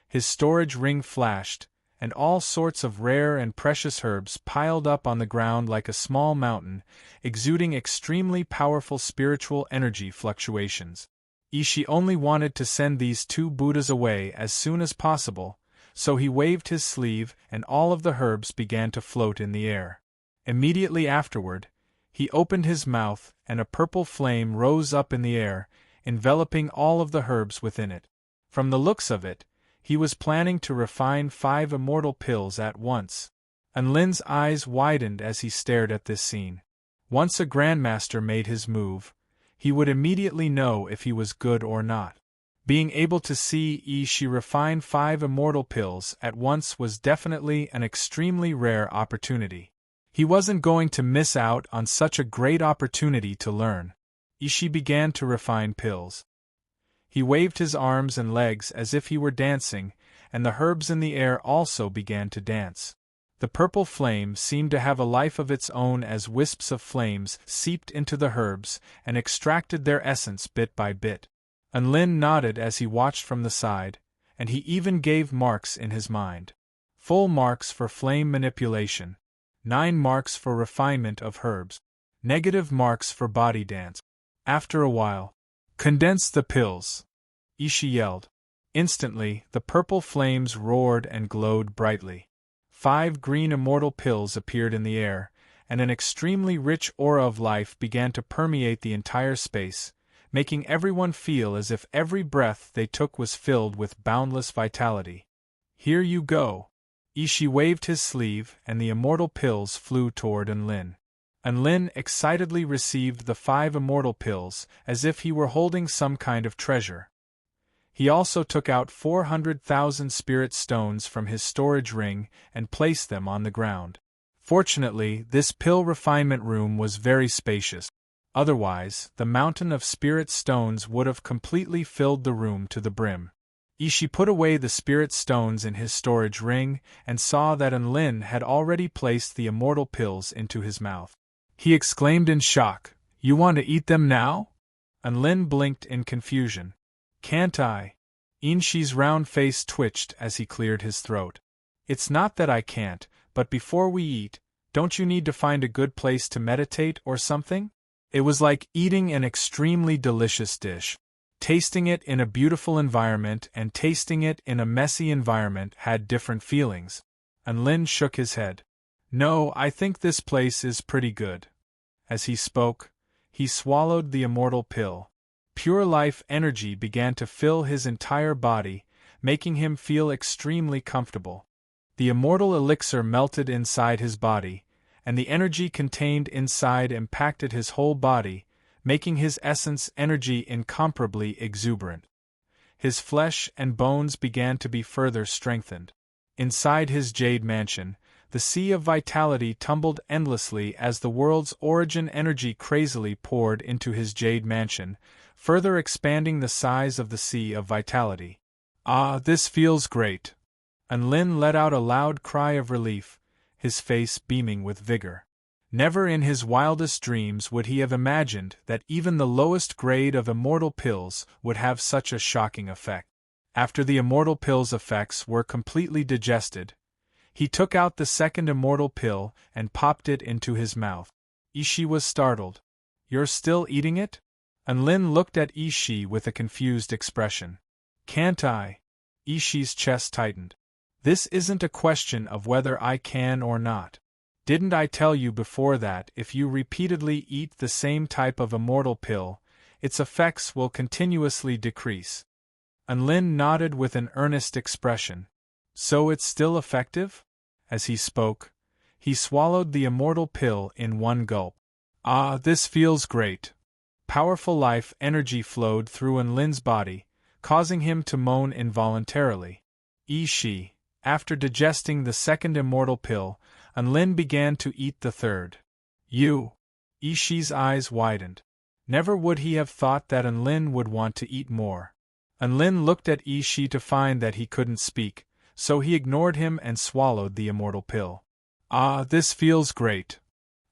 His storage ring flashed, and all sorts of rare and precious herbs piled up on the ground like a small mountain, exuding extremely powerful spiritual energy fluctuations. Ishi only wanted to send these 2 Buddhas away as soon as possible, so he waved his sleeve and all of the herbs began to float in the air. Immediately afterward, he opened his mouth and a purple flame rose up in the air, enveloping all of the herbs within it. From the looks of it, he was planning to refine 5 immortal pills at once. Enlin's eyes widened as he stared at this scene. Once a grandmaster made his move, he would immediately know if he was good or not. Being able to see Ishi refine 5 immortal pills at once was definitely an extremely rare opportunity. He wasn't going to miss out on such a great opportunity to learn. Ishi began to refine pills. He waved his arms and legs as if he were dancing, and the herbs in the air also began to dance. The purple flame seemed to have a life of its own as wisps of flames seeped into the herbs and extracted their essence bit by bit. Enlin nodded as he watched from the side, and he even gave marks in his mind. Full marks for flame manipulation, 9 marks for refinement of herbs, negative marks for body dance. After a while, "Condense the pills," Ishi yelled. Instantly, the purple flames roared and glowed brightly. 5 green immortal pills appeared in the air, and an extremely rich aura of life began to permeate the entire space, making everyone feel as if every breath they took was filled with boundless vitality. "Here you go." Ishi waved his sleeve, and the immortal pills flew toward Enlin. Enlin excitedly received the 5 immortal pills, as if he were holding some kind of treasure. He also took out 400,000 spirit stones from his storage ring and placed them on the ground. Fortunately, this pill refinement room was very spacious. Otherwise, the mountain of spirit stones would have completely filled the room to the brim. Ishi put away the spirit stones in his storage ring and saw that Enlin had already placed the immortal pills into his mouth. He exclaimed in shock, "You want to eat them now?" Enlin blinked in confusion. "Can't I?" Ishi's round face twitched as he cleared his throat. "It's not that I can't, but before we eat, don't you need to find a good place to meditate or something?" It was like eating an extremely delicious dish. Tasting it in a beautiful environment and tasting it in a messy environment had different feelings. And Lin shook his head. No, I think this place is pretty good. As he spoke, he swallowed the immortal pill. Pure life energy began to fill his entire body, making him feel extremely comfortable. The immortal elixir melted inside his body, and the energy contained inside impacted his whole body, making his essence energy incomparably exuberant. His flesh and bones began to be further strengthened. Inside his jade mansion, the sea of vitality tumbled endlessly as the world's origin energy crazily poured into his jade mansion, further expanding the size of the sea of vitality. Ah, this feels great! And Lin let out a loud cry of relief, his face beaming with vigor. Never in his wildest dreams would he have imagined that even the lowest grade of immortal pills would have such a shocking effect. After the immortal pill's effects were completely digested, he took out the second immortal pill and popped it into his mouth. Ishi was startled. You're still eating it? And Lin looked at Ishi with a confused expression. Can't I? Ishi's chest tightened. This isn't a question of whether I can or not. Didn't I tell you before that if you repeatedly eat the same type of immortal pill, its effects will continuously decrease? And Lin nodded with an earnest expression. So it's still effective? As he spoke, he swallowed the immortal pill in one gulp. Ah, this feels great. Powerful life energy flowed through Lin's body, causing him to moan involuntarily. Ishi, after digesting the second immortal pill, Lin began to eat the third. You! Ishi's eyes widened. Never would he have thought that Lin would want to eat more. Lin looked at Ishi to find that he couldn't speak, so he ignored him and swallowed the immortal pill. Ah, this feels great!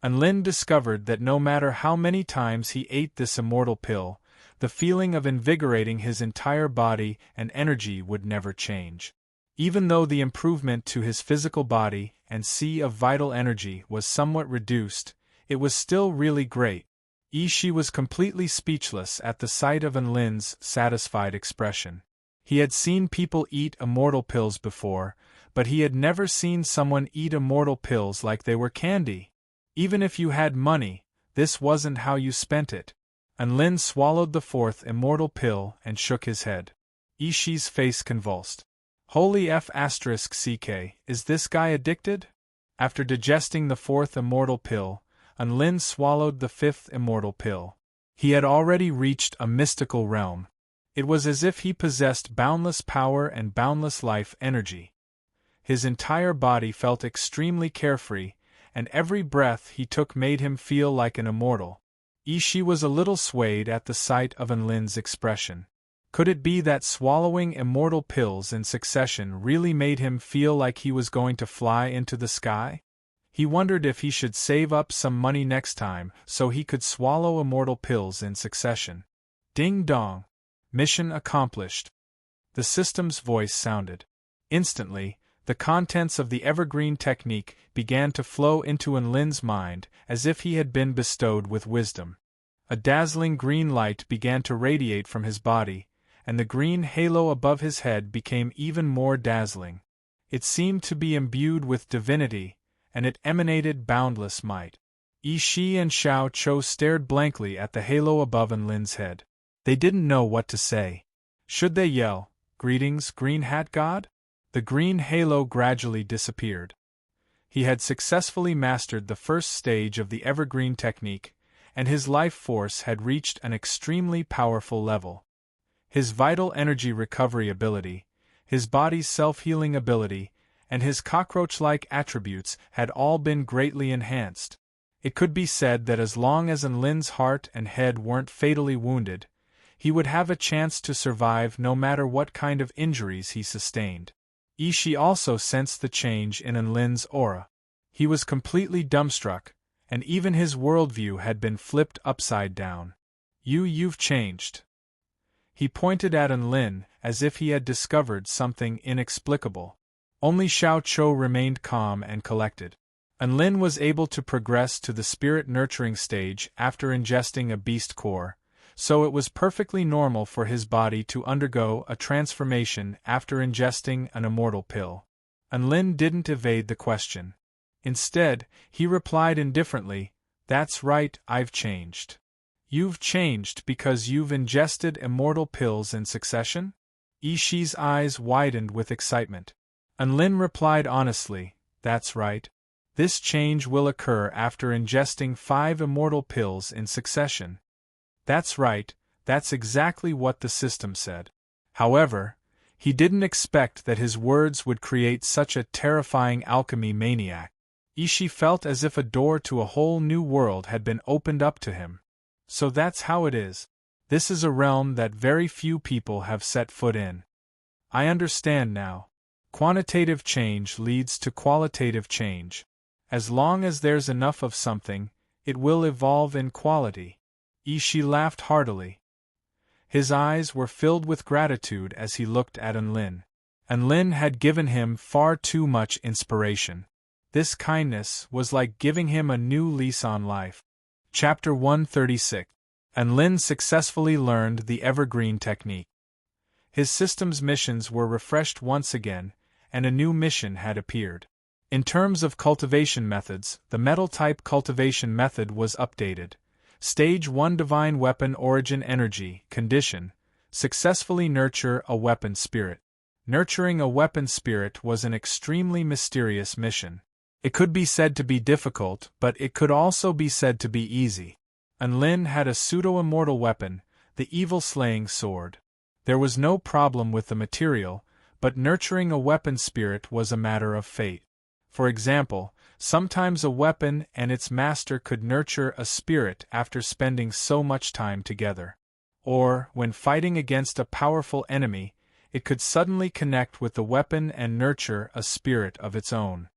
Lin discovered that no matter how many times he ate this immortal pill, the feeling of invigorating his entire body and energy would never change. Even though the improvement to his physical body and sea of vital energy was somewhat reduced, it was still really great. Ishi was completely speechless at the sight of Lin's satisfied expression. He had seen people eat immortal pills before, but he had never seen someone eat immortal pills like they were candy. Even if you had money, this wasn't how you spent it. Lin swallowed the fourth immortal pill and shook his head. Ishi's face convulsed. Holy F***ck, is this guy addicted? After digesting the fourth immortal pill, Lin swallowed the fifth immortal pill. He had already reached a mystical realm. It was as if he possessed boundless power and boundless life energy. His entire body felt extremely carefree, and every breath he took made him feel like an immortal. Ishi was a little swayed at the sight of Lin's expression. Could it be that swallowing immortal pills in succession really made him feel like he was going to fly into the sky? He wondered if he should save up some money next time so he could swallow immortal pills in succession. Ding dong! Mission accomplished. The system's voice sounded. Instantly, the contents of the evergreen technique began to flow into Lin's mind as if he had been bestowed with wisdom. A dazzling green light began to radiate from his body, and the green halo above his head became even more dazzling. It seemed to be imbued with divinity, and it emanated boundless might. Ishi and Xiao Chou stared blankly at the halo above Lin's head. They didn't know what to say. Should they yell, "Greetings, Green Hat God"? The green halo gradually disappeared. He had successfully mastered the first stage of the evergreen technique, and his life force had reached an extremely powerful level. His vital energy recovery ability, his body's self-healing ability, and his cockroach-like attributes had all been greatly enhanced. It could be said that as long as Lin's heart and head weren't fatally wounded, he would have a chance to survive no matter what kind of injuries he sustained. Ishi also sensed the change in Lin's aura. He was completely dumbstruck, and even his worldview had been flipped upside down. You've changed. He pointed at Lin as if he had discovered something inexplicable. Only Xiao Chou remained calm and collected. Unlin was able to progress to the spirit nurturing stage after ingesting a beast core, so it was perfectly normal for his body to undergo a transformation after ingesting an immortal pill. Unlin didn't evade the question. Instead, he replied indifferently, "That's right, I've changed." "You've changed because you've ingested immortal pills in succession?" Ishi's eyes widened with excitement. Unlin replied honestly, "That's right. This change will occur after ingesting 5 immortal pills in succession." "That's right, that's exactly what the system said." However, he didn't expect that his words would create such a terrifying alchemy maniac. Ishi felt as if a door to a whole new world had been opened up to him. So that's how it is. This is a realm that very few people have set foot in. I understand now. Quantitative change leads to qualitative change. As long as there's enough of something, it will evolve in quality. Ishi laughed heartily. His eyes were filled with gratitude as he looked at Unlin. Unlin had given him far too much inspiration. This kindness was like giving him a new lease on life. Chapter 136. Unlin successfully learned the evergreen technique. His system's missions were refreshed once again, and a new mission had appeared. In terms of cultivation methods, the metal-type cultivation method was updated. Stage 1 Divine Weapon Origin Energy Condition: successfully nurture a weapon spirit. Nurturing a weapon spirit was an extremely mysterious mission. It could be said to be difficult, but it could also be said to be easy. Unlin had a pseudo-immortal weapon, the evil-slaying sword. There was no problem with the material, but nurturing a weapon spirit was a matter of fate. For example, sometimes a weapon and its master could nurture a spirit after spending so much time together. Or, when fighting against a powerful enemy, it could suddenly connect with the weapon and nurture a spirit of its own.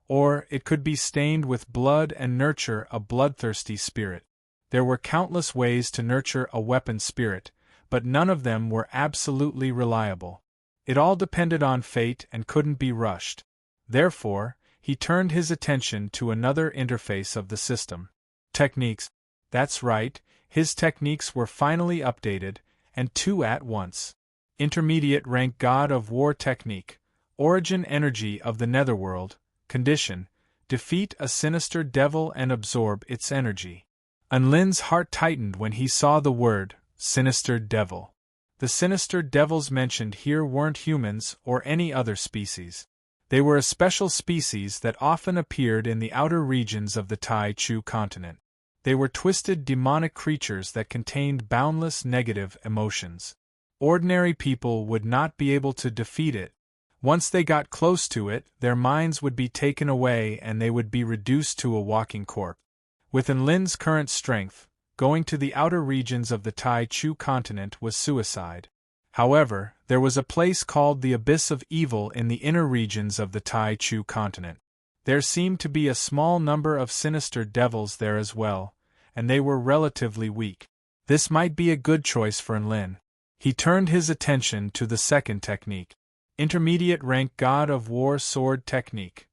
Or, it could be stained with blood and nurture a bloodthirsty spirit. There were countless ways to nurture a weapon spirit, but none of them were absolutely reliable. It all depended on fate and couldn't be rushed. Therefore, he turned his attention to another interface of the system. Techniques. That's right, his techniques were finally updated, and 2 at once. Intermediate rank God of War Technique. Origin Energy of the Netherworld. Condition: defeat a sinister devil and absorb its energy. Unlin's heart tightened when he saw the word, sinister devil. The sinister devils mentioned here weren't humans or any other species. They were a special species that often appeared in the outer regions of the Tai Chu continent. They were twisted demonic creatures that contained boundless negative emotions. Ordinary people would not be able to defeat it. Once they got close to it, their minds would be taken away and they would be reduced to a walking corpse. With Unlin's current strength, going to the outer regions of the Tai Chu continent was suicide. However, there was a place called the Abyss of Evil in the inner regions of the Tai Chu continent. There seemed to be a small number of sinister devils there as well, and they were relatively weak. This might be a good choice for Unlin. He turned his attention to the second technique. Intermediate rank God of War Sword Technique.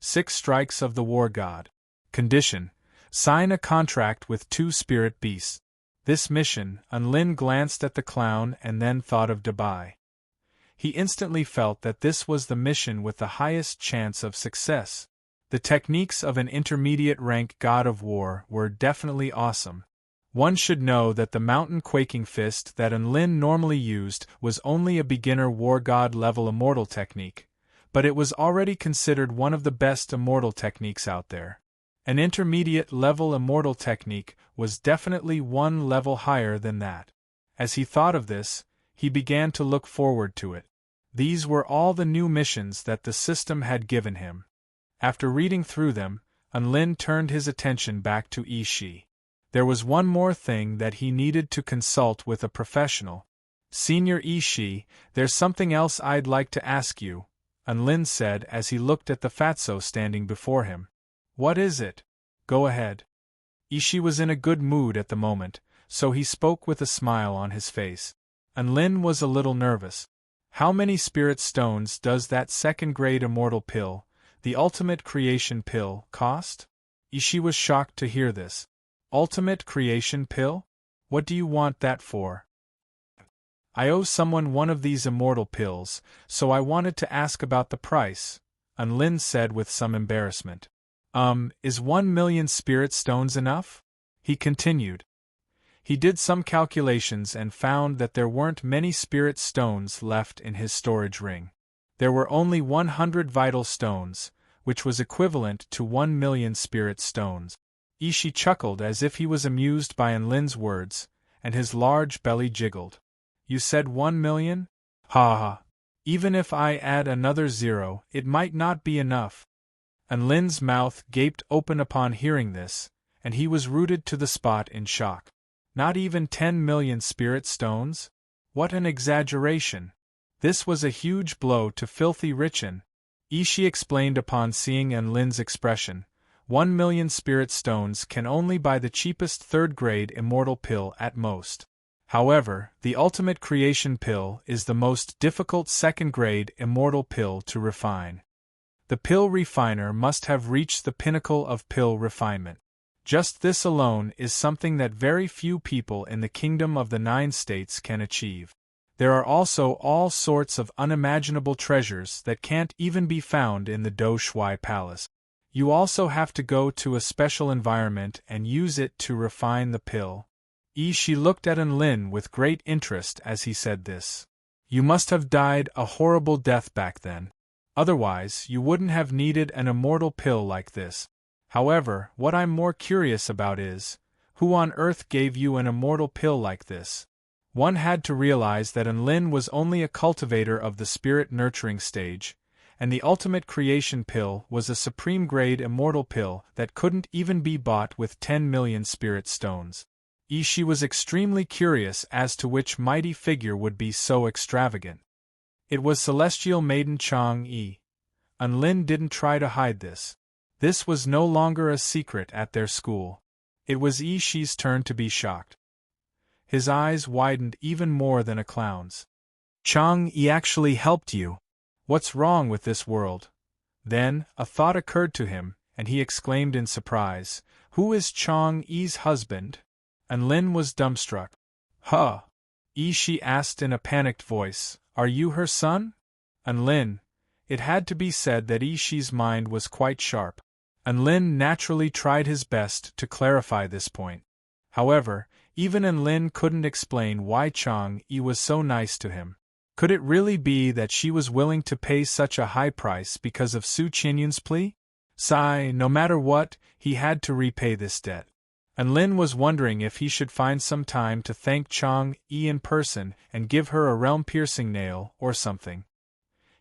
6 strikes of the War God. Condition: sign a contract with 2 spirit beasts. This mission, Unlin glanced at the clown and then thought of Dabai. He instantly felt that this was the mission with the highest chance of success. The techniques of an intermediate rank God of War were definitely awesome. One should know that the mountain quaking fist that Unlin normally used was only a beginner war god level immortal technique, but it was already considered one of the best immortal techniques out there. An intermediate level immortal technique was definitely one level higher than that. As he thought of this, he began to look forward to it. These were all the new missions that the system had given him. After reading through them, Unlin turned his attention back to Ishi. There was one more thing that he needed to consult with a professional. "Senior Ishi, there's something else I'd like to ask you," Unlin said as he looked at the fatso standing before him. "What is it? Go ahead." Ishi was in a good mood at the moment, so he spoke with a smile on his face. Unlin was a little nervous. How many spirit stones does that second-grade immortal pill, The ultimate creation pill, cost? She was shocked to hear this. Ultimate creation pill? What do you want that for? I owe someone one of these immortal pills, so I wanted to ask about the price, Unlin said with some embarrassment. Is 1,000,000 spirit stones enough? He continued. He did some calculations and found that there weren't many spirit stones left in his storage ring. There were only 100 vital stones, which was equivalent to 1,000,000 spirit stones. Ishi chuckled as if he was amused by Unlin's words, and his large belly jiggled. You said 1,000,000? Ha ha. Even if I add another 0, it might not be enough. Unlin's mouth gaped open upon hearing this, and he was rooted to the spot in shock. Not even 10,000,000 spirit stones? What an exaggeration! This was a huge blow to filthy Richin. Ishi explained upon seeing Unlin's expression. 1,000,000 spirit stones can only buy the cheapest third-grade immortal pill at most. However, the ultimate creation pill is the most difficult second-grade immortal pill to refine. The pill refiner must have reached the pinnacle of pill refinement. Just this alone is something that very few people in the Kingdom of the Nine States can achieve. There are also all sorts of unimaginable treasures that can't even be found in the Do Shui Palace. You also have to go to a special environment and use it to refine the pill. She looked at Unlin with great interest as he said this. You must have died a horrible death back then. Otherwise, you wouldn't have needed an immortal pill like this. However, what I'm more curious about is, who on earth gave you an immortal pill like this? One had to realize that Unlin was only a cultivator of the spirit nurturing stage, and the ultimate creation pill was a supreme-grade immortal pill that couldn't even be bought with 10,000,000 spirit stones. She was extremely curious as to which mighty figure would be so extravagant. It was Celestial Maiden Chang-yi. Unlin didn't try to hide this. This was no longer a secret at their school. It was Ishi's turn to be shocked. His eyes widened even more than a clown's. Chang-yi actually helped you. What's wrong with this world? Then, a thought occurred to him, and he exclaimed in surprise, Who is Chang-yi's husband? Unlin was dumbstruck. Huh? Ishi asked in a panicked voice, Are you her son? Unlin. It had to be said that Ishi's mind was quite sharp. Unlin naturally tried his best to clarify this point. However, even Unlin couldn't explain why Chang-yi was so nice to him. Could it really be that she was willing to pay such a high price because of Su Qinyun's plea? No matter what, he had to repay this debt. Unlin was wondering if he should find some time to thank Chang-yi in person and give her a realm-piercing nail or something.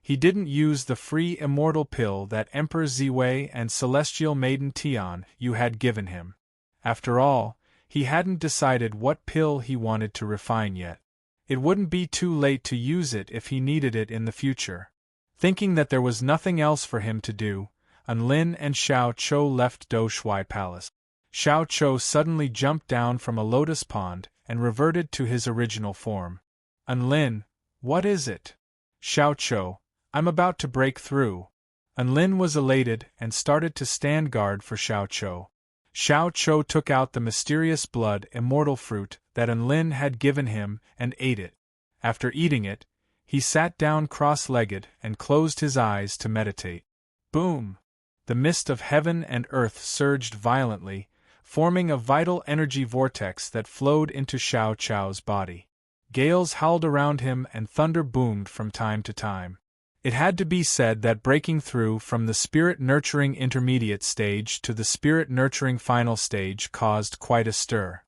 He didn't use the free immortal pill that Emperor Ziwei and Celestial Maiden Tian Yu had given him. After all, he hadn't decided what pill he wanted to refine yet. It wouldn't be too late to use it if he needed it in the future. Thinking that there was nothing else for him to do, Unlin and Xiao Chou left Do Shui Palace. Xiao Chou suddenly jumped down from a lotus pond and reverted to his original form. Unlin, what is it? Xiao Chou, I'm about to break through. Unlin was elated and started to stand guard for Xiao Chou. Xiao Chou took out the mysterious blood immortal fruit that Unlin had given him and ate it. After eating it, he sat down cross-legged and closed his eyes to meditate. Boom! The mist of heaven and earth surged violently, forming a vital energy vortex that flowed into Xiao Chou's body. Gales howled around him and thunder boomed from time to time. It had to be said that breaking through from the spirit-nurturing intermediate stage to the spirit-nurturing final stage caused quite a stir.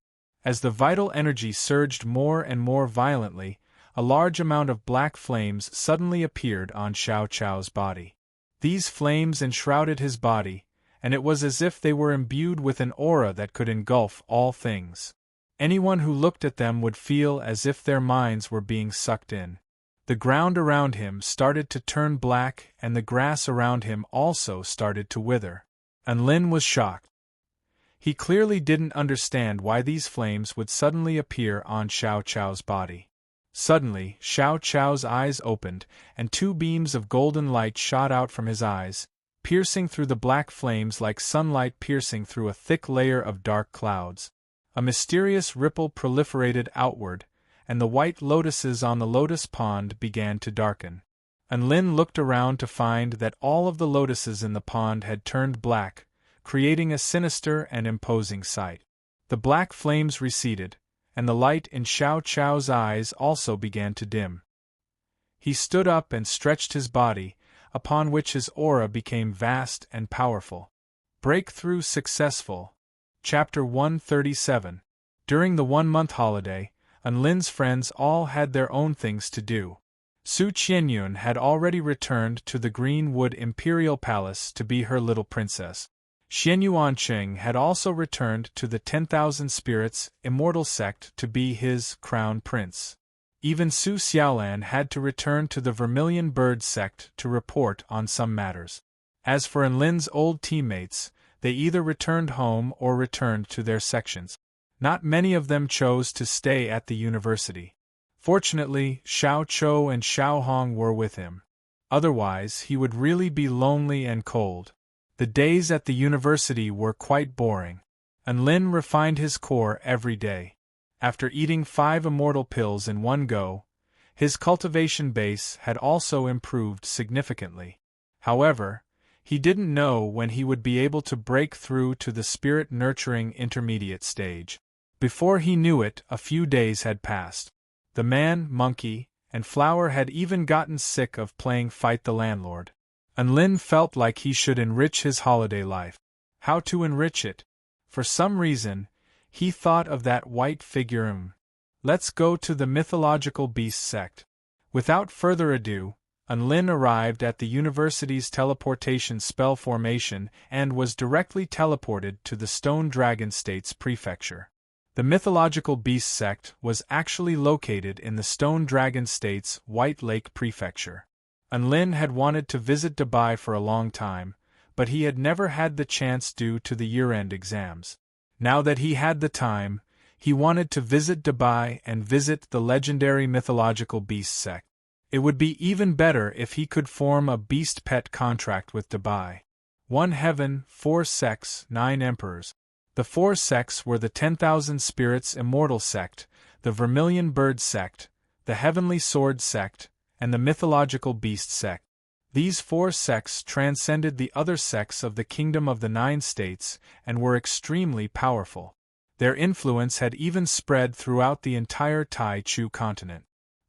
As the vital energy surged more and more violently, a large amount of black flames suddenly appeared on Xiao Chou's body. These flames enshrouded his body, and it was as if they were imbued with an aura that could engulf all things. Anyone who looked at them would feel as if their minds were being sucked in. The ground around him started to turn black and the grass around him also started to wither. Unlin was shocked. He clearly didn't understand why these flames would suddenly appear on Xiao Chou's body. Suddenly, Xiao Chou's eyes opened, and two beams of golden light shot out from his eyes, piercing through the black flames like sunlight piercing through a thick layer of dark clouds. A mysterious ripple proliferated outward, and the white lotuses on the lotus pond began to darken. Unlin looked around to find that all of the lotuses in the pond had turned black, creating a sinister and imposing sight. The black flames receded, and the light in Xiao Chao's eyes also began to dim. He stood up and stretched his body, upon which his aura became vast and powerful. Breakthrough successful. Chapter 137. During the one-month holiday, Unlin's friends all had their own things to do. Su Qianyun had already returned to the Greenwood Imperial Palace to be her little princess. Xianyuanqing had also returned to the 10,000 Spirits Immortal Sect to be his crown prince. Even Su Xiaolan had to return to the Vermilion Bird Sect to report on some matters. As for Unlin's old teammates, they either returned home or returned to their sections. Not many of them chose to stay at the university. Fortunately, Xiao Chou and Xiao Hong were with him. Otherwise, he would really be lonely and cold. The days at the university were quite boring. Unlin refined his core every day. After eating 5 immortal pills in one go, his cultivation base had also improved significantly. However, he didn't know when he would be able to break through to the spirit-nurturing intermediate stage. Before he knew it, a few days had passed. The man, monkey, and flower had even gotten sick of playing Fight the Landlord. Unlin felt like he should enrich his holiday life. How to enrich it? For some reason, he thought of that white figure. Let's go to the mythological beast sect. Without further ado, Unlin arrived at the university's teleportation spell formation and was directly teleported to the Stone Dragon State's prefecture. The mythological beast sect was actually located in the Stone Dragon State's White Lake prefecture. Unlin had wanted to visit Dubai for a long time, but he had never had the chance due to the year-end exams. Now that he had the time, he wanted to visit Dubai and visit the legendary mythological beast sect. It would be even better if he could form a beast pet contract with Dubai. 1 heaven, 4 sects, 9 emperors. The 4 sects were the 10,000 Spirits Immortal Sect, the Vermilion Bird Sect, the Heavenly Sword Sect, and the Mythological Beast Sect. These 4 sects transcended the other sects of the Kingdom of the 9 States and were extremely powerful. Their influence had even spread throughout the entire Tai Chu continent.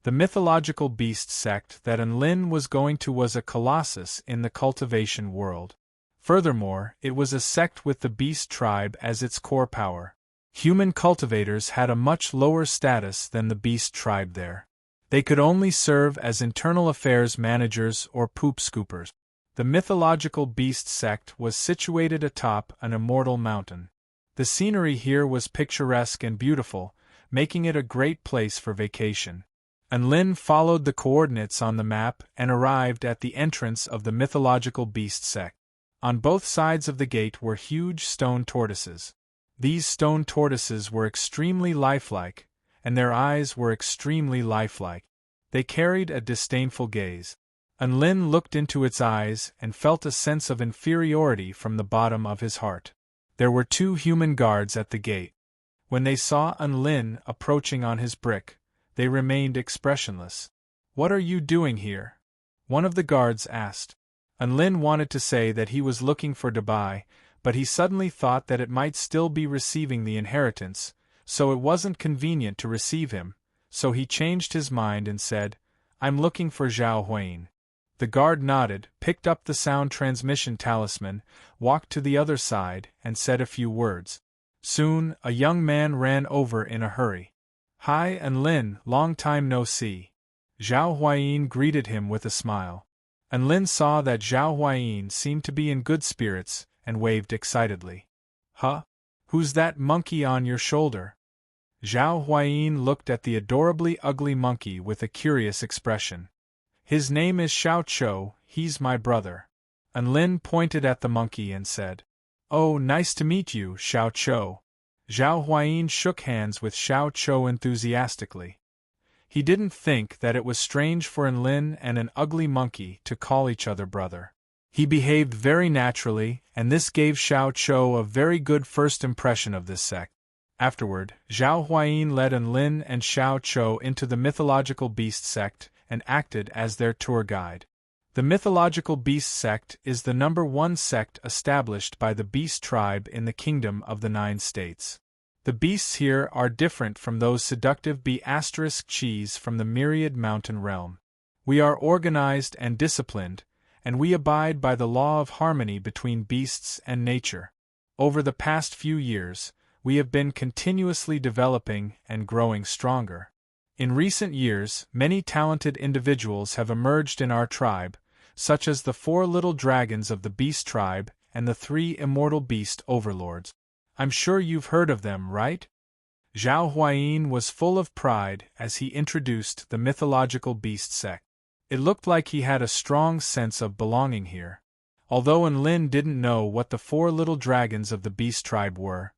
The Mythological Beast Sect that Unlin was going to was a colossus in the cultivation world. Furthermore, it was a sect with the beast tribe as its core power. Human cultivators had a much lower status than the beast tribe there. They could only serve as internal affairs managers or poop scoopers. The mythological beast sect was situated atop an immortal mountain. The scenery here was picturesque and beautiful, making it a great place for vacation. Unlin followed the coordinates on the map and arrived at the entrance of the mythological beast sect. On both sides of the gate were huge stone tortoises. These stone tortoises were extremely lifelike, and their eyes were extremely lifelike. They carried a disdainful gaze. Unlin looked into its eyes and felt a sense of inferiority from the bottom of his heart. There were 2 human guards at the gate. When they saw Unlin approaching on his brick, they remained expressionless. "What are you doing here?" one of the guards asked. Unlin wanted to say that he was looking for Dubai, but he suddenly thought that it might still be receiving the inheritance, so it wasn't convenient to receive him, so he changed his mind and said, "I'm looking for Zhao Huayin." The guard nodded, picked up the sound transmission talisman, walked to the other side, and said a few words. Soon, a young man ran over in a hurry. "Hi, Unlin, long time no see." Zhao Huayin greeted him with a smile. Unlin saw that Zhao Huayin seemed to be in good spirits, and waved excitedly. "Huh? Who's that monkey on your shoulder?" Zhao Huayin looked at the adorably ugly monkey with a curious expression. "His name is Xiao Chou, he's my brother." Unlin pointed at the monkey and said, "Oh, nice to meet you, Xiao Chou." Zhao Huayin shook hands with Xiao Chou enthusiastically. He didn't think that it was strange for Unlin and an ugly monkey to call each other brother. He behaved very naturally, and this gave Xiao Chou a very good first impression of this sect. Afterward, Zhao Huayin led Enlin and Xiao Chou into the mythological beast sect and acted as their tour guide. The mythological beast sect is the #1 sect established by the beast tribe in the Kingdom of the Nine States. The beasts here are different from those seductive B*****s from the myriad mountain realm. We are organized and disciplined, and we abide by the law of harmony between beasts and nature. Over the past few years, we have been continuously developing and growing stronger. In recent years, many talented individuals have emerged in our tribe, such as the 4 little dragons of the beast tribe and the 3 immortal beast overlords. I'm sure you've heard of them, right? Zhao Huayin was full of pride as he introduced the mythological beast sect. It looked like he had a strong sense of belonging here. Although Enlin didn't know what the 4 little dragons of the beast tribe were,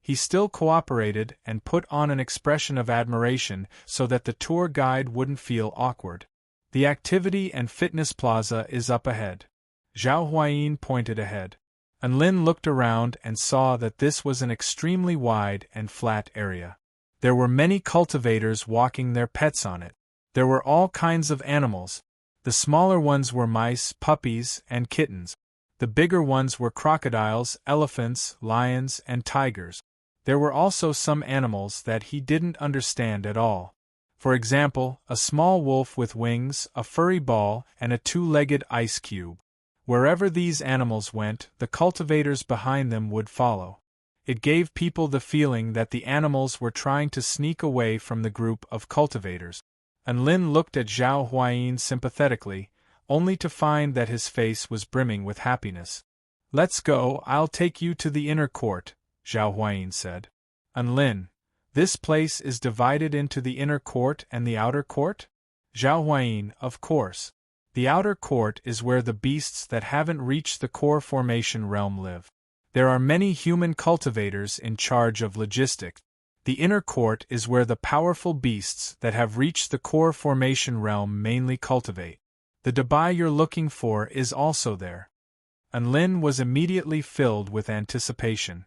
he still cooperated and put on an expression of admiration so that the tour guide wouldn't feel awkward. The activity and fitness plaza is up ahead. Zhao Huayin pointed ahead. Enlin looked around and saw that this was an extremely wide and flat area. There were many cultivators walking their pets on it. There were all kinds of animals. The smaller ones were mice, puppies, and kittens. The bigger ones were crocodiles, elephants, lions, and tigers. There were also some animals that he didn't understand at all. For example, a small wolf with wings, a furry ball, and a 2-legged ice cube. Wherever these animals went, the cultivators behind them would follow. It gave people the feeling that the animals were trying to sneak away from the group of cultivators. Enlin looked at Zhao Huayin sympathetically, only to find that his face was brimming with happiness. "Let's go, I'll take you to the inner court," Zhao Huayin said. "Enlin, this place is divided into the inner court and the outer court?" Zhao Huayin, of course. The outer court is where the beasts that haven't reached the core formation realm live. There are many human cultivators in charge of logistics. The inner court is where the powerful beasts that have reached the core formation realm mainly cultivate. The Dabai you're looking for is also there. Enlin was immediately filled with anticipation.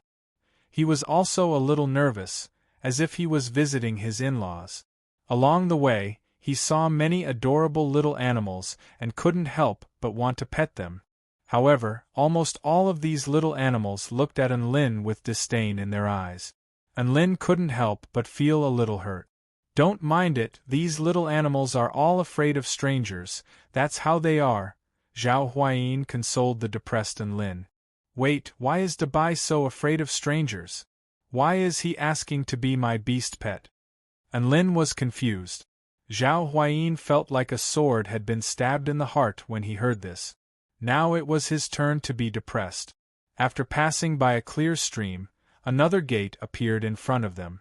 He was also a little nervous, as if he was visiting his in-laws. Along the way, he saw many adorable little animals and couldn't help but want to pet them. However, almost all of these little animals looked at Enlin with disdain in their eyes. Enlin couldn't help but feel a little hurt. "Don't mind it, these little animals are all afraid of strangers, that's how they are," Zhao Huayin consoled the depressed Enlin. "Wait, why is Dabai so afraid of strangers? Why is he asking to be my beast pet?" Enlin was confused. Zhao Huayin felt like a sword had been stabbed in the heart when he heard this. Now it was his turn to be depressed. After passing by a clear stream, another gate appeared in front of them.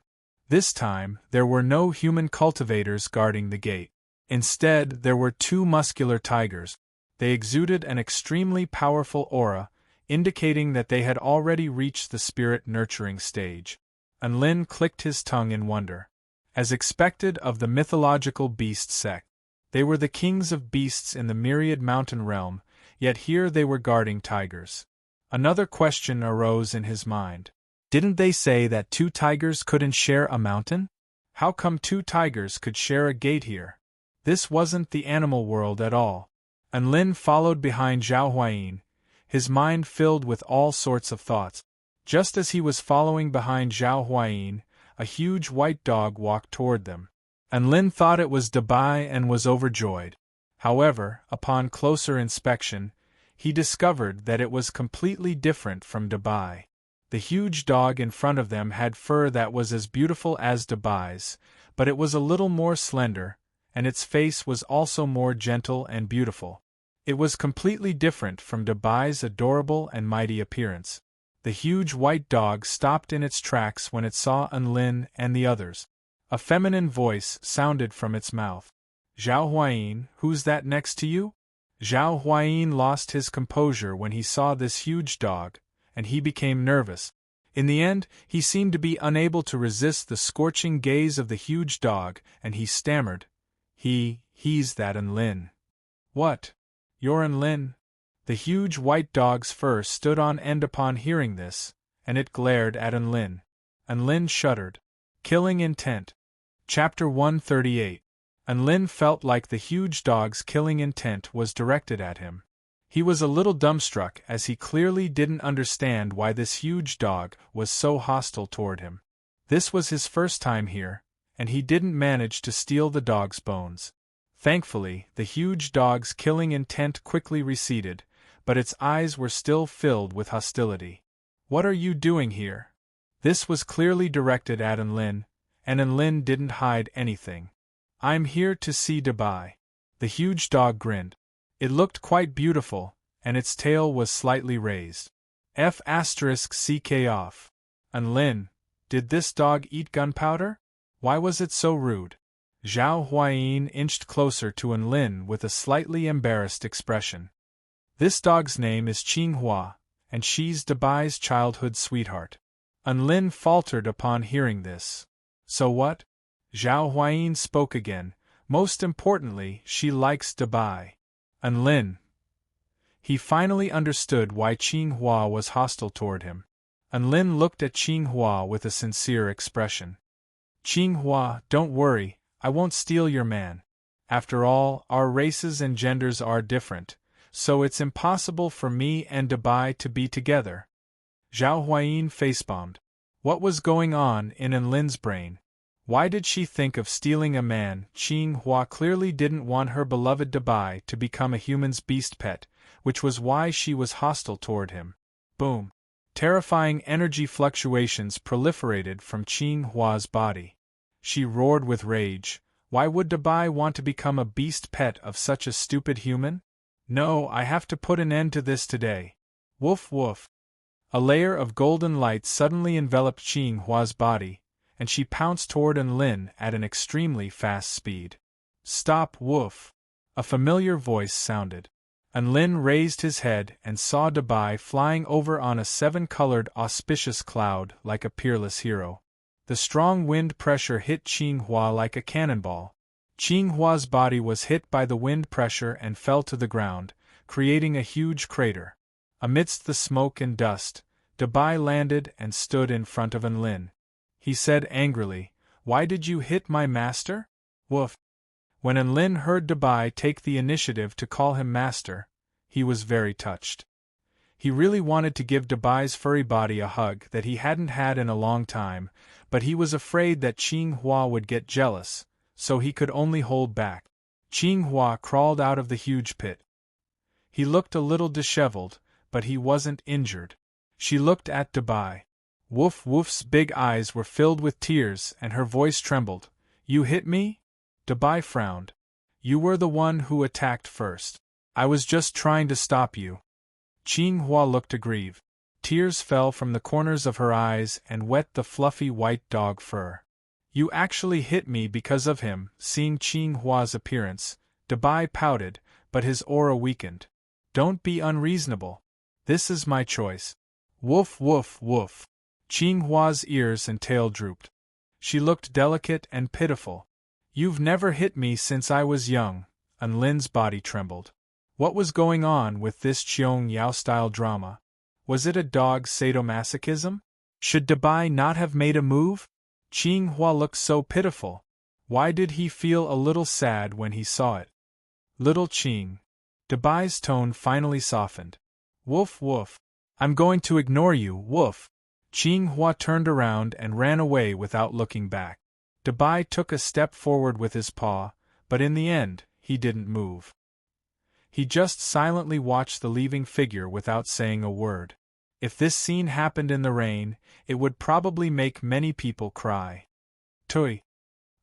This time, there were no human cultivators guarding the gate. Instead, there were 2 muscular tigers. They exuded an extremely powerful aura, indicating that they had already reached the spirit-nurturing stage. Enlin clicked his tongue in wonder. As expected of the mythological beast sect, they were the kings of beasts in the myriad mountain realm, yet here they were guarding tigers. Another question arose in his mind. Didn't they say that 2 tigers couldn't share a mountain? How come 2 tigers could share a gate here? This wasn't the animal world at all. Enlin followed behind Zhao Huayin, his mind filled with all sorts of thoughts. Just as he was following behind Zhao Huayin, a huge white dog walked toward them. Enlin thought it was Dabai and was overjoyed. However, upon closer inspection, he discovered that it was completely different from Dabai. The huge dog in front of them had fur that was as beautiful as Dabai's, but it was a little more slender, and its face was also more gentle and beautiful. It was completely different from Dabai's adorable and mighty appearance. The huge white dog stopped in its tracks when it saw Enlin and the others. A feminine voice sounded from its mouth. "Zhao Huayin, who's that next to you?" Zhao Huayin lost his composure when he saw this huge dog, and he became nervous. In the end, he seemed to be unable to resist the scorching gaze of the huge dog, and he stammered, He's that Enlin." "What? You're Enlin?" The huge white dog's fur stood on end upon hearing this, and it glared at Enlin. Enlin shuddered. Killing intent. Chapter 138. Enlin felt like the huge dog's killing intent was directed at him. He was a little dumbstruck as he clearly didn't understand why this huge dog was so hostile toward him. This was his first time here, and he didn't manage to steal the dog's bones. Thankfully, the huge dog's killing intent quickly receded, but its eyes were still filled with hostility. "What are you doing here?" This was clearly directed at Enlin, and Enlin didn't hide anything. "I'm here to see Dabai." The huge dog grinned. It looked quite beautiful, and its tail was slightly raised. F*ck off. Enlin, did this dog eat gunpowder? Why was it so rude? Zhao Huayin inched closer to Enlin with a slightly embarrassed expression. This dog's name is Qinghua, and she's Dabai's childhood sweetheart. Enlin faltered upon hearing this. So what? Zhao Huayin spoke again. Most importantly, she likes Dabai. Enlin. He finally understood why Qinghua was hostile toward him. Enlin looked at Qinghua with a sincere expression. "Qinghua, don't worry, I won't steal your man. After all, our races and genders are different, so it's impossible for me and Dabai to be together." Zhao Huayin facebombed. What was going on in Enlin's brain? Why did she think of stealing a man? Qinghua clearly didn't want her beloved Dabai to become a human's beast pet, which was why she was hostile toward him. Boom! Terrifying energy fluctuations proliferated from Qinghua's body. She roared with rage. Why would Dabai want to become a beast pet of such a stupid human? No, I have to put an end to this today. Woof woof. A layer of golden light suddenly enveloped Qinghua's body, and she pounced toward Enlin at an extremely fast speed. "Stop, woof!" A familiar voice sounded. Enlin raised his head and saw Dabai flying over on a seven-colored auspicious cloud like a peerless hero. The strong wind pressure hit Qinghua like a cannonball. Qinghua's body was hit by the wind pressure and fell to the ground, creating a huge crater. Amidst the smoke and dust, Dabai landed and stood in front of Enlin. He said angrily, "Why did you hit my master?" Woof. When Enlin heard Dabai take the initiative to call him master, he was very touched. He really wanted to give Dabai's furry body a hug that he hadn't had in a long time, but he was afraid that Qinghua would get jealous, so he could only hold back. Qinghua crawled out of the huge pit. He looked a little disheveled, but he wasn't injured. She looked at Dabai. Woof Woof's big eyes were filled with tears and her voice trembled. "You hit me?" Dabai frowned. "You were the one who attacked first. I was just trying to stop you." Qinghua looked aggrieved. Tears fell from the corners of her eyes and wet the fluffy white dog fur. "You actually hit me because of him." Seeing Qinghua's appearance, Dabai pouted, but his aura weakened. "Don't be unreasonable. This is my choice." Woof woof woof. Qinghua's ears and tail drooped. She looked delicate and pitiful. "You've never hit me since I was young." Enlin's body trembled. What was going on with this Qiong Yao-style drama? Was it a dog sadomasochism? Should Dabai not have made a move? Qinghua looked so pitiful. Why did he feel a little sad when he saw it? "Little Qing." Dabai's tone finally softened. "Woof woof. I'm going to ignore you, woof." Qinghua turned around and ran away without looking back. Dabai took a step forward with his paw, but in the end, he didn't move. He just silently watched the leaving figure without saying a word. If this scene happened in the rain, it would probably make many people cry. "Tui!"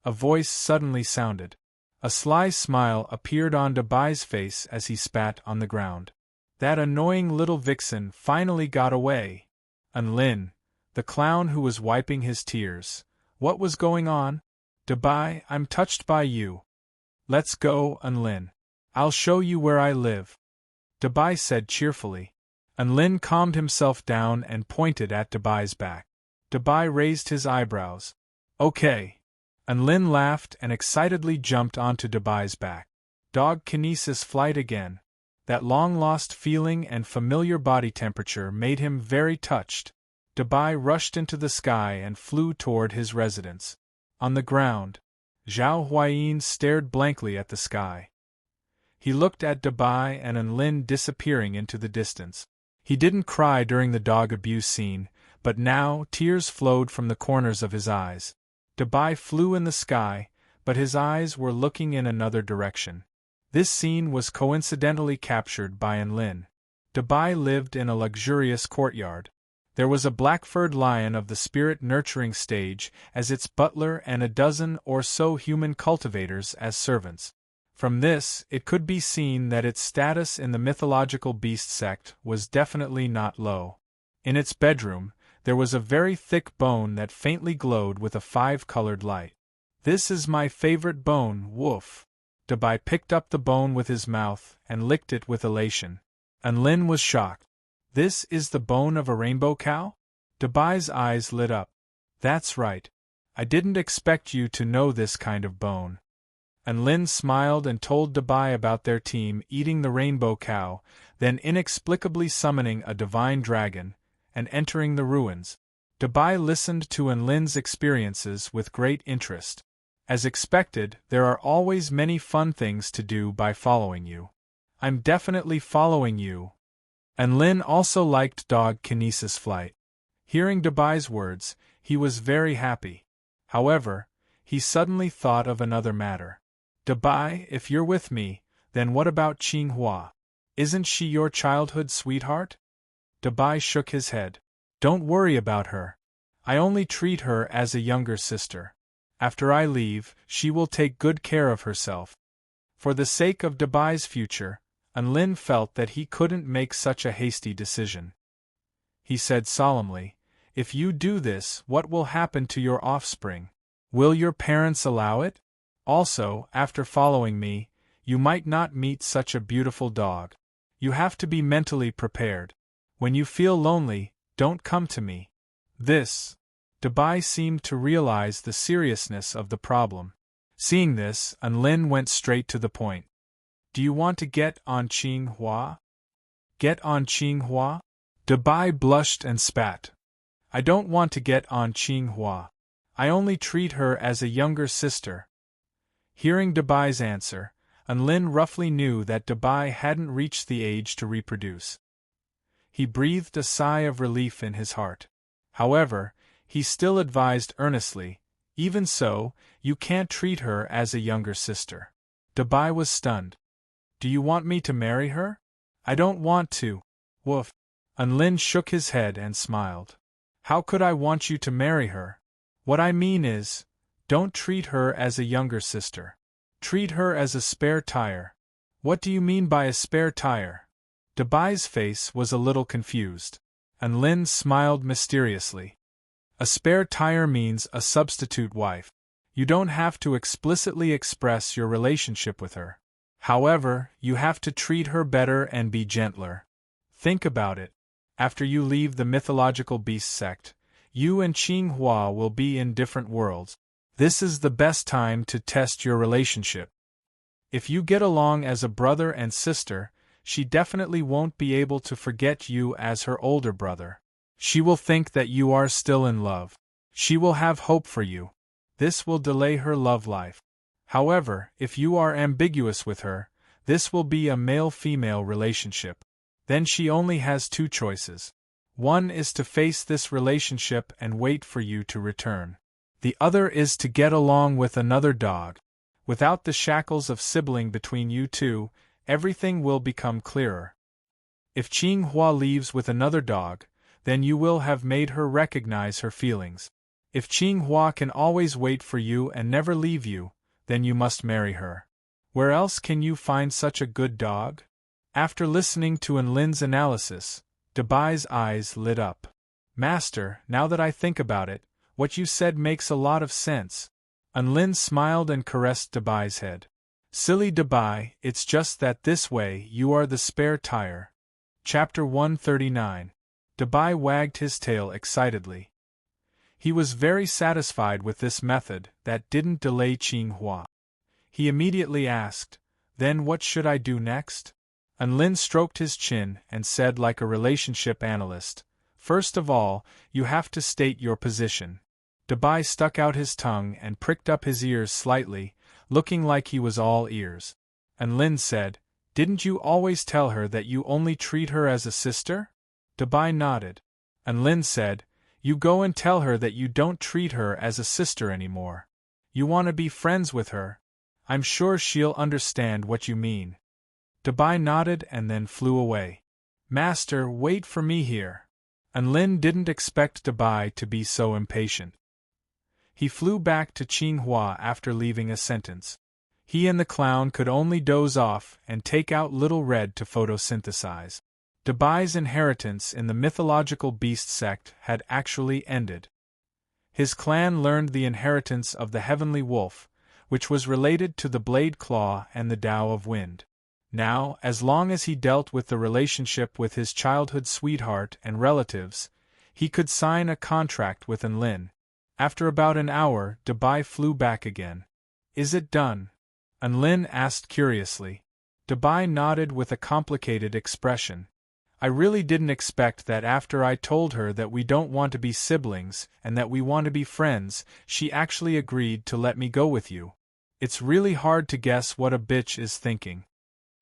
A voice suddenly sounded. A sly smile appeared on Dabai's face as he spat on the ground. That annoying little vixen finally got away. Enlin, the clown who was wiping his tears. What was going on? "Dabai, I'm touched by you." "Let's go, Enlin. I'll show you where I live," Dabai said cheerfully. Enlin calmed himself down and pointed at Dabai's back. Dabai raised his eyebrows. "Okay." Enlin laughed and excitedly jumped onto Dabai's back. Dog kinesis flight again. That long-lost feeling and familiar body temperature made him very touched. Dabai rushed into the sky and flew toward his residence. On the ground, Zhao Huayin stared blankly at the sky. He looked at Dabai and Enlin disappearing into the distance. He didn't cry during the dog abuse scene, but now tears flowed from the corners of his eyes. Dabai flew in the sky, but his eyes were looking in another direction. This scene was coincidentally captured by Enlin. Dabai lived in a luxurious courtyard. There was a black-furred lion of the spirit-nurturing stage as its butler and a dozen or so human cultivators as servants. From this, it could be seen that its status in the mythological beast sect was definitely not low. In its bedroom, there was a very thick bone that faintly glowed with a 5-colored light. "This is my favorite bone, woof." Dabai picked up the bone with his mouth and licked it with elation. Enlin was shocked. "This is the bone of a rainbow cow?" Dabai's eyes lit up. "That's right. I didn't expect you to know this kind of bone." Enlin smiled and told Dabai about their team eating the rainbow cow, then inexplicably summoning a divine dragon, and entering the ruins. Dabai listened to Enlin's experiences with great interest. As expected, there are always many fun things to do by following you. I'm definitely following you. Enlin also liked dog kinesis flight. Hearing Dabai's words, he was very happy. However, he suddenly thought of another matter. "Dabai, if you're with me, then what about Qinghua? Isn't she your childhood sweetheart?" Dabai shook his head. "Don't worry about her. I only treat her as a younger sister. After I leave, she will take good care of herself." For the sake of Dabai's future, Enlin felt that he couldn't make such a hasty decision. He said solemnly, "If you do this, what will happen to your offspring? Will your parents allow it? Also, after following me, you might not meet such a beautiful dog. You have to be mentally prepared. When you feel lonely, don't come to me." Dabai seemed to realize the seriousness of the problem. Seeing this, Enlin went straight to the point. "Do you want to get on Qinghua?" "Get on Qinghua?" Dabai blushed and spat. "I don't want to get on Qinghua. I only treat her as a younger sister." Hearing Dabai's answer, Enlin roughly knew that Dabai hadn't reached the age to reproduce. He breathed a sigh of relief in his heart. However, he still advised earnestly, "Even so, you can't treat her as a younger sister." Dabai was stunned. "Do you want me to marry her?" "I don't want to." "Woof." Enlin shook his head and smiled. "How could I want you to marry her? What I mean is, don't treat her as a younger sister. Treat her as a spare tire." "What do you mean by a spare tire?" Dabai's face was a little confused. Enlin smiled mysteriously. "A spare tire means a substitute wife. You don't have to explicitly express your relationship with her. However, you have to treat her better and be gentler. Think about it. After you leave the mythological beast sect, you and Qinghua will be in different worlds. This is the best time to test your relationship. If you get along as a brother and sister, she definitely won't be able to forget you as her older brother. She will think that you are still in love. She will have hope for you. This will delay her love life. However, if you are ambiguous with her, this will be a male-female relationship. Then she only has two choices. One is to face this relationship and wait for you to return. The other is to get along with another dog. Without the shackles of sibling between you two, everything will become clearer. If Qinghua leaves with another dog, then you will have made her recognize her feelings. If Qinghua can always wait for you and never leave you, then you must marry her. Where else can you find such a good dog?" After listening to Enlin's analysis, Dabai's eyes lit up. "Master, now that I think about it, what you said makes a lot of sense." Enlin smiled and caressed Dabai's head. "Silly Dabai, it's just that this way you are the spare tire." Chapter 139. Dabai wagged his tail excitedly. He was very satisfied with this method that didn't delay Qinghua. He immediately asked, "Then what should I do next?" Unlin stroked his chin and said like a relationship analyst, "First of all, you have to state your position." Dabai stuck out his tongue and pricked up his ears slightly, looking like he was all ears. Unlin said, "Didn't you always tell her that you only treat her as a sister?" Dabai nodded. Unlin said, "You go and tell her that you don't treat her as a sister anymore. You want to be friends with her. I'm sure she'll understand what you mean." Dabai nodded and then flew away. "Master, wait for me here." Unlin didn't expect Dabai to be so impatient. He flew back to Qinghua after leaving a sentence. He and the clown could only doze off and take out Little Red to photosynthesize. Dabai's inheritance in the mythological beast sect had actually ended. His clan learned the inheritance of the heavenly wolf, which was related to the blade claw and the Tao of wind. Now, as long as he dealt with the relationship with his childhood sweetheart and relatives, he could sign a contract with Enlin. After about an hour, Dabai flew back again. "Is it done?" Enlin asked curiously. Dabai nodded with a complicated expression. "I really didn't expect that after I told her that we don't want to be siblings and that we want to be friends, she actually agreed to let me go with you. It's really hard to guess what a bitch is thinking.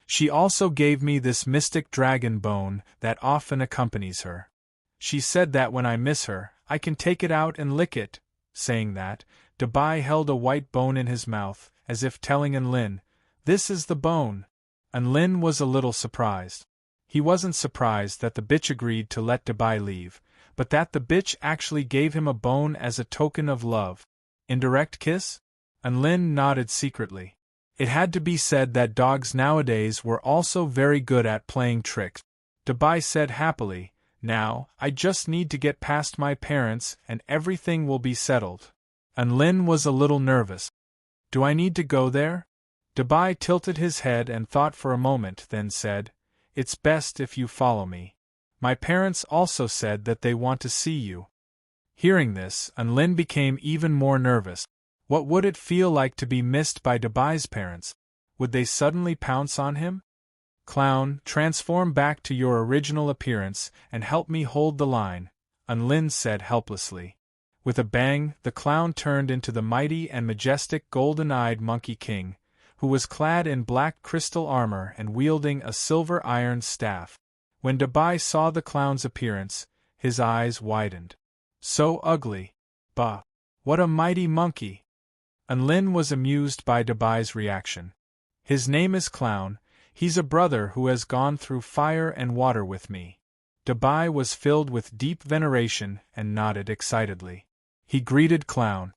She also gave me this mystic dragon bone that often accompanies her. She said that when I miss her, I can take it out and lick it." Saying that, Dabai held a white bone in his mouth, as if telling Enlin, "This is the bone." Enlin was a little surprised. He wasn't surprised that the bitch agreed to let Dabai leave, but that the bitch actually gave him a bone as a token of love. Indirect kiss? Enlin nodded secretly. It had to be said that dogs nowadays were also very good at playing tricks. Dabai said happily, "Now, I just need to get past my parents and everything will be settled." Enlin was a little nervous. "Do I need to go there?" Dabai tilted his head and thought for a moment, then said, "It's best if you follow me. My parents also said that they want to see you." Hearing this, Enlin became even more nervous. What would it feel like to be missed by Dabai's parents? Would they suddenly pounce on him? "Clown, transform back to your original appearance and help me hold the line," Enlin said helplessly. With a bang, the clown turned into the mighty and majestic golden-eyed Monkey King, who was clad in black crystal armor and wielding a silver iron staff. When Dabai saw the clown's appearance, his eyes widened. "So ugly. Bah! What a mighty monkey!" Enlin was amused by Dabai's reaction. "His name is Clown. He's a brother who has gone through fire and water with me." Dabai was filled with deep veneration and nodded excitedly. He greeted Clown.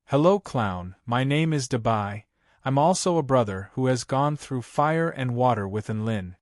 "Hello, Clown, my name is Dabai. I'm also a brother who has gone through fire and water with Enlin."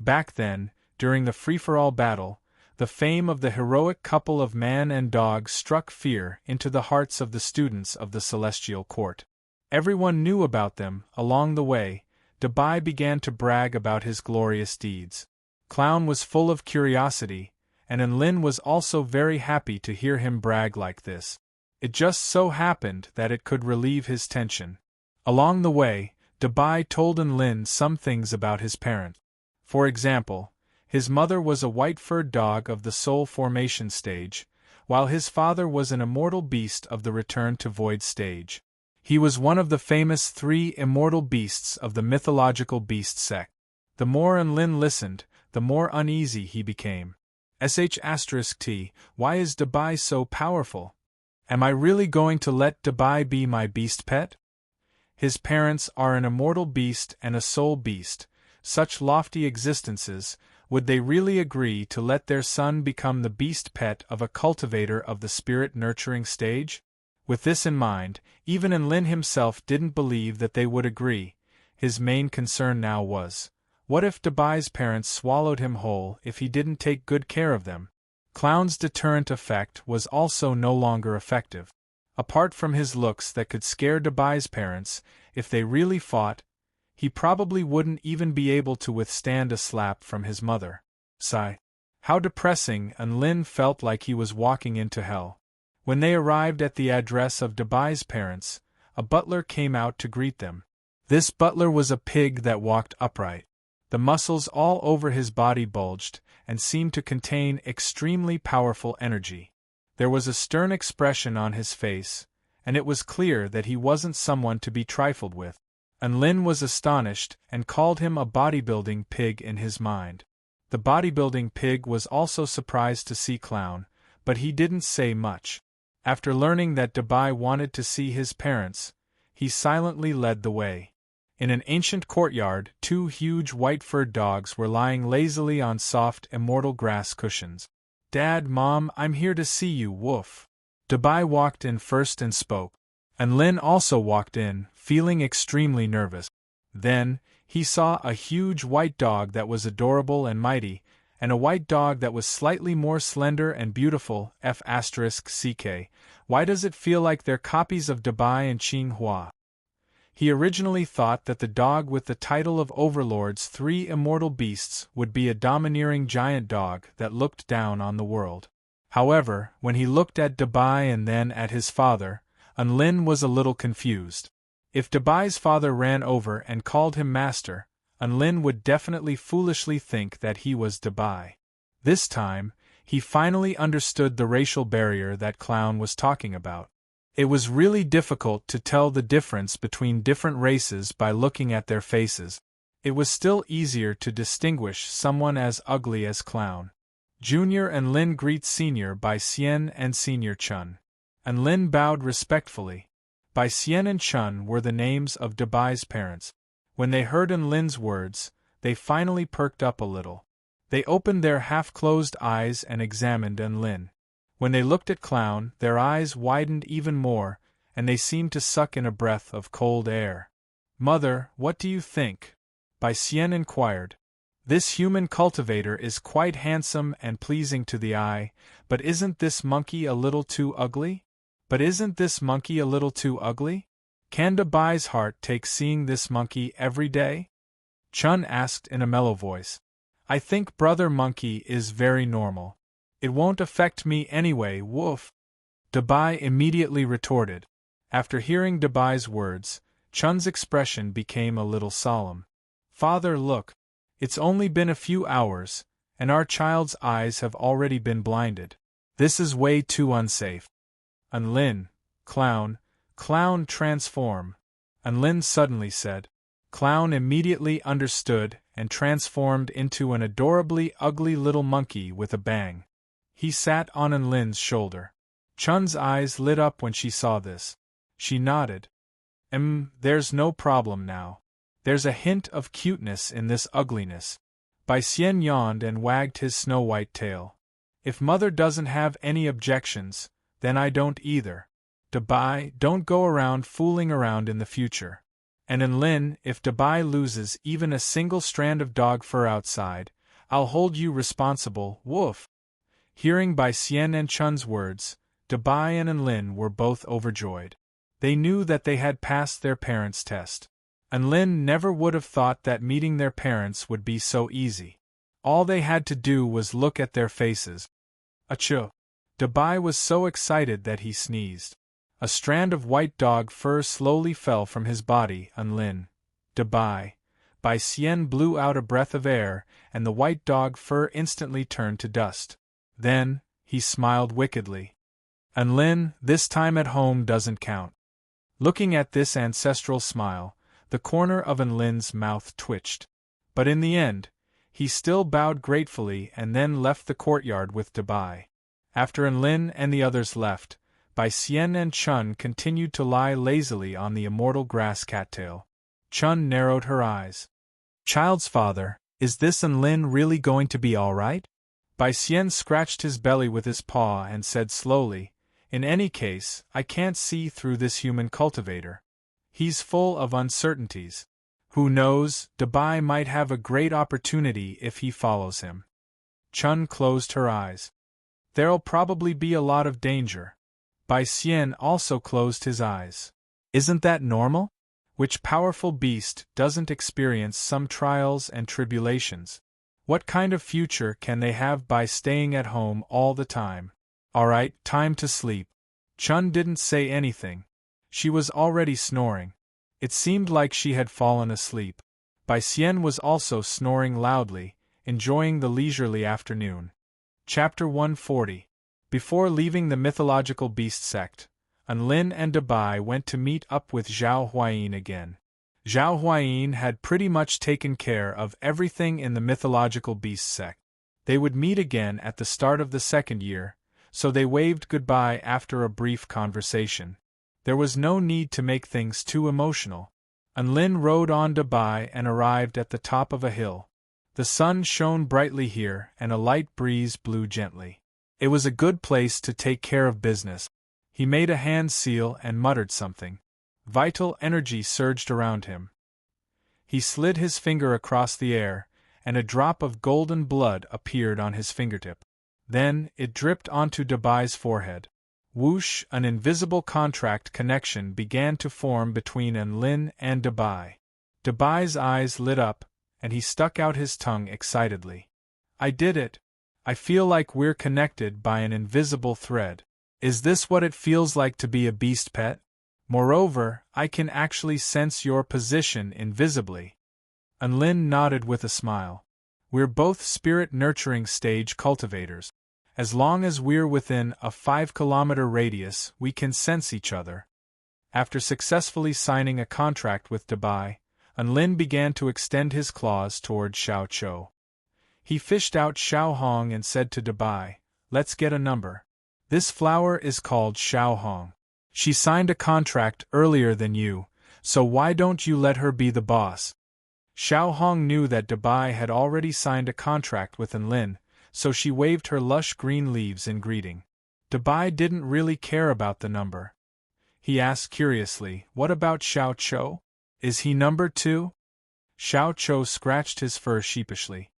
Back then, during the free-for-all battle, the fame of the heroic couple of man and dog struck fear into the hearts of the students of the Celestial Court. Everyone knew about them. Along the way, Dabai began to brag about his glorious deeds. Clown was full of curiosity, and Enlin was also very happy to hear him brag like this. It just so happened that it could relieve his tension. Along the way, Dabai told Enlin some things about his parents. For example, his mother was a white-furred dog of the soul formation stage, while his father was an immortal beast of the return to void stage. He was one of the famous 3 immortal beasts of the mythological beast sect. The more Enlin listened, the more uneasy he became. *T, why is Dabai so powerful? Am I really going to let Dabai be my beast pet? His parents are an immortal beast and a soul beast, such lofty existences. Would they really agree to let their son become the beast pet of a cultivator of the spirit-nurturing stage? With this in mind, even Enlin himself didn't believe that they would agree. His main concern now was, what if Dabai's parents swallowed him whole if he didn't take good care of them? Clown's deterrent effect was also no longer effective. Apart from his looks that could scare Dabai's parents, if they really fought, he probably wouldn't even be able to withstand a slap from his mother. Sigh. How depressing. Enlin felt like he was walking into hell. When they arrived at the address of Dabai's parents, a butler came out to greet them. This butler was a pig that walked upright. The muscles all over his body bulged, and seemed to contain extremely powerful energy. There was a stern expression on his face, and it was clear that he wasn't someone to be trifled with. And Lin was astonished, and called him a bodybuilding pig in his mind. The bodybuilding pig was also surprised to see Clown, but he didn't say much. After learning that Dabai wanted to see his parents, he silently led the way. In an ancient courtyard, 2 huge white-furred dogs were lying lazily on soft, immortal grass cushions. "Dad, Mom, I'm here to see you, woof." Dabai walked in first and spoke. And Lin also walked in, feeling extremely nervous. Then, he saw a huge white dog that was adorable and mighty, and a white dog that was slightly more slender and beautiful. F***ck. Why does it feel like they're copies of Dabai and Qinghua? He originally thought that the dog with the title of Overlord's 3 immortal beasts would be a domineering giant dog that looked down on the world. However, when he looked at Dabai and then at his father, Lin was a little confused. If Dabai's father ran over and called him master, Lin would definitely foolishly think that he was Dabai. This time, he finally understood the racial barrier that Clown was talking about. It was really difficult to tell the difference between different races by looking at their faces. It was still easier to distinguish someone as ugly as Clown. Junior and Lin greet Senior by Xian and Senior Chun. And Lin bowed respectfully. Bai Xian and Chun were the names of Dabai's parents. When they heard Lin's words, they finally perked up a little. They opened their half-closed eyes and examined Lin. When they looked at Clown, their eyes widened even more, and they seemed to suck in a breath of cold air. "Mother, what do you think?" Bai Xian inquired. "This human cultivator is quite handsome and pleasing to the eye, but isn't this monkey a little too ugly? Can Dabai's heart take seeing this monkey every day?" Chun asked in a mellow voice. "I think Brother Monkey is very normal. It won't affect me anyway, woof." Dabai immediately retorted. After hearing Dabai's words, Chun's expression became a little solemn. "Father, look. It's only been a few hours, and our child's eyes have already been blinded. This is way too unsafe." Lin, Clown, transform," Lin suddenly said. Clown immediately understood and transformed into an adorably ugly little monkey with a bang. He sat on Lin's shoulder. Chun's eyes lit up when she saw this. She nodded. There's no problem now. There's a hint of cuteness in this ugliness." Bai Xian yawned and wagged his snow-white tail. "If Mother doesn't have any objections, then I don't either. Dabai, don't go around fooling around in the future. And Lin, if Dabai loses even a single strand of dog fur outside, I'll hold you responsible, woof." Hearing Bai Xian and Chun's words, Dabai and Lin were both overjoyed. They knew that they had passed their parents' test. Lin never would have thought that meeting their parents would be so easy. All they had to do was look at their faces. Achoo! Dabai was so excited that he sneezed. A strand of white dog fur slowly fell from his body. Lin, Dabai, Bai Xian blew out a breath of air, and the white dog fur instantly turned to dust. Then, he smiled wickedly. Lin, this time at home doesn't count." Looking at this ancestral smile, the corner of Lin's mouth twitched. But in the end, he still bowed gratefully and then left the courtyard with Dabai. After Lin and the others left, Bai Xian and Chun continued to lie lazily on the immortal grass cattail. Chun narrowed her eyes. "Child's father, is this Lin really going to be all right?" Bai Xian scratched his belly with his paw and said slowly, "In any case, I can't see through this human cultivator. He's full of uncertainties. Who knows, Dabai might have a great opportunity if he follows him." Chun closed her eyes. "There'll probably be a lot of danger." Bai Xian also closed his eyes. "Isn't that normal? Which powerful beast doesn't experience some trials and tribulations? What kind of future can they have by staying at home all the time? Alright, time to sleep." Chun didn't say anything. She was already snoring. It seemed like she had fallen asleep. Bai Xian was also snoring loudly, enjoying the leisurely afternoon. Chapter 140. Before leaving the mythological beast sect, Anlin and Dabai went to meet up with Zhao Huayin again. Zhao Huayin had pretty much taken care of everything in the mythological beast sect. They would meet again at the start of the second year, so they waved goodbye after a brief conversation. There was no need to make things too emotional. Anlin rode on Dabai and arrived at the top of a hill. The sun shone brightly here and a light breeze blew gently. It was a good place to take care of business. He made a hand seal and muttered something. Vital energy surged around him. He slid his finger across the air, and a drop of golden blood appeared on his fingertip. Then, it dripped onto Dabai's forehead. Whoosh! An invisible contract connection began to form between Anlin and Dabai. Dabai's eyes lit up, and he stuck out his tongue excitedly. I did it! I feel like we're connected by an invisible thread. Is this what it feels like to be a beast pet? Moreover, I can actually sense your position invisibly. Anlin nodded with a smile. We're both spirit-nurturing stage cultivators. As long as we're within a 5-kilometer radius, we can sense each other. After successfully signing a contract with Dabai, Anlin began to extend his claws toward Xiao Chou. He fished out Xiao Hong and said to Dabai, "Let's get a number. This flower is called Xiao Hong. She signed a contract earlier than you, so why don't you let her be the boss?" Xiao Hong knew that Dabai had already signed a contract with Anlin, so she waved her lush green leaves in greeting. Dabai didn't really care about the number. He asked curiously, "What about Xiao Chou? Is he number 2? Xiao Chou scratched his fur sheepishly.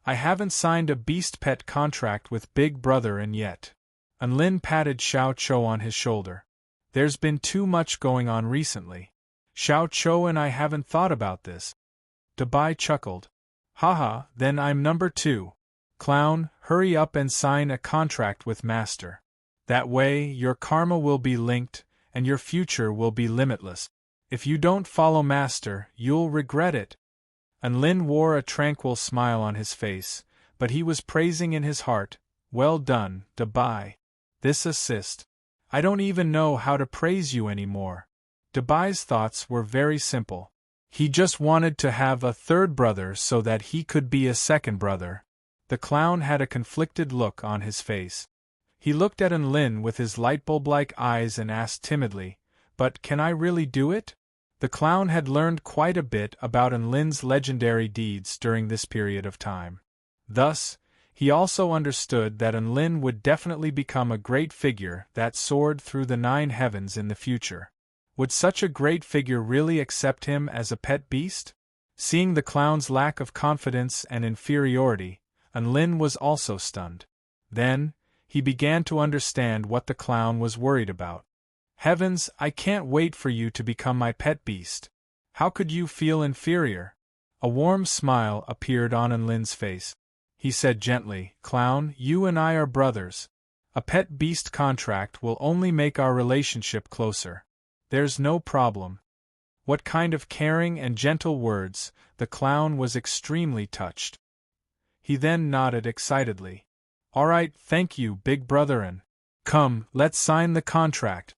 "I haven't signed a beast pet contract with Big Brother and yet." Anlin patted Xiao Chou on his shoulder. "There's been too much going on recently. Xiao Chou and I haven't thought about this." Dabai chuckled. "Haha, then I'm number 2. Clown, hurry up and sign a contract with Master. That way, your karma will be linked, and your future will be limitless. If you don't follow Master, you'll regret it." Anlin wore a tranquil smile on his face, but he was praising in his heart, "Well done, Dabai. This assist. I don't even know how to praise you anymore." Dabai's thoughts were very simple. He just wanted to have a third brother so that he could be a second brother. The clown had a conflicted look on his face. He looked at Anlin with his lightbulb-like eyes and asked timidly, "But can I really do it?" The clown had learned quite a bit about Anlin's legendary deeds during this period of time. Thus, he also understood that Anlin would definitely become a great figure that soared through the 9 heavens in the future. Would such a great figure really accept him as a pet beast? Seeing the clown's lack of confidence and inferiority, Anlin was also stunned. Then, he began to understand what the clown was worried about. "Heavens, I can't wait for you to become my pet beast. How could you feel inferior?" A warm smile appeared on Anlin's face. He said gently, "Clown, you and I are brothers. A pet beast contract will only make our relationship closer. There's no problem." What kind of caring and gentle words! The clown was extremely touched. He then nodded excitedly. "All right, thank you, Big Brother, and come, let's sign the contract."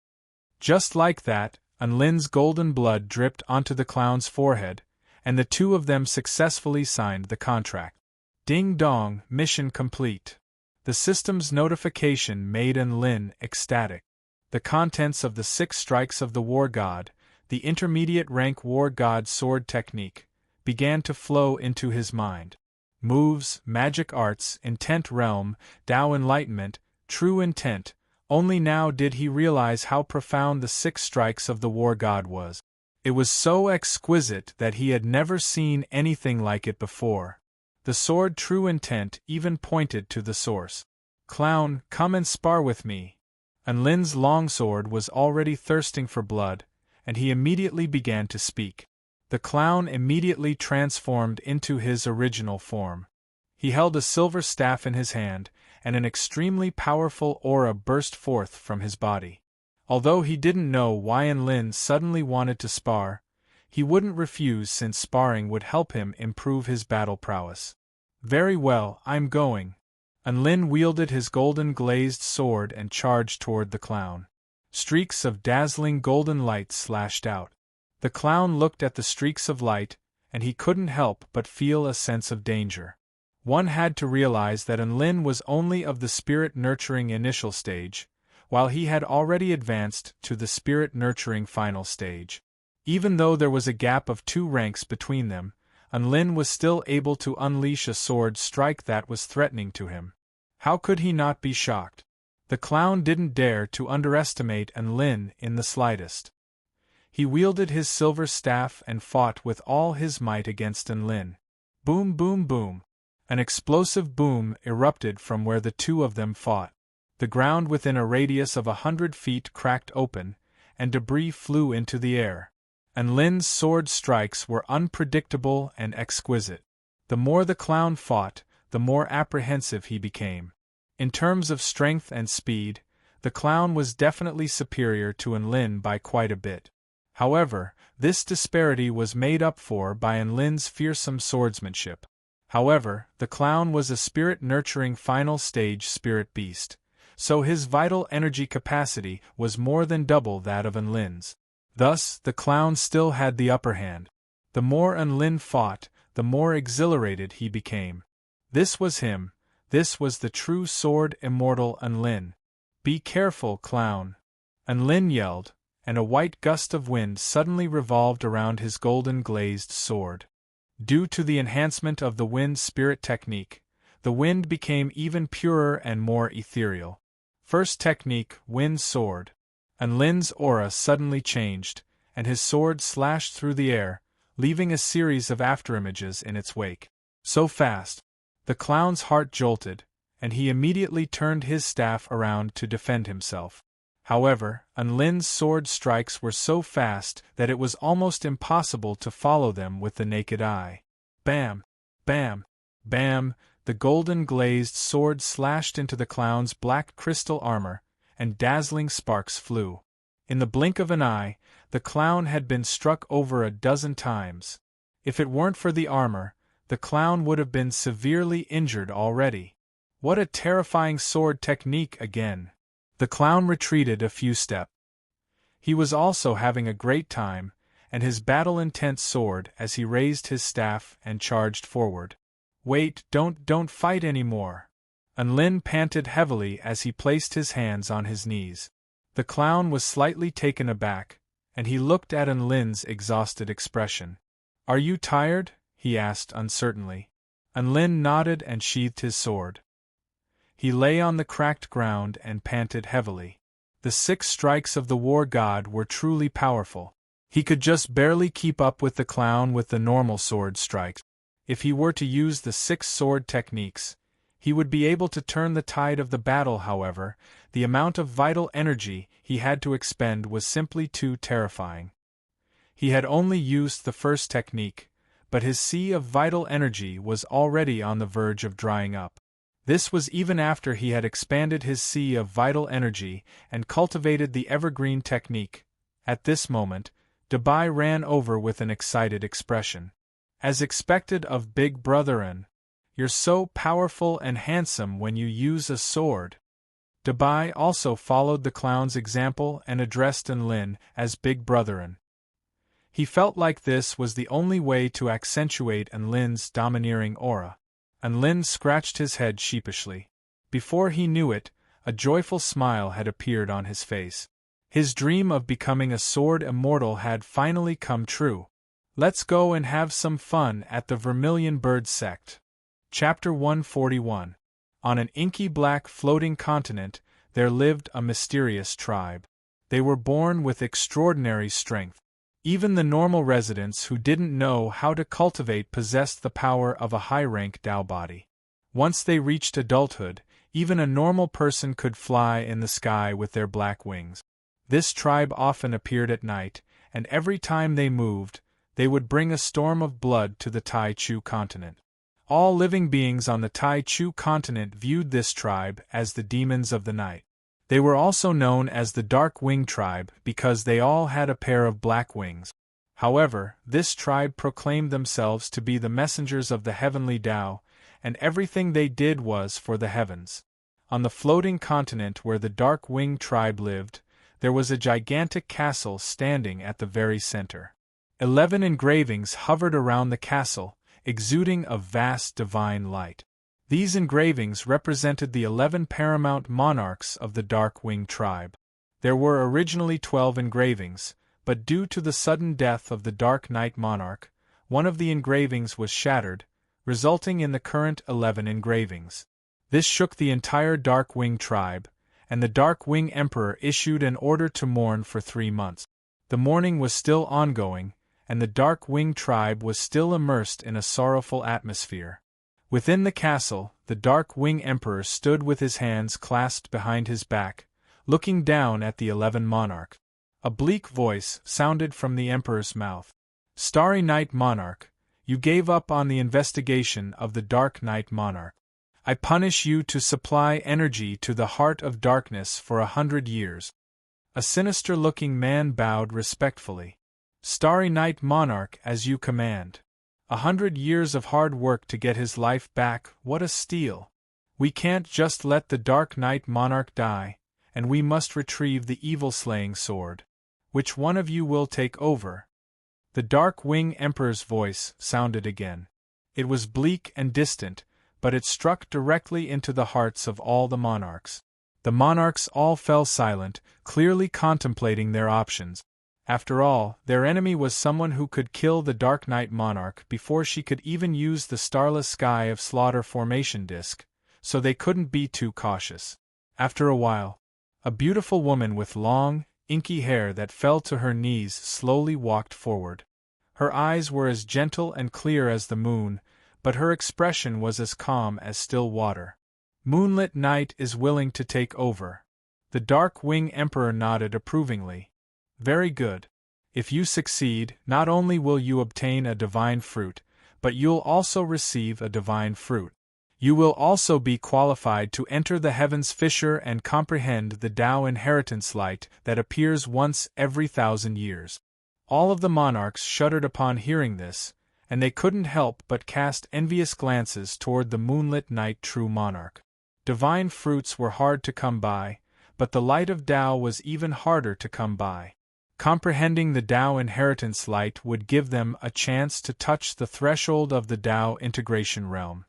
Just like that, Anlin's golden blood dripped onto the clown's forehead, and the two of them successfully signed the contract. Ding dong, mission complete. The system's notification made Anlin ecstatic. The contents of the 6 strikes of the War God, the intermediate rank War God sword technique, began to flow into his mind. Moves, magic arts, intent realm, Tao enlightenment, true intent. Only now did he realize how profound the 6 strikes of the War God was. It was so exquisite that he had never seen anything like it before. The sword True Intent even pointed to the source. "Clown, come and spar with me." Anlin's longsword was already thirsting for blood, and he immediately began to speak. The clown immediately transformed into his original form. He held a silver staff in his hand, and an extremely powerful aura burst forth from his body. Although he didn't know why Anlin suddenly wanted to spar, He wouldn't refuse since sparring would help him improve his battle prowess. Very well, I'm going. Unlin wielded his golden glazed sword and charged toward the clown. Streaks of dazzling golden light slashed out. The clown looked at the streaks of light, and he couldn't help but feel a sense of danger. One had to realize that Unlin was only of the spirit-nurturing initial stage, while he had already advanced to the spirit-nurturing final stage. Even though there was a gap of 2 ranks between them, Unlin was still able to unleash a sword strike that was threatening to him. How could he not be shocked? The clown didn't dare to underestimate Unlin in the slightest. He wielded his silver staff and fought with all his might against Unlin. Boom, boom, boom. An explosive boom erupted from where the two of them fought. The ground within a radius of 100 feet cracked open, and debris flew into the air. Unlin's sword strikes were unpredictable and exquisite. The more the clown fought, the more apprehensive he became. In terms of strength and speed, the clown was definitely superior to Unlin by quite a bit. However, this disparity was made up for by Unlin's fearsome swordsmanship. However, the clown was a spirit-nurturing final stage spirit beast, so his vital energy capacity was more than double that of Unlin's. Thus, the clown still had the upper hand. The more Unlin fought, the more exhilarated he became. This was him. This was the true sword immortal Unlin. Be careful, clown! Unlin yelled, and a white gust of wind suddenly revolved around his golden glazed sword. Due to the enhancement of the wind spirit technique, the wind became even purer and more ethereal. First technique, wind sword. Unlin's aura suddenly changed, and his sword slashed through the air, leaving a series of afterimages in its wake. So fast. The clown's heart jolted, and he immediately turned his staff around to defend himself. However, Unlin's sword strikes were so fast that it was almost impossible to follow them with the naked eye. Bam! Bam! Bam! The golden glazed sword slashed into the clown's black crystal armor, and dazzling sparks flew. In the blink of an eye, the clown had been struck over a dozen times. If it weren't for the armor, the clown would have been severely injured already. What a terrifying sword technique again! The clown retreated a few steps. He was also having a great time, and his battle-intent soared as he raised his staff and charged forward. Wait, don't fight anymore! Unlin panted heavily as he placed his hands on his knees. The clown was slightly taken aback, and he looked at Unlin's exhausted expression. Are you tired? He asked uncertainly. Unlin nodded and sheathed his sword. He lay on the cracked ground and panted heavily. The 6 strikes of the war god were truly powerful. He could just barely keep up with the clown with the normal sword strikes. If he were to use the 6 sword techniques, he would be able to turn the tide of the battle. However, the amount of vital energy he had to expend was simply too terrifying. He had only used the first technique, but his sea of vital energy was already on the verge of drying up. This was even after he had expanded his sea of vital energy and cultivated the evergreen technique. At this moment, Dabai ran over with an excited expression. As expected of Big Brotherin, you're so powerful and handsome when you use a sword. Dabai also followed the clown's example and addressed Unlin as Big Brotherin. He felt like this was the only way to accentuate Unlin's domineering aura. Unlin scratched his head sheepishly. Before he knew it, a joyful smile had appeared on his face. His dream of becoming a sword immortal had finally come true. Let's go and have some fun at the Vermilion Bird Sect. Chapter 141. On an inky black floating continent, there lived a mysterious tribe. They were born with extraordinary strength. Even the normal residents who didn't know how to cultivate possessed the power of a high-rank Dao body. Once they reached adulthood, even a normal person could fly in the sky with their black wings. This tribe often appeared at night, and every time they moved, they would bring a storm of blood to the Tai Chu continent. All living beings on the Tai Chu continent viewed this tribe as the demons of the night. They were also known as the Dark Wing Tribe because they all had a pair of black wings. However, this tribe proclaimed themselves to be the messengers of the heavenly Tao, and everything they did was for the heavens. On the floating continent where the Dark Wing tribe lived, there was a gigantic castle standing at the very center. 11 engravings hovered around the castle, exuding a vast divine light. These engravings represented the 11 paramount monarchs of the Dark Wing tribe. There were originally 12 engravings, but due to the sudden death of the Dark Knight monarch, one of the engravings was shattered, resulting in the current 11 engravings. This shook the entire Dark Wing tribe, and the Dark Wing Emperor issued an order to mourn for 3 months. The mourning was still ongoing, and the Dark Wing tribe was still immersed in a sorrowful atmosphere. Within the castle, the Dark Wing Emperor stood with his hands clasped behind his back, looking down at the 11 monarchs. A bleak voice sounded from the Emperor's mouth. "Starry Night Monarch, you gave up on the investigation of the Dark Knight Monarch. I punish you to supply energy to the heart of darkness for 100 years. A sinister-looking man bowed respectfully. "Starry Night Monarch, as you command. 100 years of hard work to get his life back, what a steal! We can't just let the Dark Knight Monarch die, and we must retrieve the evil-slaying sword. Which one of you will take over?" The Dark Wing Emperor's voice sounded again. It was bleak and distant, but it struck directly into the hearts of all the monarchs. The monarchs all fell silent, clearly contemplating their options. After all, their enemy was someone who could kill the Dark Knight Monarch before she could even use the starless sky of Slaughter formation disk, so they couldn't be too cautious. After a while, a beautiful woman with long, inky hair that fell to her knees slowly walked forward. Her eyes were as gentle and clear as the moon, but her expression was as calm as still water. "Moonlit Knight is willing to take over." The Dark Wing Emperor nodded approvingly. "Very good. If you succeed, not only will you obtain a divine fruit, but you'll also receive a divine fruit. You will also be qualified to enter the Heaven's Fissure and comprehend the Tao inheritance light that appears once every 1,000 years. All of the monarchs shuddered upon hearing this, and they couldn't help but cast envious glances toward the Moonlit Knight true monarch. Divine fruits were hard to come by, but the light of Tao was even harder to come by. Comprehending the Tao inheritance light would give them a chance to touch the threshold of the Tao integration realm.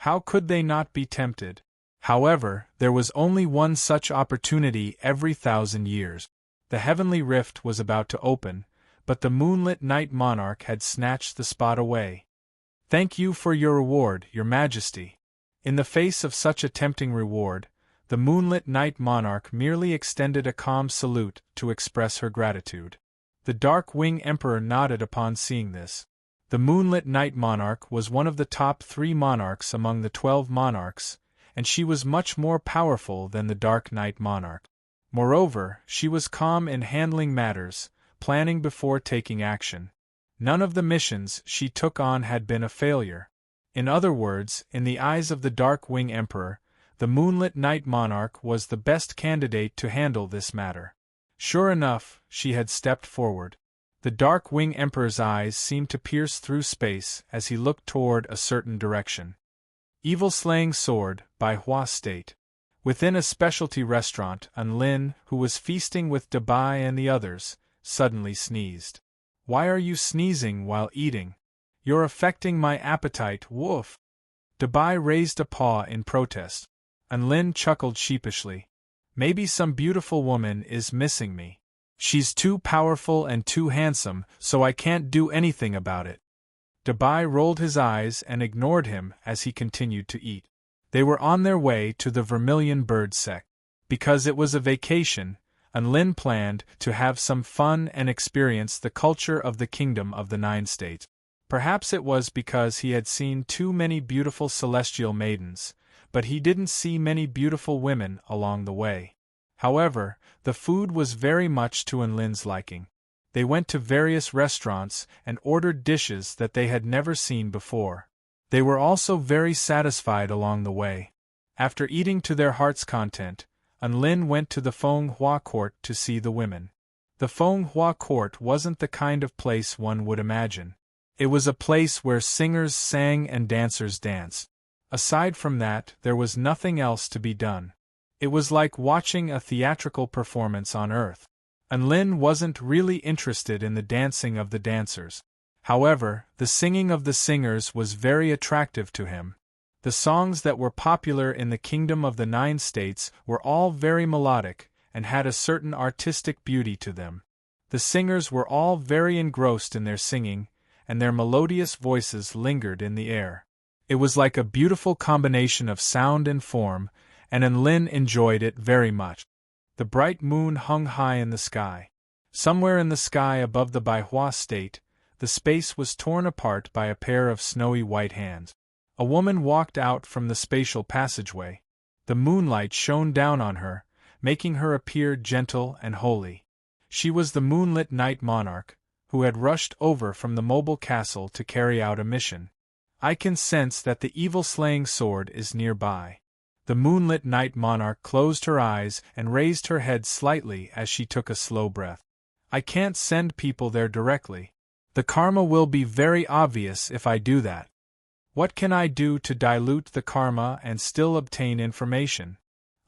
How could they not be tempted? However, there was only one such opportunity every 1,000 years. The heavenly rift was about to open, but the Moonlit Knight Monarch had snatched the spot away. "Thank you for your reward, Your Majesty." In the face of such a tempting reward, the Moonlit Knight Monarch merely extended a calm salute to express her gratitude. The Dark Wing Emperor nodded upon seeing this. The Moonlit Knight Monarch was one of the top 3 monarchs among the 12 monarchs, and she was much more powerful than the Dark Knight Monarch. Moreover, she was calm in handling matters, planning before taking action. None of the missions she took on had been a failure. In other words, in the eyes of the Dark Wing Emperor, the Moonlit Knight Monarch was the best candidate to handle this matter. Sure enough, she had stepped forward. The Dark Wing Emperor's eyes seemed to pierce through space as he looked toward a certain direction. Evil-Slaying Sword, by Hua State. Within a specialty restaurant, Unlin, who was feasting with Dabai and the others, suddenly sneezed. "Why are you sneezing while eating? You're affecting my appetite, woof." Dabai raised a paw in protest. Unlin chuckled sheepishly. "Maybe some beautiful woman is missing me. She's too powerful and too handsome, so I can't do anything about it." Dabai rolled his eyes and ignored him as he continued to eat. They were on their way to the Vermilion Bird sect. Because it was a vacation, Unlin planned to have some fun and experience the culture of the Kingdom of the 9 States. Perhaps it was because he had seen too many beautiful celestial maidens, but he didn't see many beautiful women along the way. However, the food was very much to Unlin's liking. They went to various restaurants and ordered dishes that they had never seen before. They were also very satisfied along the way. After eating to their heart's content, Unlin went to the Feng Hua court to see the women. The Feng Hua Court wasn't the kind of place one would imagine. It was a place where singers sang and dancers danced. Aside from that, there was nothing else to be done. It was like watching a theatrical performance on Earth. And Lin wasn't really interested in the dancing of the dancers. However, the singing of the singers was very attractive to him. The songs that were popular in the Kingdom of the Nine States were all very melodic, and had a certain artistic beauty to them. The singers were all very engrossed in their singing, and their melodious voices lingered in the air. It was like a beautiful combination of sound and form, and Lin enjoyed it very much. The bright moon hung high in the sky. Somewhere in the sky above the Baihua State, the space was torn apart by a pair of snowy white hands. A woman walked out from the spatial passageway. The moonlight shone down on her, making her appear gentle and holy. She was the moonlit night monarch, who had rushed over from the mobile castle to carry out a mission. I can sense that the evil-slaying sword is nearby. The moonlit night monarch closed her eyes and raised her head slightly as she took a slow breath. I can't send people there directly. The karma will be very obvious if I do that. What can I do to dilute the karma and still obtain information?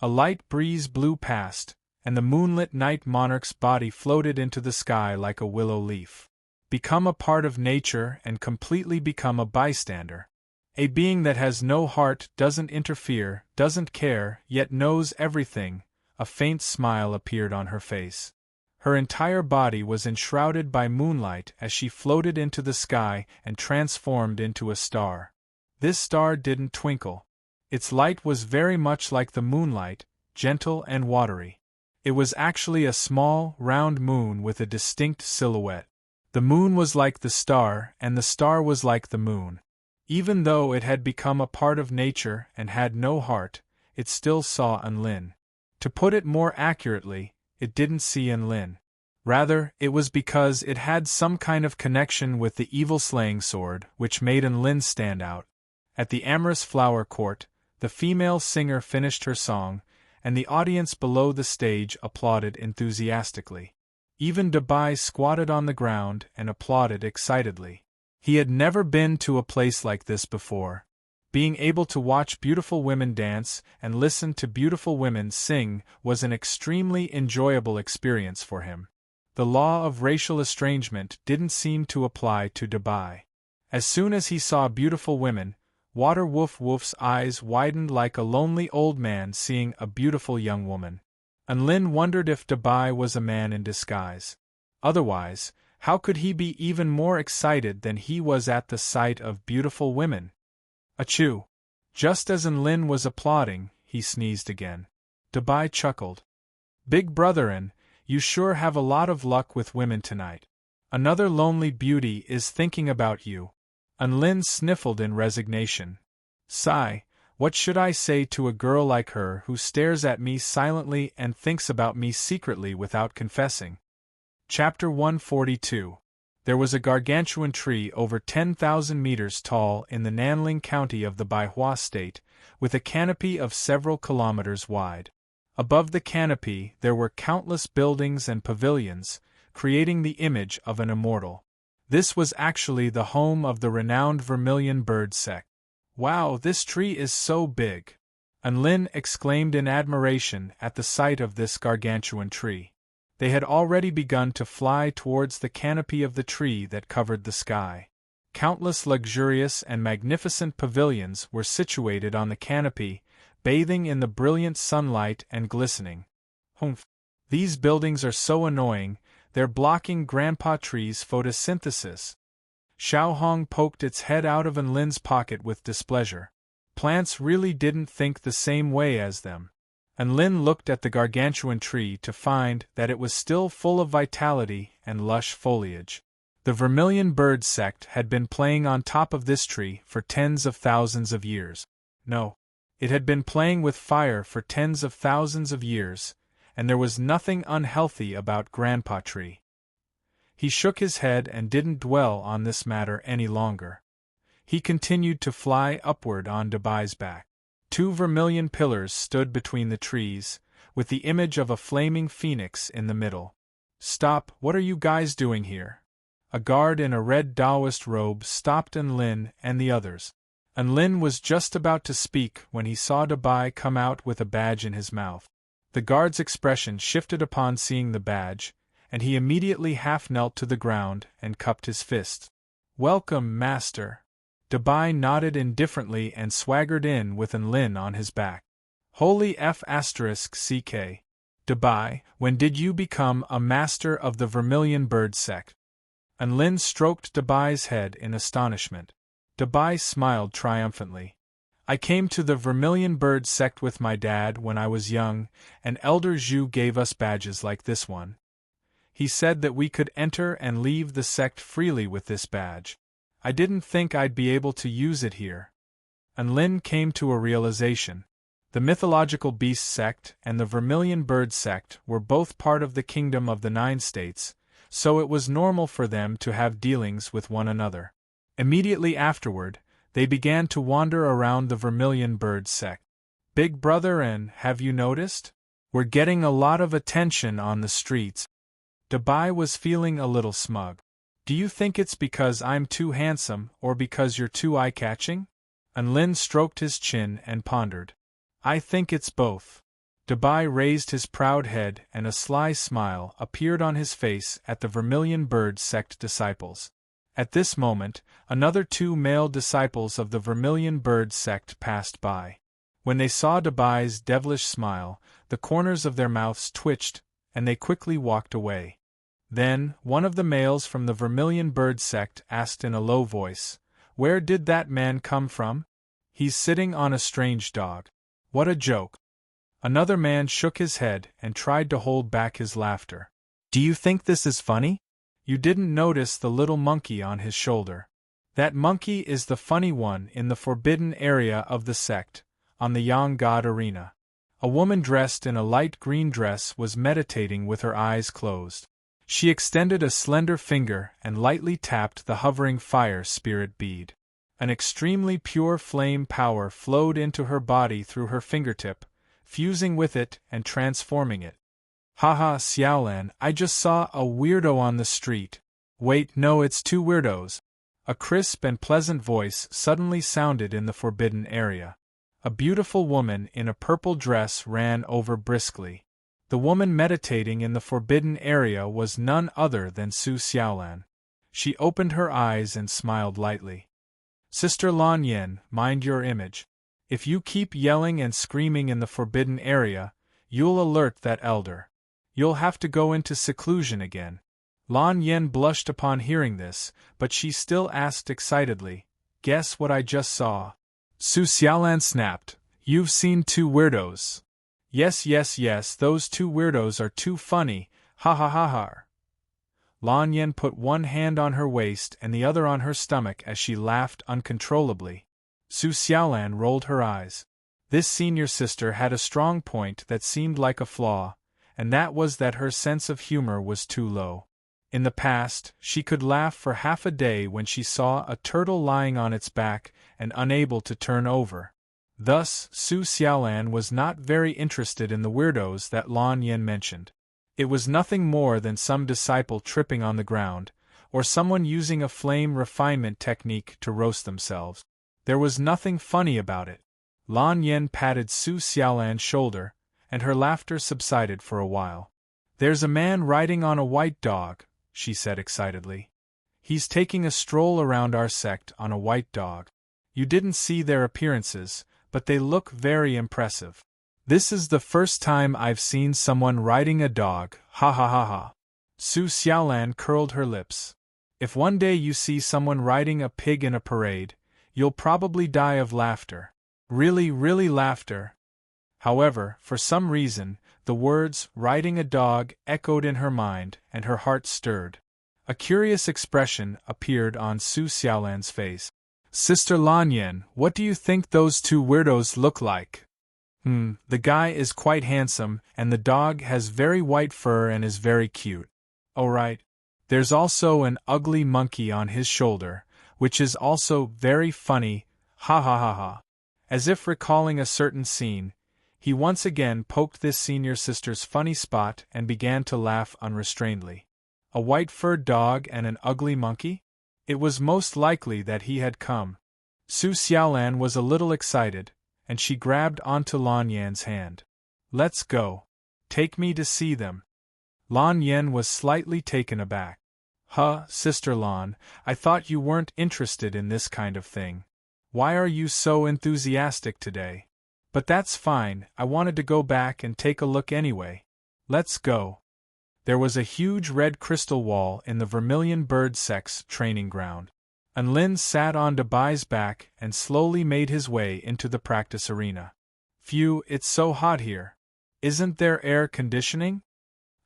A light breeze blew past, and the moonlit night monarch's body floated into the sky like a willow leaf. Become a part of nature and completely become a bystander. A being that has no heart, doesn't interfere, doesn't care, yet knows everything. A faint smile appeared on her face. Her entire body was enshrouded by moonlight as she floated into the sky and transformed into a star. This star didn't twinkle. Its light was very much like the moonlight, gentle and watery. It was actually a small, round moon with a distinct silhouette. The moon was like the star, and the star was like the moon. Even though it had become a part of nature and had no heart, it still saw Lin. To put it more accurately, it didn't see Lin. Rather, it was because it had some kind of connection with the evil-slaying sword, which made Lin stand out. At the amorous flower court, the female singer finished her song, and the audience below the stage applauded enthusiastically. Even Dabai squatted on the ground and applauded excitedly. He had never been to a place like this before. Being able to watch beautiful women dance and listen to beautiful women sing was an extremely enjoyable experience for him. The law of racial estrangement didn't seem to apply to Dabai. As soon as he saw beautiful women, Water Woof Woof's eyes widened like a lonely old man seeing a beautiful young woman. Lin wondered if Dabai was a man in disguise. Otherwise, how could he be even more excited than he was at the sight of beautiful women? Achoo! Just as Lin was applauding, he sneezed again. Dabai chuckled. Big brother, you sure have a lot of luck with women tonight. Another lonely beauty is thinking about you. Lin sniffled in resignation. Sigh, what should I say to a girl like her who stares at me silently and thinks about me secretly without confessing? Chapter 142. There was a gargantuan tree over 10,000 meters tall in the Nanling County of the Baihua State, with a canopy of several kilometers wide. Above the canopy there were countless buildings and pavilions, creating the image of an immortal. This was actually the home of the renowned vermilion bird sect. Wow, this tree is so big! Lin exclaimed in admiration at the sight of this gargantuan tree. They had already begun to fly towards the canopy of the tree that covered the sky. Countless luxurious and magnificent pavilions were situated on the canopy, bathing in the brilliant sunlight and glistening. Humph! These buildings are so annoying, they're blocking Grandpa Tree's photosynthesis. Xiao Hong poked its head out of Lin's pocket with displeasure. Plants really didn't think the same way as them. Lin looked at the gargantuan tree to find that it was still full of vitality and lush foliage. The vermilion bird sect had been playing on top of this tree for tens of thousands of years. No, it had been playing with fire for tens of thousands of years, and there was nothing unhealthy about Grandpa Tree. He shook his head and didn't dwell on this matter any longer. He continued to fly upward on Dabai's back. 2 vermilion pillars stood between the trees, with the image of a flaming phoenix in the middle. Stop, what are you guys doing here? A guard in a red Taoist robe stopped Lin and the others. Lin was just about to speak when he saw Dabai come out with a badge in his mouth. The guard's expression shifted upon seeing the badge, and he immediately half-knelt to the ground and cupped his fists. "Welcome, master." Dabai nodded indifferently and swaggered in with Lin on his back. "Holy F***ck. Dabai, when did you become a master of the Vermilion Bird sect?" Lin stroked Dabai's head in astonishment. Dabai smiled triumphantly. "I came to the Vermilion Bird sect with my dad when I was young, and Elder Zhu gave us badges like this one. He said that we could enter and leave the sect freely with this badge. I didn't think I'd be able to use it here." Lin came to a realization. The Mythological Beast sect and the Vermilion Bird sect were both part of the Kingdom of the Nine States, so it was normal for them to have dealings with one another. Immediately afterward, they began to wander around the Vermilion Bird sect. "Big brother, and have you noticed? We're getting a lot of attention on the streets." Dabai was feeling a little smug. "Do you think it's because I'm too handsome or because you're too eye-catching?" Lin stroked his chin and pondered. "I think it's both." Dabai raised his proud head and a sly smile appeared on his face at the Vermilion Bird sect disciples. At this moment, another 2 male disciples of the Vermilion Bird sect passed by. When they saw Dabai's devilish smile, the corners of their mouths twitched, and they quickly walked away. Then, one of the males from the Vermilion Bird sect asked in a low voice, "Where did that man come from? He's sitting on a strange dog. What a joke." Another man shook his head and tried to hold back his laughter. "Do you think this is funny? You didn't notice the little monkey on his shoulder. That monkey is the funny one in the forbidden area of the sect, on the Yang God arena." A woman dressed in a light green dress was meditating with her eyes closed. She extended a slender finger and lightly tapped the hovering fire spirit bead. An extremely pure flame power flowed into her body through her fingertip, fusing with it and transforming it. "Haha, Xiaolan, I just saw a weirdo on the street." "Wait, no, it's 2 weirdos." A crisp and pleasant voice suddenly sounded in the forbidden area. A beautiful woman in a purple dress ran over briskly. The woman meditating in the forbidden area was none other than Su Xiaolan. She opened her eyes and smiled lightly. "Sister Lan Yen, mind your image. If you keep yelling and screaming in the forbidden area, you'll alert that elder. You'll have to go into seclusion again." Lan Yen blushed upon hearing this, but she still asked excitedly, "Guess what I just saw?" Su Xiaolan snapped, "You've seen 2 weirdos." Yes, those 2 weirdos are too funny, ha ha ha ha." Lan Yen put one hand on her waist and the other on her stomach as she laughed uncontrollably. Su Xiaolan rolled her eyes. This senior sister had a strong point that seemed like a flaw, and that was that her sense of humor was too low. In the past, she could laugh for half a day when she saw a turtle lying on its back and unable to turn over. Thus, Su Xiaolan was not very interested in the weirdos that Lan Yen mentioned. It was nothing more than some disciple tripping on the ground, or someone using a flame refinement technique to roast themselves. There was nothing funny about it. Lan Yen patted Su Xiaolan's shoulder, and her laughter subsided for a while. "There's a man riding on a white dog," she said excitedly. "He's taking a stroll around our sect on a white dog. You didn't see their appearances, but they look very impressive. This is the first time I've seen someone riding a dog, ha ha ha ha." Su Xiaolan curled her lips. "If one day you see someone riding a pig in a parade, you'll probably die of laughter. Really laughter." However, for some reason, the words, "riding a dog," echoed in her mind, and her heart stirred. A curious expression appeared on Su Xiaolan's face. "Sister Lan Yen, what do you think those 2 weirdos look like?" The guy is quite handsome, and the dog has very white fur and is very cute." "Oh right. There's also an ugly monkey on his shoulder, which is also very funny, ha ha ha ha." As if recalling a certain scene, He once again poked this senior sister's funny spot and began to laugh unrestrainedly. A white-furred dog and an ugly monkey? It was most likely that he had come. Su Xiaolan was a little excited, and she grabbed onto Lan Yan's hand. Let's go. Take me to see them. Lan Yan was slightly taken aback. Huh, Sister Lan, I thought you weren't interested in this kind of thing. Why are you so enthusiastic today? But that's fine, I wanted to go back and take a look anyway. Let's go. There was a huge red crystal wall in the Vermilion Bird Sect's training ground. Enlin sat on Debai's back and slowly made his way into the practice arena. Phew, it's so hot here. Isn't there air conditioning?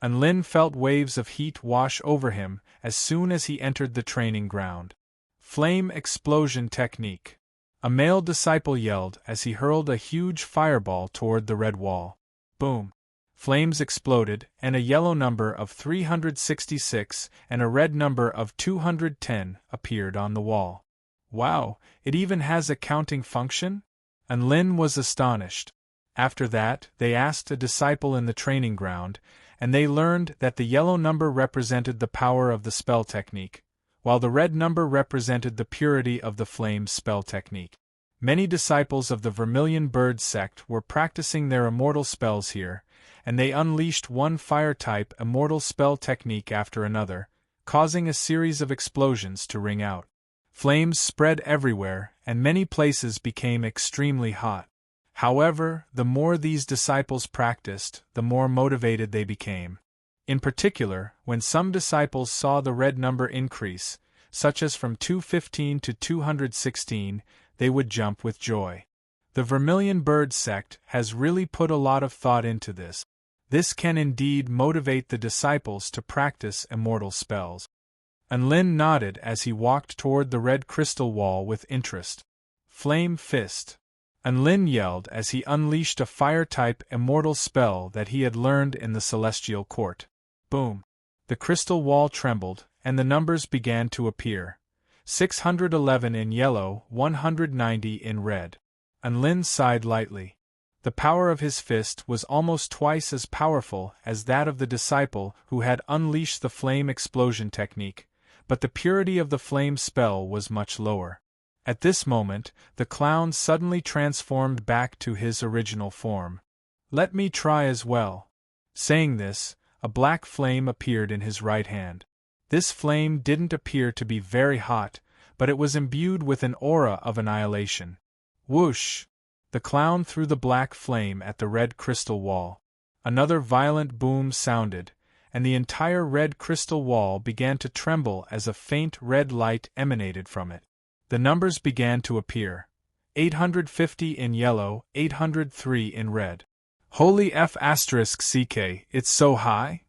Enlin felt waves of heat wash over him as soon as he entered the training ground. Flame explosion technique. A male disciple yelled as he hurled a huge fireball toward the red wall. Boom. Flames exploded, and a yellow number of 366 and a red number of 210 appeared on the wall. Wow, it even has a counting function? Enlin was astonished. After that, they asked a disciple in the training ground, and they learned that the yellow number represented the power of the spell technique, while the red number represented the purity of the flame's spell technique. Many disciples of the Vermilion Bird Sect were practicing their immortal spells here, and they unleashed one fire-type immortal spell technique after another, causing a series of explosions to ring out. Flames spread everywhere, and many places became extremely hot. However, the more these disciples practiced, the more motivated they became. In particular, when some disciples saw the red number increase, such as from 215 to 216, they would jump with joy. The Vermilion Bird Sect has really put a lot of thought into this. This can indeed motivate the disciples to practice immortal spells. Enlin nodded as he walked toward the red crystal wall with interest. Flame Fist. Enlin yelled as he unleashed a fire-type immortal spell that he had learned in the Celestial Court. Boom! The crystal wall trembled, and the numbers began to appear. 611 in yellow, 190 in red. Enlin sighed lightly. The power of his fist was almost twice as powerful as that of the disciple who had unleashed the flame explosion technique, but the purity of the flame spell was much lower. At this moment, the clown suddenly transformed back to his original form. Let me try as well. Saying this, a black flame appeared in his right hand. This flame didn't appear to be very hot, but it was imbued with an aura of annihilation. Whoosh! The clown threw the black flame at the red crystal wall. Another violent boom sounded, and the entire red crystal wall began to tremble as a faint red light emanated from it. The numbers began to appear. 850 in yellow, 803 in red. Holy F***CK, it's so high?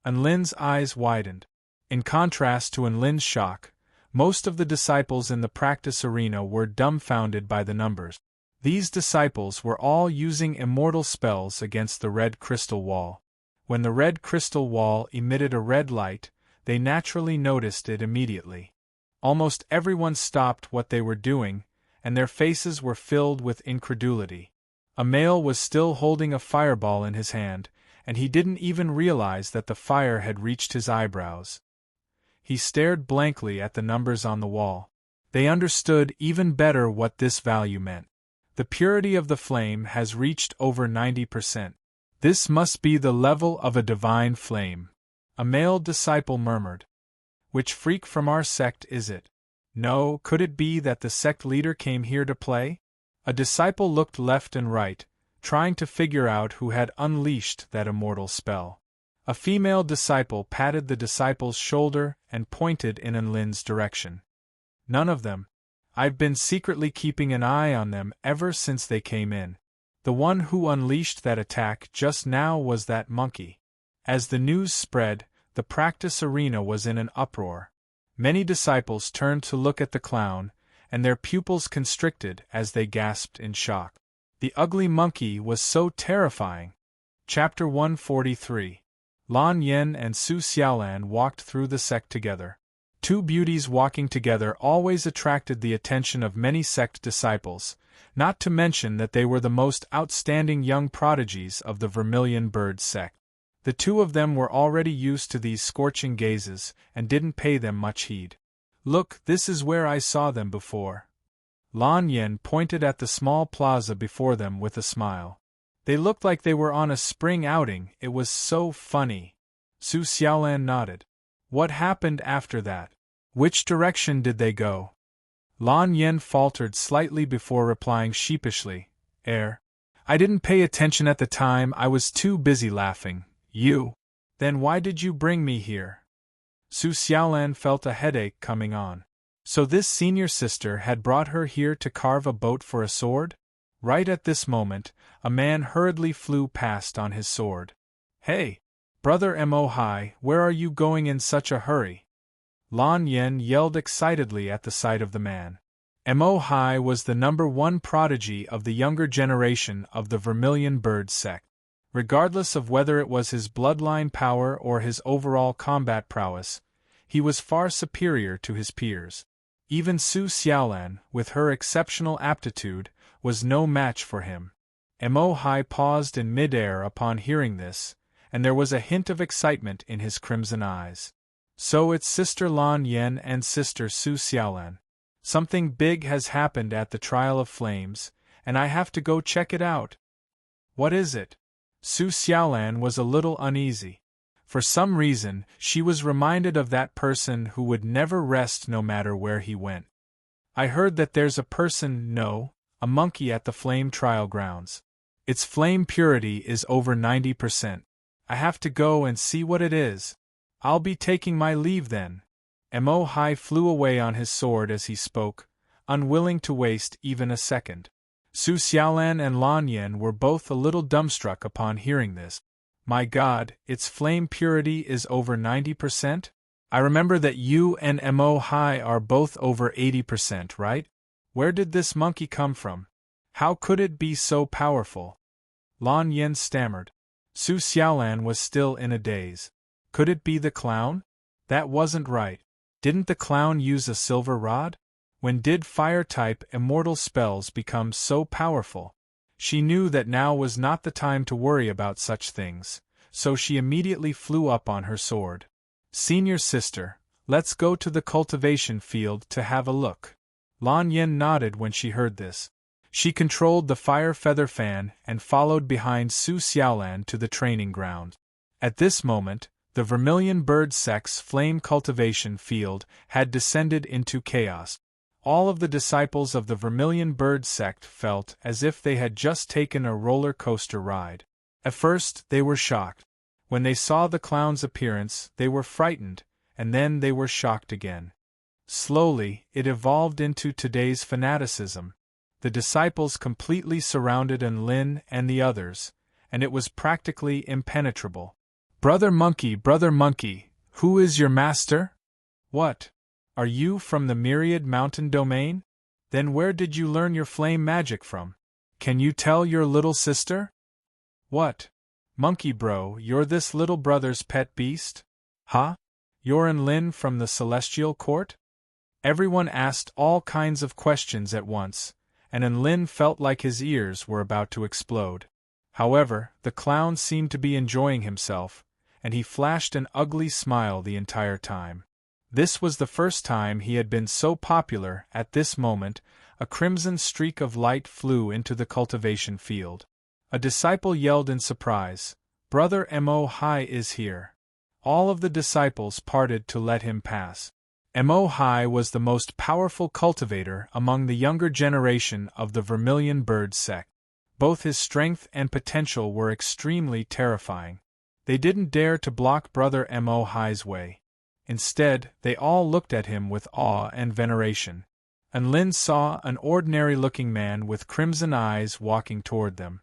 Enlin's eyes widened. In contrast to Enlin's shock, most of the disciples in the practice arena were dumbfounded by the numbers. These disciples were all using immortal spells against the red crystal wall. When the red crystal wall emitted a red light, they naturally noticed it immediately. Almost everyone stopped what they were doing, and their faces were filled with incredulity. A male was still holding a fireball in his hand, and he didn't even realize that the fire had reached his eyebrows. He stared blankly at the numbers on the wall. They understood even better what this value meant. The purity of the flame has reached over 90%. This must be the level of a divine flame. A male disciple murmured. Which freak from our sect is it? No, could it be that the sect leader came here to play? A disciple looked left and right, trying to figure out who had unleashed that immortal spell. A female disciple patted the disciple's shoulder and pointed in Enlin's direction. None of them. I've been secretly keeping an eye on them ever since they came in. The one who unleashed that attack just now was that monkey. As the news spread, the practice arena was in an uproar. Many disciples turned to look at the clown, and their pupils constricted as they gasped in shock. The ugly monkey was so terrifying. Chapter 143. Lan Yen and Su Xiaolan walked through the sect together. Two beauties walking together always attracted the attention of many sect disciples, not to mention that they were the most outstanding young prodigies of the Vermilion Bird sect. The two of them were already used to these scorching gazes, and didn't pay them much heed. "Look, this is where I saw them before." Lan Yen pointed at the small plaza before them with a smile. "They looked like they were on a spring outing, it was so funny." Su Xiaolan nodded. "What happened after that? Which direction did they go?" Lan Yen faltered slightly before replying sheepishly, I didn't pay attention at the time, I was too busy laughing." "You? Then why did you bring me here?" Su Xiaolan felt a headache coming on. So this senior sister had brought her here to carve a boat for a sword? Right at this moment, a man hurriedly flew past on his sword. "Hey! Brother Mo Hai, where are you going in such a hurry?" Lan Yen yelled excitedly at the sight of the man. Mo Hai was the #1 prodigy of the younger generation of the Vermilion Bird sect. Regardless of whether it was his bloodline power or his overall combat prowess, he was far superior to his peers. Even Su Xiaolan, with her exceptional aptitude, was no match for him. Mo Hai paused in mid-air upon hearing this, and there was a hint of excitement in his crimson eyes. "So it's Sister Lan Yen and Sister Su Xiaolan. Something big has happened at the Trial of Flames, and I have to go check it out." "What is it?" Su Xiaolan was a little uneasy. For some reason, she was reminded of that person who would never rest no matter where he went. "I heard that there's a monkey at the flame trial grounds. Its flame purity is over 90%. I have to go and see what it is. I'll be taking my leave then." Mo Hai flew away on his sword as he spoke, unwilling to waste even a second. Su Xiaolan and Lan Yen were both a little dumbstruck upon hearing this. "My God, its flame purity is over 90%? I remember that you and Mo Hai are both over 80%, right? Where did this monkey come from? How could it be so powerful?" Lan Yen stammered. Su Xiaolan was still in a daze. Could it be the clown? That wasn't right. Didn't the clown use a silver rod? When did fire-type immortal spells become so powerful? She knew that now was not the time to worry about such things, so she immediately flew up on her sword. "Senior sister, let's go to the cultivation field to have a look." Lan Yen nodded when she heard this. She controlled the fire feather fan and followed behind Su Xiaolan to the training ground. At this moment, the Vermilion Bird sect's flame cultivation field had descended into chaos. All of the disciples of the Vermilion Bird sect felt as if they had just taken a roller coaster ride. At first, they were shocked. When they saw the clown's appearance, they were frightened, and then they were shocked again. Slowly, it evolved into today's fanaticism. The disciples completely surrounded Lin and the others, and it was practically impenetrable. Brother Monkey, who is your master?" "What? Are you from the Myriad Mountain domain? Then where did you learn your flame magic from? Can you tell your little sister?" "What? Monkey bro, you're this little brother's pet beast? Huh? You're Lin from the Celestial Court?" Everyone asked all kinds of questions at once, and Lin felt like his ears were about to explode. However, the clown seemed to be enjoying himself, and he flashed an ugly smile the entire time. This was the first time he had been so popular. At this moment, a crimson streak of light flew into the cultivation field. A disciple yelled in surprise, "Brother Mo Hai is here." All of the disciples parted to let him pass. Mo Hai was the most powerful cultivator among the younger generation of the Vermilion Bird sect. Both his strength and potential were extremely terrifying. They didn't dare to block Brother Mo Hai's way. Instead, they all looked at him with awe and veneration. And Lin saw an ordinary-looking man with crimson eyes walking toward them.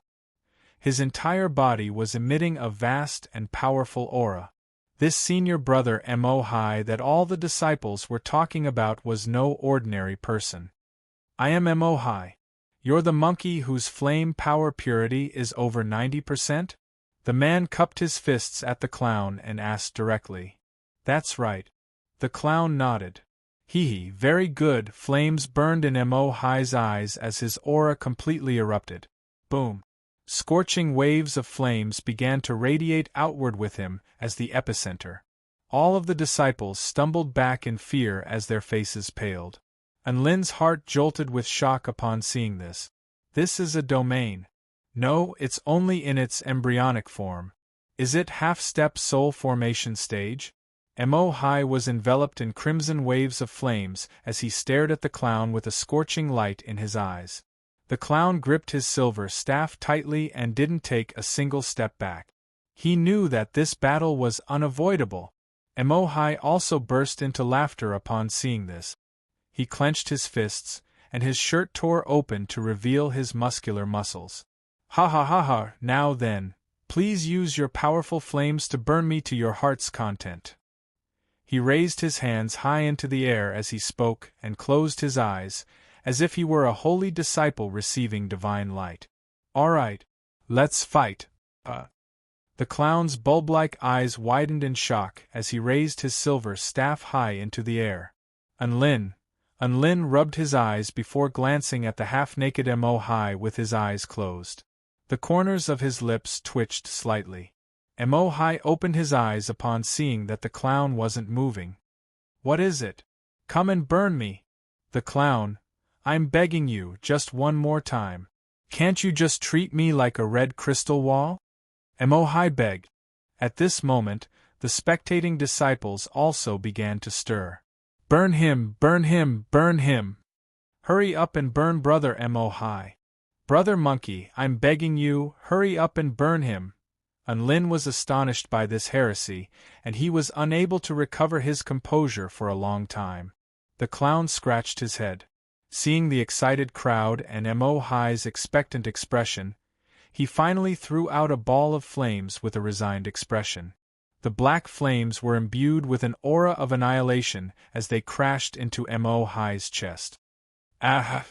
His entire body was emitting a vast and powerful aura. This senior brother Mo Hai that all the disciples were talking about was no ordinary person. "I am Mo Hai. You're the monkey whose flame power purity is over 90%? The man cupped his fists at the clown and asked directly. "That's right." The clown nodded. Hee, very good. Flames burned in Mo Hi's eyes as his aura completely erupted. Boom. Scorching waves of flames began to radiate outward with him as the epicenter. All of the disciples stumbled back in fear as their faces paled. Unlin's heart jolted with shock upon seeing this. This is a domain. No, it's only in its embryonic form. Is it half-step soul formation stage? Mo Hi was enveloped in crimson waves of flames as he stared at the clown with a scorching light in his eyes. The clown gripped his silver staff tightly and didn't take a single step back. He knew that this battle was unavoidable. Mo Hi also burst into laughter upon seeing this. He clenched his fists, and his shirt tore open to reveal his muscular muscles. Ha ha ha ha, now then, please use your powerful flames to burn me to your heart's content. He raised his hands high into the air as he spoke and closed his eyes, as if he were a holy disciple receiving divine light. All right, let's fight. The clown's bulb-like eyes widened in shock as he raised his silver staff high into the air. Unlin rubbed his eyes before glancing at the half-naked Mo Hi with his eyes closed. The corners of his lips twitched slightly. Mo Hi opened his eyes upon seeing that the clown wasn't moving. What is it? Come and burn me. The clown, I'm begging you, just one more time. Can't you just treat me like a red crystal wall? Mo Hi begged. At this moment, the spectating disciples also began to stir. Burn him, burn him, burn him! Hurry up and burn Brother Mo Hi. Brother Monkey, I'm begging you, hurry up and burn him. Unlin was astonished by this heresy, and he was unable to recover his composure for a long time. The clown scratched his head. Seeing the excited crowd and Mo Hi's expectant expression, he finally threw out a ball of flames with a resigned expression. The black flames were imbued with an aura of annihilation as they crashed into Mo Hi's chest. Ah!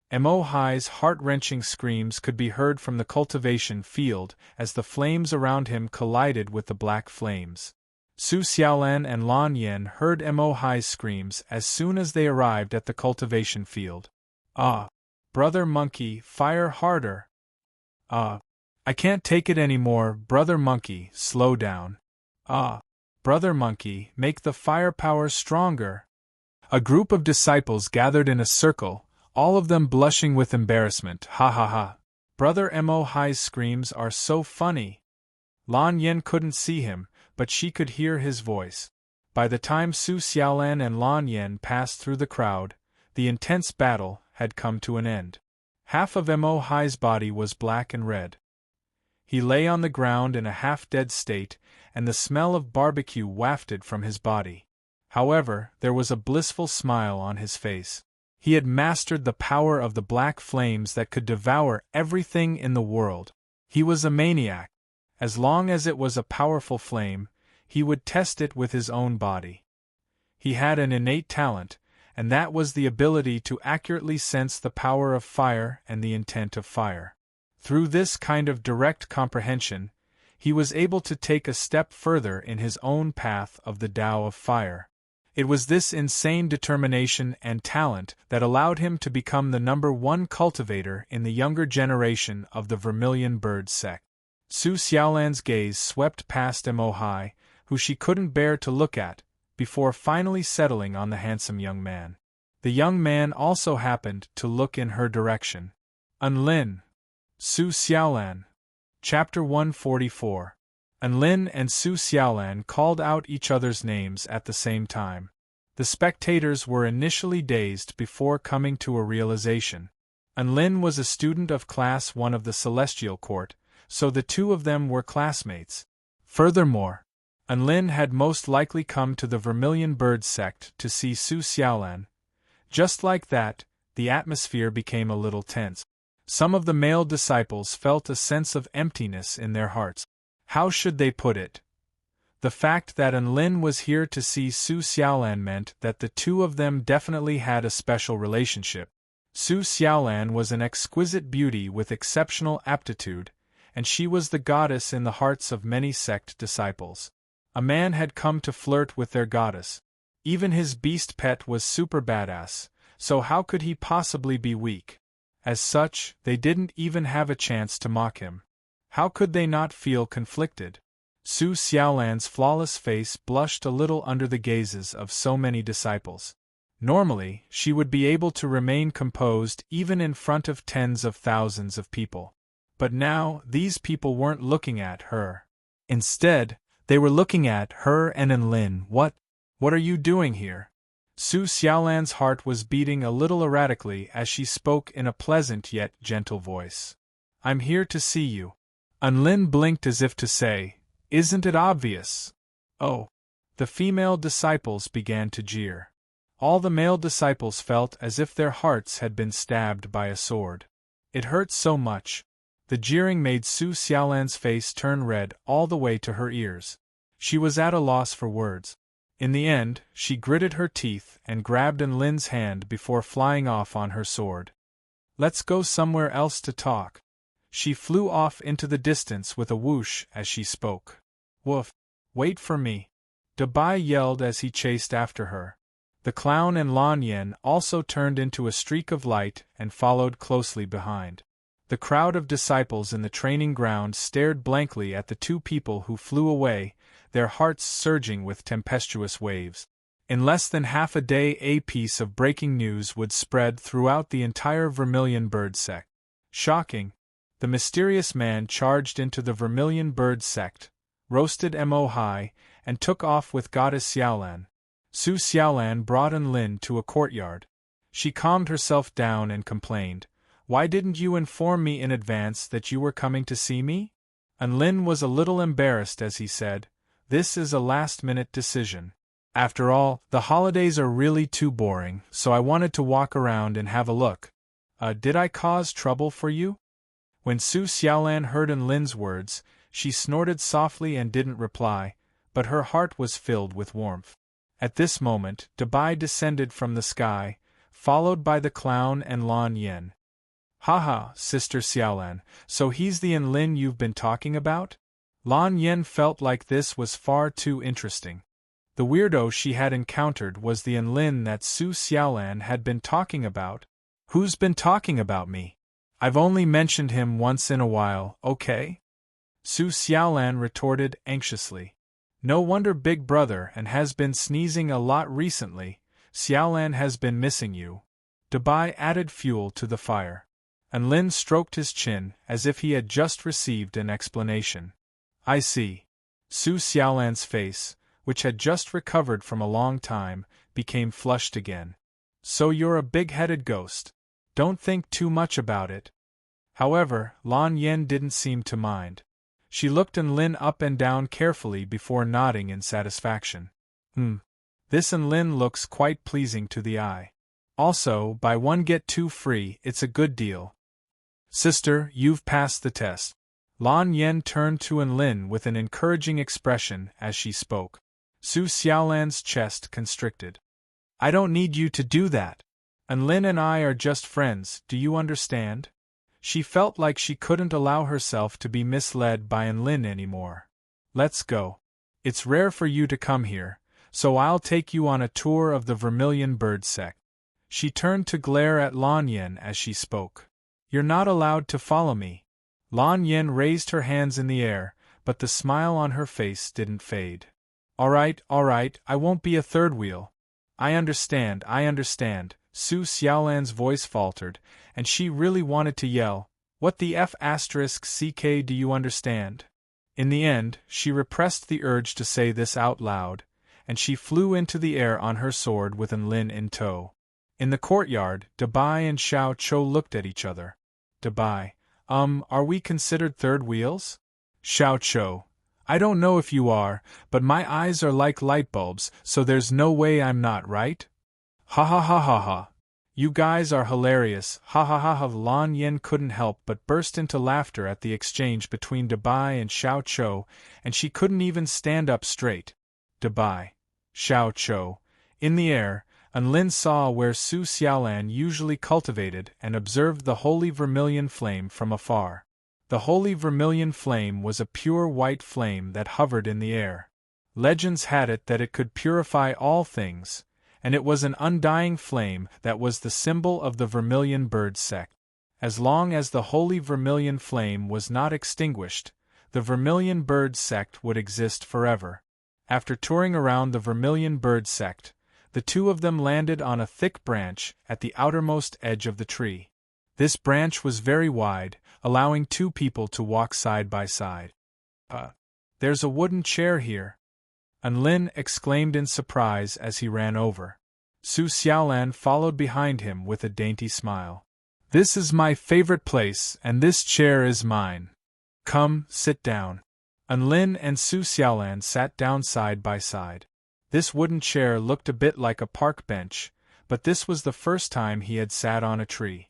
Mo Hi's heart-wrenching screams could be heard from the cultivation field as the flames around him collided with the black flames. Su Xiaolan and Lan Yen heard Mo Hi's screams as soon as they arrived at the cultivation field. Ah! Brother Monkey, fire harder! Ah! I can't take it anymore, Brother Monkey, slow down. Ah! Brother Monkey, make the firepower stronger. A group of disciples gathered in a circle, all of them blushing with embarrassment. Ha ha ha! Brother Mo Hi's screams are so funny. Lan Yen couldn't see him, but she could hear his voice. By the time Su Xiaolan and Lan Yen passed through the crowd, the intense battle had come to an end. Half of Mo Hi's body was black and red. He lay on the ground in a half-dead state, and the smell of barbecue wafted from his body. However, there was a blissful smile on his face. He had mastered the power of the black flames that could devour everything in the world. He was a maniac. As long as it was a powerful flame, he would test it with his own body. He had an innate talent, and that was the ability to accurately sense the power of fire and the intent of fire. Through this kind of direct comprehension, he was able to take a step further in his own path of the Tao of fire. It was this insane determination and talent that allowed him to become the #1 cultivator in the younger generation of the Vermilion Bird sect. Su Xiaolan's gaze swept past Mo Hi, who she couldn't bear to look at, before finally settling on the handsome young man. The young man also happened to look in her direction. Unlin. Su Xiaolan. Chapter 144. Unlin and Su Xiaolan called out each other's names at the same time. The spectators were initially dazed before coming to a realization. Unlin was a student of Class 1 of the Celestial Court, so the two of them were classmates. Furthermore, Unlin had most likely come to the Vermilion Bird sect to see Su Xiaolan. Just like that, the atmosphere became a little tense. Some of the male disciples felt a sense of emptiness in their hearts. How should they put it? The fact that Unlin was here to see Su Xiaolan meant that the two of them definitely had a special relationship. Su Xiaolan was an exquisite beauty with exceptional aptitude, and she was the goddess in the hearts of many sect disciples. A man had come to flirt with their goddess. Even his beast pet was super badass, so how could he possibly be weak? As such, they didn't even have a chance to mock him. How could they not feel conflicted? Su Xiaolan's flawless face blushed a little under the gazes of so many disciples. Normally, she would be able to remain composed even in front of tens of thousands of people. But now, these people weren't looking at her. Instead, they were looking at her and Enlin. What are you doing here? Su Xiaolan's heart was beating a little erratically as she spoke in a pleasant yet gentle voice. I'm here to see you. Enlin blinked as if to say, isn't it obvious? Oh. The female disciples began to jeer. All the male disciples felt as if their hearts had been stabbed by a sword. It hurt so much. The jeering made Su Xiaolan's face turn red all the way to her ears. She was at a loss for words. In the end, she gritted her teeth and grabbed Enlin's hand before flying off on her sword. Let's go somewhere else to talk. She flew off into the distance with a whoosh as she spoke. Woof! Wait for me! Dabai yelled as he chased after her. The clown and Lan Yen also turned into a streak of light and followed closely behind. The crowd of disciples in the training ground stared blankly at the two people who flew away, their hearts surging with tempestuous waves. In less than half a day, a piece of breaking news would spread throughout the entire Vermilion Bird sect. Shocking! The mysterious man charged into the Vermilion Bird sect, roasted Mo Hai, and took off with Goddess Xiaolan. Su Xiaolan brought Enlin to a courtyard. She calmed herself down and complained, "Why didn't you inform me in advance that you were coming to see me?" Enlin was a little embarrassed as he said, "This is a last-minute decision. After all, the holidays are really too boring, so I wanted to walk around and have a look. Did I cause trouble for you?" When Su Xiaolan heard Enlin's words, she snorted softly and didn't reply, but her heart was filled with warmth. At this moment, Dabai descended from the sky, followed by the clown and Lan Yen. "Haha, Sister Xiaolan, so he's the Enlin you've been talking about?" Lan Yen felt like this was far too interesting. The weirdo she had encountered was the Enlin that Su Xiaolan had been talking about. "Who's been talking about me? I've only mentioned him once in a while, okay?" Su Xiaolan retorted anxiously. "No wonder Big Brother and has been sneezing a lot recently. Xiaolan has been missing you." Dabai added fuel to the fire. Enlin stroked his chin as if he had just received an explanation. "I see." Su Xiaolan's face, which had just recovered from a long time, became flushed again. "So you're a big-headed ghost. Don't think too much about it." However, Lan Yen didn't seem to mind. She looked Enlin up and down carefully before nodding in satisfaction. This Enlin looks quite pleasing to the eye. Also, buy one get two free, it's a good deal. Sister, you've passed the test." Lan Yen turned to Enlin with an encouraging expression as she spoke. Su Xiaolan's chest constricted. "I don't need you to do that. Enlin and I are just friends, do you understand?" She felt like she couldn't allow herself to be misled by Enlin anymore. "Let's go. It's rare for you to come here, so I'll take you on a tour of the Vermilion Bird sect." She turned to glare at Lan Yen as she spoke. "You're not allowed to follow me." Lan Yen raised her hands in the air, but the smile on her face didn't fade. All right, I won't be a third wheel." I understand. Su Xiaolan's voice faltered, and she really wanted to yell, "What the F***ck do you understand?" In the end, she repressed the urge to say this out loud, and she flew into the air on her sword with Enlin in tow. In the courtyard, Dabai and Xiao Chou looked at each other. Dabai, are we considered third wheels? Xiao Chou, I don't know if you are, but my eyes are like light bulbs, so there's no way I'm not, right? Ha ha ha ha ha. You guys are hilarious, ha ha ha ha. Lan Yen couldn't help but burst into laughter at the exchange between Dabai and Xiao Chou, and she couldn't even stand up straight. Dabai. Xiao Chou. In the air, Enlin saw where Su Xiaolan usually cultivated and observed the holy vermilion flame from afar. The holy vermilion flame was a pure white flame that hovered in the air. Legends had it that it could purify all things, and it was an undying flame that was the symbol of the Vermilion Bird sect. As long as the holy vermilion flame was not extinguished, the Vermilion Bird sect would exist forever. After touring around the Vermilion Bird sect, the two of them landed on a thick branch at the outermost edge of the tree. This branch was very wide, allowing two people to walk side by side. There's a wooden chair here," Anlin exclaimed in surprise as he ran over. Su Xiaolan followed behind him with a dainty smile. "This is my favorite place, and this chair is mine. Come, sit down." Anlin and Su Xiaolan sat down side by side. This wooden chair looked a bit like a park bench, but this was the first time he had sat on a tree.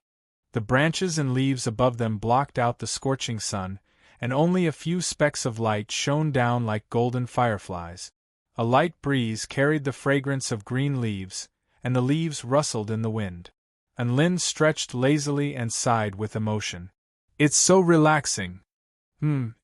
The branches and leaves above them blocked out the scorching sun, and only a few specks of light shone down like golden fireflies. A light breeze carried the fragrance of green leaves, and the leaves rustled in the wind. Anlin stretched lazily and sighed with emotion. "It's so relaxing.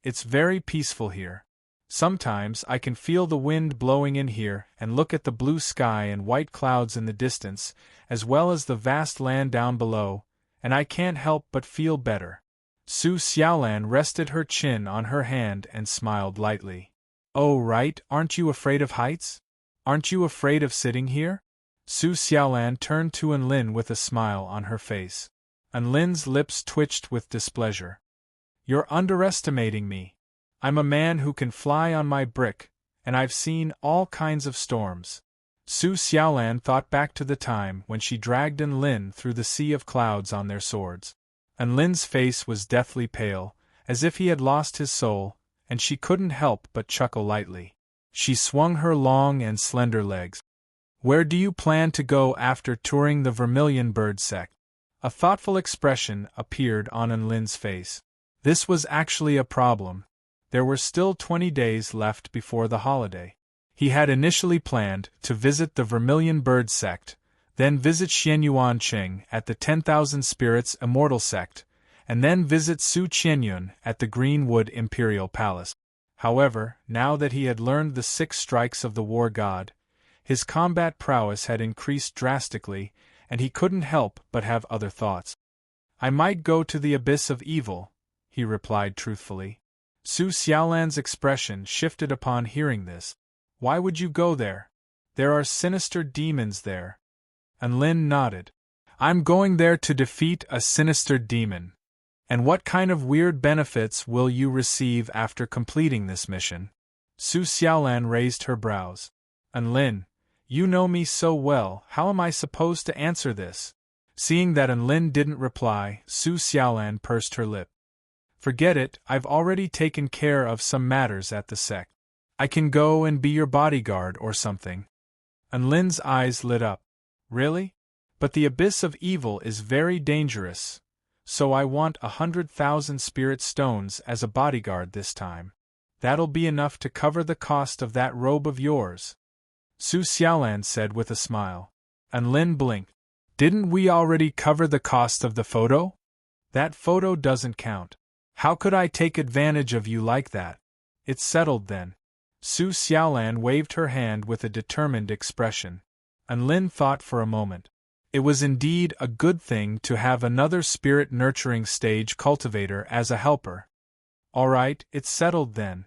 It's very peaceful here. Sometimes I can feel the wind blowing in here and look at the blue sky and white clouds in the distance, as well as the vast land down below, and I can't help but feel better." Su Xiaolan rested her chin on her hand and smiled lightly. "Oh right, aren't you afraid of heights? Aren't you afraid of sitting here?" Su Xiaolan turned to Anlin with a smile on her face. Anlin's lips twitched with displeasure. "You're underestimating me. I'm a man who can fly on my brick, and I've seen all kinds of storms." Su Xiaolan thought back to the time when she dragged Anlin through the sea of clouds on their swords. Anlin's face was deathly pale, as if he had lost his soul, and she couldn't help but chuckle lightly. She swung her long and slender legs. "Where do you plan to go after touring the Vermilion Bird sect?" A thoughtful expression appeared on Anlin's face. This was actually a problem. There were still 20 days left before the holiday. He had initially planned to visit the Vermilion Bird sect, then visit Xianyuan Qing at the 10,000 Spirits Immortal sect, and then visit Su Qianyun at the Greenwood Imperial Palace. However, now that he had learned the 6 strikes of the War God, his combat prowess had increased drastically, and he couldn't help but have other thoughts. "I might go to the Abyss of Evil," he replied truthfully. Su Xiaolan's expression shifted upon hearing this. "Why would you go there? There are sinister demons there." Anlin nodded. "I'm going there to defeat a sinister demon. And what kind of weird benefits will you receive after completing this mission?" Su Xiaolan raised her brows. "Anlin, you know me so well, how am I supposed to answer this?" Seeing that Anlin didn't reply, Su Xiaolan pursed her lip. "Forget it, I've already taken care of some matters at the sect. I can go and be your bodyguard or something." Anlin's eyes lit up. "Really? But the Abyss of Evil is very dangerous, so I want 100,000 spirit stones as a bodyguard this time. That'll be enough to cover the cost of that robe of yours," Su Xiaolan said with a smile. Anlin blinked. "Didn't we already cover the cost of the photo? That photo doesn't count. How could I take advantage of you like that?" "It's settled then." Su Xiaolan waved her hand with a determined expression. Anlin thought for a moment. It was indeed a good thing to have another spirit-nurturing stage cultivator as a helper. "All right, it's settled then.